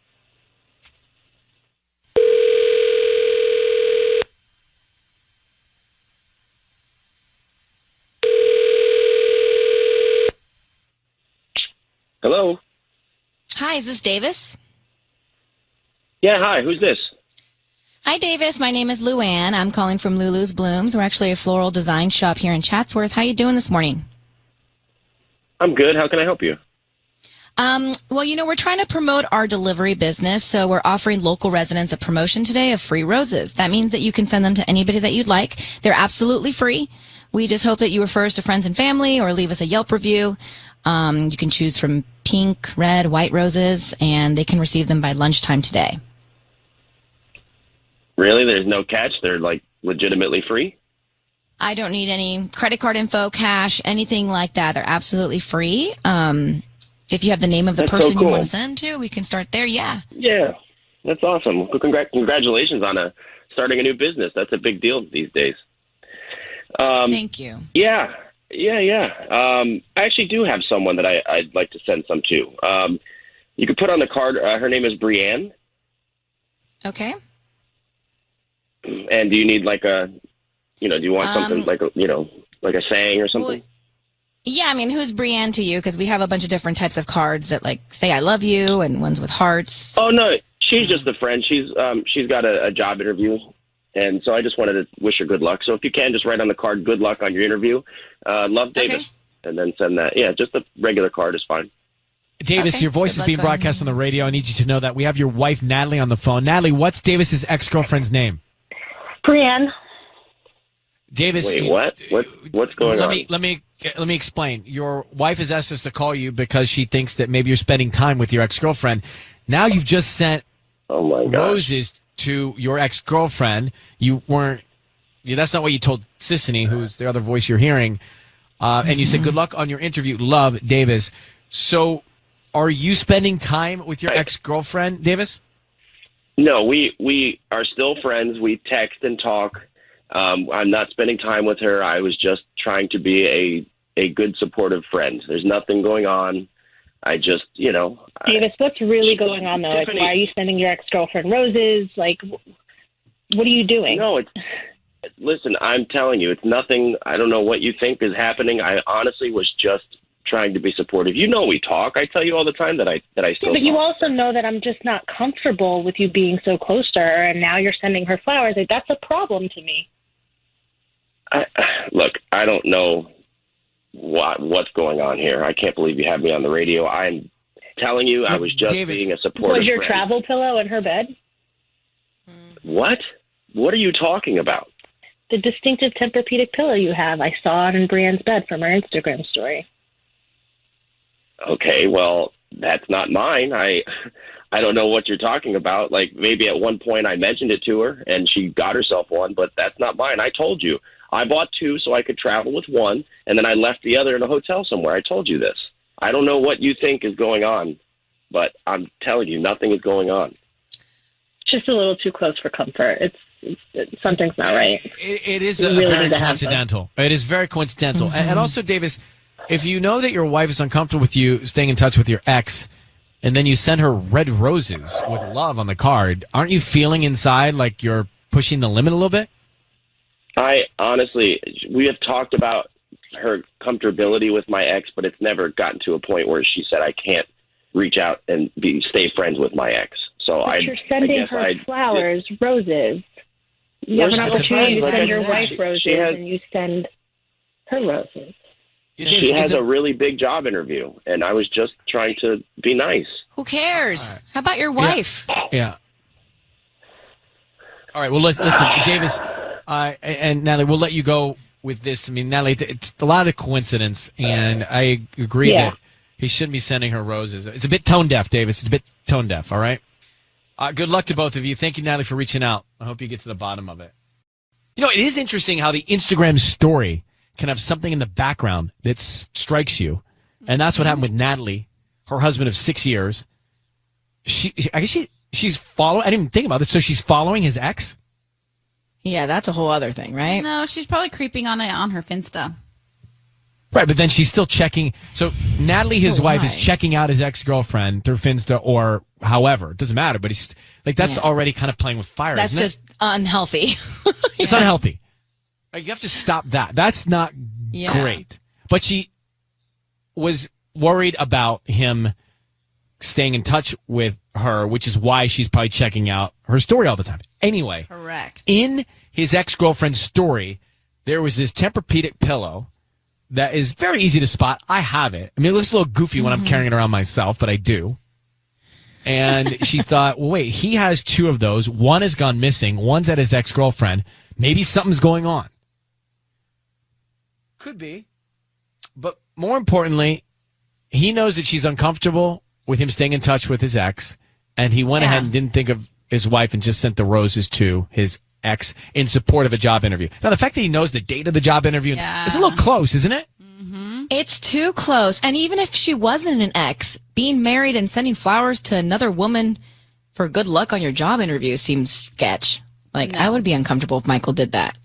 Q: Hello?
G: Hi, is this Davis?
Q: Yeah, hi. Who's this?
G: Hi, Davis. My name is Luann. I'm calling from Lulu's Blooms. We're actually a floral design shop here in Chatsworth. How you doing this morning?
Q: I'm good. How can I help you?
G: Well, we're trying to promote our delivery business, so we're offering local residents a promotion today of free roses. That means that you can send them to anybody that you'd like. They're absolutely free. We just hope that you refer us to friends and family or leave us a Yelp review. You can choose from pink, red, white roses, and they can receive them by lunchtime today.
Q: Really? There's no catch? They're, legitimately free?
G: I don't need any credit card info, cash, anything like that. They're absolutely free. If you have the name of the person you want to send to, we can start there. Yeah.
Q: Yeah. That's awesome. Well, congratulations on starting a new business. That's a big deal these days.
G: Thank you.
Q: Yeah. I actually do have someone that I'd like to send some to. You could put on the card, her name is Brienne.
G: Okay.
Q: And do you need do you want something like a saying or something?
G: Well, yeah, who's Brienne to you? Because we have a bunch of different types of cards that say I love you and ones with hearts.
Q: Oh, no, she's just a friend. She's got a job interview. And so I just wanted to wish her good luck. So if you can, just write on the card, good luck on your interview. Love, Davis. Okay. And then send that. Yeah, just a regular card is fine.
A: Davis, your voice is being broadcast on the radio. I need you to know that. We have your wife, Natalie, on the phone. Natalie, what's Davis's ex-girlfriend's name?
I: Brienne.
A: Davis.
Q: Wait, what? What's going on?
A: Let me explain. Your wife has asked us to call you because she thinks that maybe you're spending time with your ex-girlfriend. Now you've just sent roses to your ex-girlfriend. You weren't. That's not what you told Sissany, who's the other voice you're hearing. And you said good luck on your interview. Love, Davis. So Are you spending time with your ex-girlfriend, Davis?
Q: No, we are still friends. We text and talk. I'm not spending time with her. I was just trying to be a good, supportive friend. There's nothing going on. I just,
K: Davis, what's really going on, though? Like, why are you sending your ex-girlfriend roses? Like, what are you doing?
Q: No, listen, I'm telling you, it's nothing. I don't know what you think is happening. I honestly was just trying to be supportive. We talk. I tell you all the time that I still
K: but
Q: talk.
K: you also know that I'm just not comfortable with you being so close to her, and now you're sending her flowers. Like, that's a problem to me.
Q: Look, I don't know what's going on here. I can't believe you have me on the radio. I'm telling you, I was just being a supportive
K: Was your
Q: friend.
K: travel pillow in her bed?
Q: What? What are you talking about?
K: The distinctive Tempur-Pedic pillow you have. I saw it in Brienne's bed from her Instagram story.
Q: Okay, well, that's not mine. I don't know what you're talking about. Like, maybe at one point I mentioned it to her and she got herself one, but that's not mine. I told you. I bought two so I could travel with one, and then I left the other in a hotel somewhere. I told you this. I don't know what you think is going on, but I'm telling you, nothing is going on.
K: Just a little too close for comfort. Something's not right.
A: It is
K: really
A: very
K: need to have
A: coincidental. It is very coincidental.
K: Mm-hmm.
A: And also, Davis, if you know that your wife is uncomfortable with you staying in touch with your ex, and then you send her red roses with love on the card, aren't you feeling inside like you're pushing the limit a little bit?
Q: I honestly, we have talked about her comfortability with my ex, but it's never gotten to a point where she said I can't reach out and stay friends with my ex. So
K: you're sending her flowers, roses. You have an opportunity to send your wife roses, and you send her roses.
Q: She has a really big job interview, and I was just trying to be nice.
C: Who cares? How about your wife?
A: Yeah. All right. Well, listen, Davis, and Natalie, we'll let you go with this. I mean, Natalie, it's a lot of coincidence, and I agree that he shouldn't be sending her roses. It's a bit tone deaf, Davis. It's a bit tone deaf. All right. Good luck to both of you. Thank you, Natalie, for reaching out. I hope you get to the bottom of it. It is interesting how the Instagram story can have something in the background that strikes you. And that's what happened with Natalie, her husband of 6 years. I guess she's following. I didn't even think about it. So she's following his ex?
G: Yeah, that's a whole other thing, right?
C: No, she's probably creeping on it on her Finsta.
A: Right, but then she's still checking. So Natalie, his wife, is checking out his ex-girlfriend through Finsta or however. It doesn't matter, but he's like, that's already kind of playing with fire.
G: That's
A: isn't
G: just unhealthy.
A: It's unhealthy. Like, you have to stop that. That's not great. But she was worried about him staying in touch with her, which is why she's probably checking out her story all the time. Anyway.
C: Correct.
A: In his ex-girlfriend's story, there was this Tempur-Pedic pillow that is very easy to spot. I have it. I mean, it looks a little goofy when I'm carrying it around myself, but I do. And she thought, well, wait, he has two of those. One has gone missing. One's at his ex-girlfriend. Maybe something's going on. Could be. But more importantly, he knows that she's uncomfortable with him staying in touch with his ex. And he went ahead and didn't think of his wife and just sent the roses to his ex in support of a job interview. Now, the fact that he knows the date of the job interview is a little close, isn't it?
G: It's too close. And even if she wasn't an ex, being married and sending flowers to another woman for good luck on your job interview seems sketch. Like, I would be uncomfortable if Michael did that.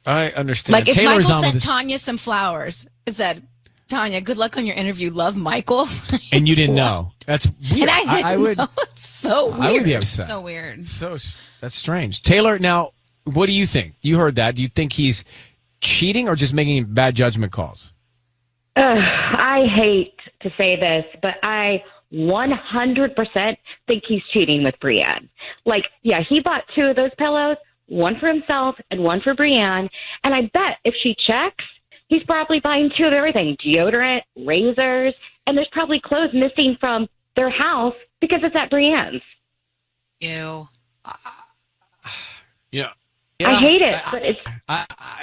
A: I understand.
G: Like, if
A: Taylor's
G: Michael
A: on
G: sent
A: with
G: Tanya some flowers, it said, Tanya, good luck on your interview. Love, Michael.
A: And you didn't know. That's weird.
G: And I would know. It's so weird.
A: I would be upset.
C: So weird.
A: That's strange. Taylor, now, what do you think? You heard that. Do you think he's cheating or just making bad judgment calls?
R: I hate to say this, but I 100% think he's cheating with Brienne. Like, yeah, he bought two of those pillows, one for himself and one for Brienne. And I bet if she checks, he's probably buying two of everything, deodorant, razors, and there's probably clothes missing from their house because it's at Brienne's.
C: Ew.
A: Yeah.
R: I hate it, but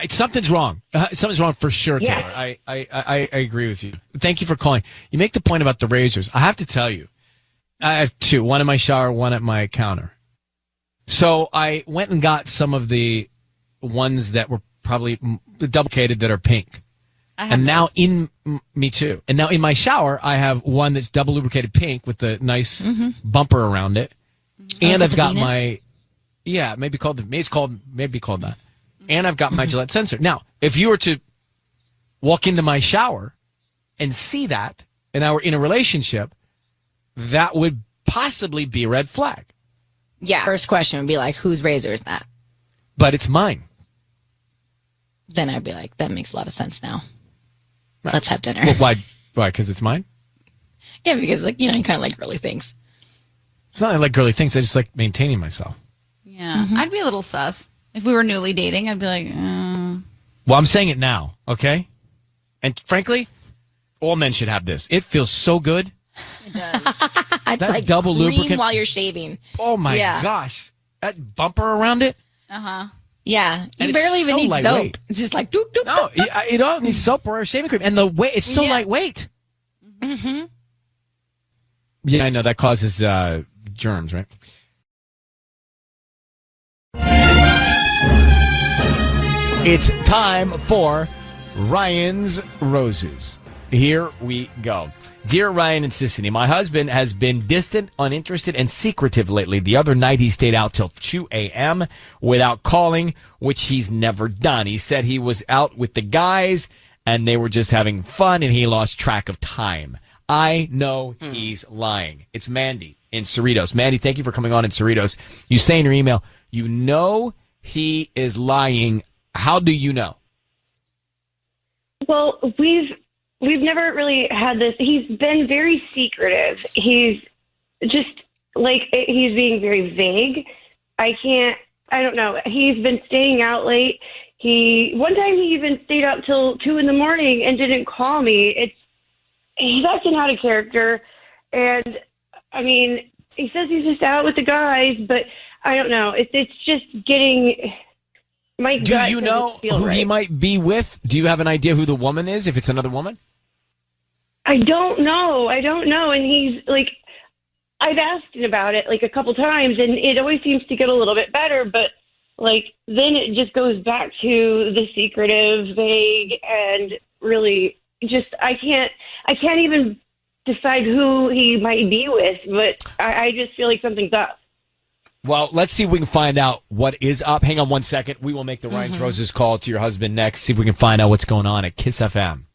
R: it's
A: something's wrong. Something's wrong for sure, Taylor.
R: Yes.
A: I agree with you. Thank you for calling. You make the point about the razors. I have to tell you, I have two, one in my shower, one at my counter. So I went and got some of the ones that were probably duplicated that are pink. And now me too. And now in my shower, I have one that's double lubricated pink with the nice bumper around it. And I've got maybe called that. And I've got my Gillette sensor. Now, if you were to walk into my shower and see that, and I were in a relationship, that would possibly be a red flag.
G: Yeah. First question would be like, whose razor is that?
A: But it's mine.
G: Then I'd be like, that makes a lot of sense now. Let's have dinner.
A: Well, why? Why? Because it's mine?
G: Yeah, because you kind of like girly things.
A: It's not that I like girly things. I just like maintaining myself.
C: Yeah. I'd be a little sus. If we were newly dating, I'd be like,
A: Well, I'm saying it now, okay? And frankly, all men should have this. It feels so good.
C: It does.
G: It's
A: That
G: like
A: double
G: green
A: lubricant
G: while you're shaving.
A: Oh, my
G: Yeah.
A: gosh. That bumper around it.
C: Uh-huh.
G: Yeah.
A: And
G: You
A: it's
G: barely even
A: so
G: need
A: lightweight.
G: soap. It's just like, doop, doop.
A: No, you don't need soap or a shaving cream. And the weight, it's so lightweight.
G: Mm-hmm.
A: Yeah, I know. That causes germs, right? It's time for Ryan's Roses. Here we go. Dear Ryan and Sissany, my husband has been distant, uninterested, and secretive lately. The other night he stayed out till 2 a.m. without calling, which he's never done. He said he was out with the guys and they were just having fun and he lost track of time. I know he's lying. It's Mandy in Cerritos. Mandy, thank you for coming on in Cerritos. You say in your email, you know he is lying. How do you know?
I: Well, we've never really had this. He's been very secretive. He's just like he's being very vague. I don't know. He's been staying out late. One time he even stayed out till 2 a.m. and didn't call me. He's acting out of character, and I mean, he says he's just out with the guys, but I don't know. It's just getting.
A: Do you know who he might be with? Do you have an idea who the woman is, if it's another woman?
I: I don't know. And he's like, I've asked him about it like a couple times, and it always seems to get a little bit better, but like then it just goes back to the secretive, vague, and really just I can't even decide who he might be with, but I just feel like something's up.
A: Well, let's see if we can find out what is up. Hang on 1 second. We will make the Ryan's Roses call to your husband next. See if we can find out what's going on at Kiss FM.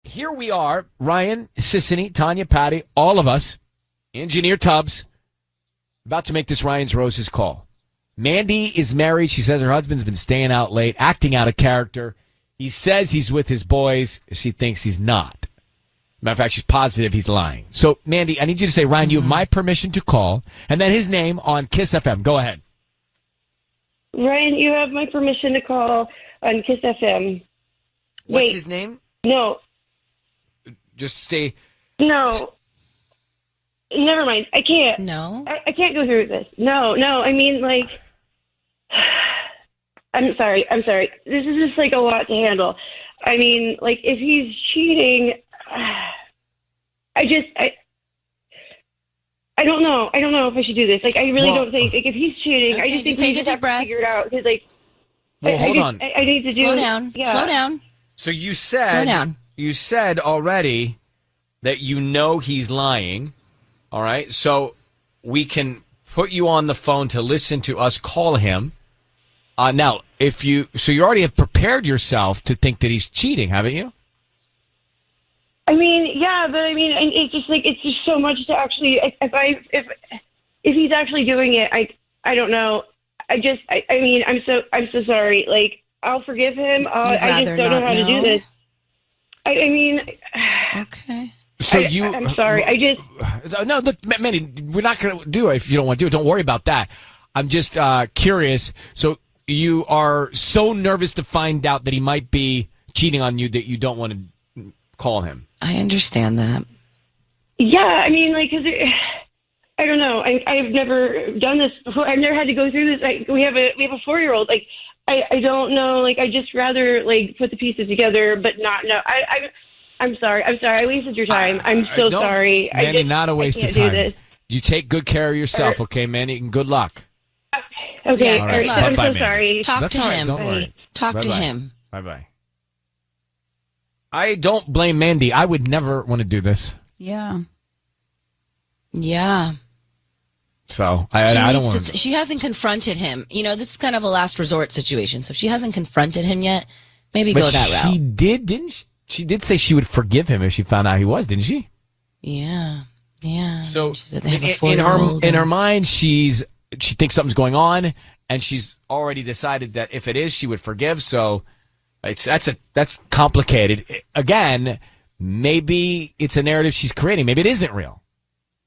A: Here we are, Ryan, Sissany, Tanya, Patty, all of us, Engineer Tubbs, about to make this Ryan's Roses call. Mandy is married. She says her husband's been staying out late, acting out of character. He says he's with his boys. She thinks he's not. Matter of fact, she's positive he's lying. So, Mandy, I need you to say, Ryan, you have my permission to call, and then his name on Kiss FM. Go ahead.
I: Ryan, you have my permission to call on Kiss FM.
A: What's his name?
I: No.
A: Just say.
I: No. Never mind. I can't.
G: No.
I: I can't go through with this. No. I mean, like, I'm sorry. This is just like a lot to handle. I mean, like, if he's cheating, I don't know. I don't know if I should do this. Like, I really don't think, like, if he's cheating, I just think
G: take
I: we
G: a
I: just
G: deep
I: have
G: breath.
I: to figure it out. Because, like,
A: Well, hold on.
I: I need to do.
G: Slow down.
I: Yeah.
G: Slow down.
A: So you
G: Slow
A: said
G: down.
A: you said already that you know he's lying. All right. So we can put you on the phone to listen to us call him. Now, you already have prepared yourself to think that he's cheating, haven't you?
I: I mean, yeah, but I mean, it's just like it's just so much to actually. If he's actually doing it, I don't know. I mean, I'm so sorry. Like, I'll forgive him. I just don't know how to do this. I mean,
G: okay.
A: So
I: I'm sorry.
A: No, look, Manny, we're not going to do it if you don't want to do it. Don't worry about that. I'm just curious. So you are so nervous to find out that he might be cheating on you that you don't want to call him.
G: I understand that.
I: Yeah, I mean, like, 'cause I don't know. I've never done this before. I've never had to go through this. We have a 4-year-old. Like, I don't know. Like, I just rather like put the pieces together, but not know. I'm sorry. I wasted your time. I'm so sorry.
A: Manny, not a waste of
I: do
A: time.
I: this.
A: You take good care of yourself, okay, Manny? And good luck.
I: Okay.
A: All right.
I: I'm
A: Bye-bye,
I: so
A: Manny.
I: sorry.
G: Talk
A: That's
G: to
A: all right.
G: him.
A: Don't worry.
G: Talk to
A: Bye-bye.
G: him.
A: Bye-bye. I don't blame Mandy. I would never want to do this.
C: Yeah.
G: Yeah.
A: So I don't want
G: to. She hasn't confronted him. You know, this is kind of a last resort situation. So if she hasn't confronted him yet, maybe go that route.
A: She did, didn't she? She did say she would forgive him if she found out he was, didn't she?
G: Yeah. Yeah.
A: So
G: she said they have a
A: in
G: 4-year-old
A: her mind, she thinks something's going on, and she's already decided that if it is, she would forgive. So that's complicated. Again, maybe it's a narrative she's creating. Maybe it isn't real.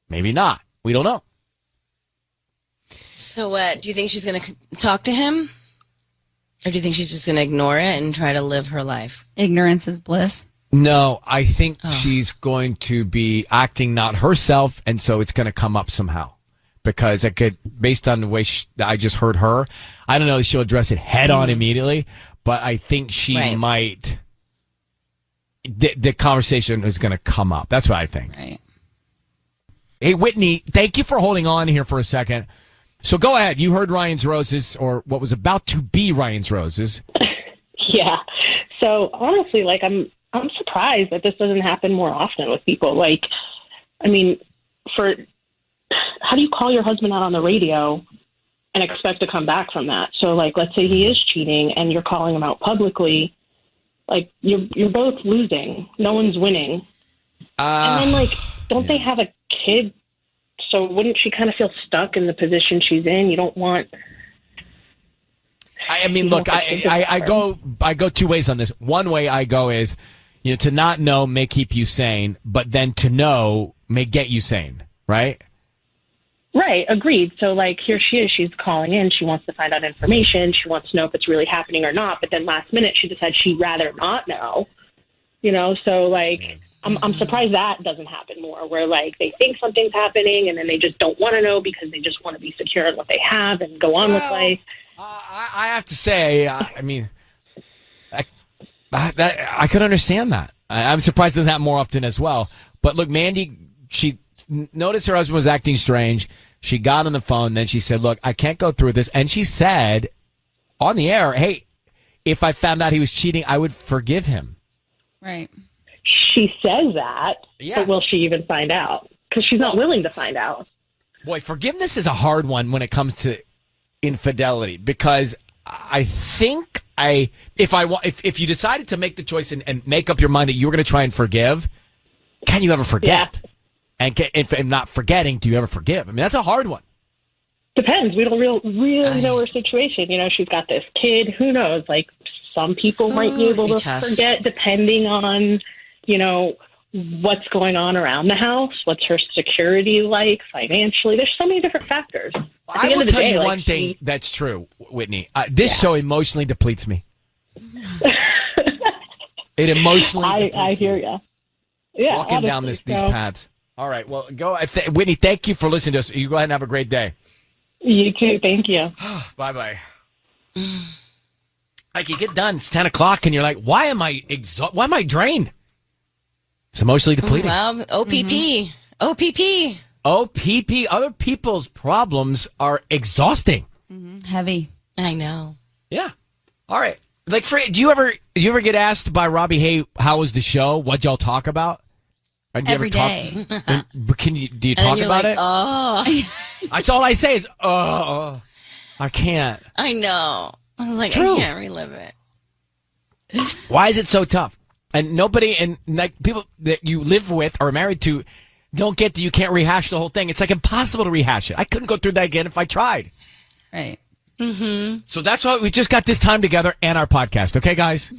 A: Maybe not. We don't know.
G: So do you think she's going to talk to him? Or do you think she's just going to ignore it and try to live her life?
C: Ignorance is bliss.
A: No, I think she's going to be acting not herself, and so it's going to come up somehow. Because based on the way I just heard her, I don't know if she'll address it head on immediately, but I think she might. The conversation is going to come up. That's what I think.
C: Right.
A: Hey, Whitney, thank you for holding on here for a second. So go ahead. You heard Ryan's Roses, or what was about to be Ryan's Roses.
S: Yeah. So honestly, like I'm surprised that this doesn't happen more often with people. Like, I mean, how do you call your husband out on the radio and expect to come back from that? So like, let's say he is cheating and you're calling him out publicly. Like you're both losing. No one's winning. And then like, don't they have a kid? So wouldn't she kind of feel stuck in the position she's in? You don't want.
A: I mean, look, I go two ways on this. One way I go is, to not know may keep you sane, but then to know may get you sane, right?
S: Right, agreed. So, like, here she is. She's calling in. She wants to find out information. She wants to know if it's really happening or not. But then last minute, she decides she'd rather not know. So, like, I'm surprised that doesn't happen more, where, like, they think something's happening and then they just don't want to know because they just want to be secure in what they have and go on with life.
A: I have to say, I mean, I could understand that. I'm surprised it doesn't happen more often as well. But look, Mandy, she noticed her husband was acting strange. She got on the phone. Then she said, look, I can't go through this. And she said on the air, hey, if I found out he was cheating, I would forgive him.
C: Right.
S: She says that, but will she even find out? Because she's not willing to find out.
A: Boy, forgiveness is a hard one when it comes to infidelity, because I think if you decided to make the choice and make up your mind that you were going to try and forgive, can you ever forget? Yeah. And if not forgetting, do you ever forgive? I mean, that's a hard one.
S: Depends. We don't really know her situation. She's got this kid. Who knows? Like, some people might be able to forget, depending on, what's going on around the house. What's her security like financially? There's so many different factors.
A: I will tell you one thing that's true, Whitney. This show emotionally depletes me. It emotionally depletes
S: I hear you. Yeah,
A: walking down these paths. All right, well, go. Whitney, thank you for listening to us. You go ahead and have a great day.
S: You too. Thank you.
A: Bye-bye. Like, you get done, it's 10 o'clock, and you're like, why am I Why am I drained? It's emotionally depleting.
G: Well, OPP. OPP.
A: OPP. Other people's problems are exhausting.
C: Heavy.
G: I know.
A: Yeah. All right. Like, do you ever get asked by Robbie, hey, how was the show? What'd y'all talk about?
C: Every day.
A: Do you talk about it?
G: Oh.
A: That's all I say is, I can't.
G: I know. I was like, I can't relive it.
A: Why is it so tough? And people that you live with or are married to don't get that you can't rehash the whole thing. It's like impossible to rehash it. I couldn't go through that again if I tried.
C: Right.
G: Mm-hmm.
A: So that's why we just got this time together and our podcast. Okay, guys?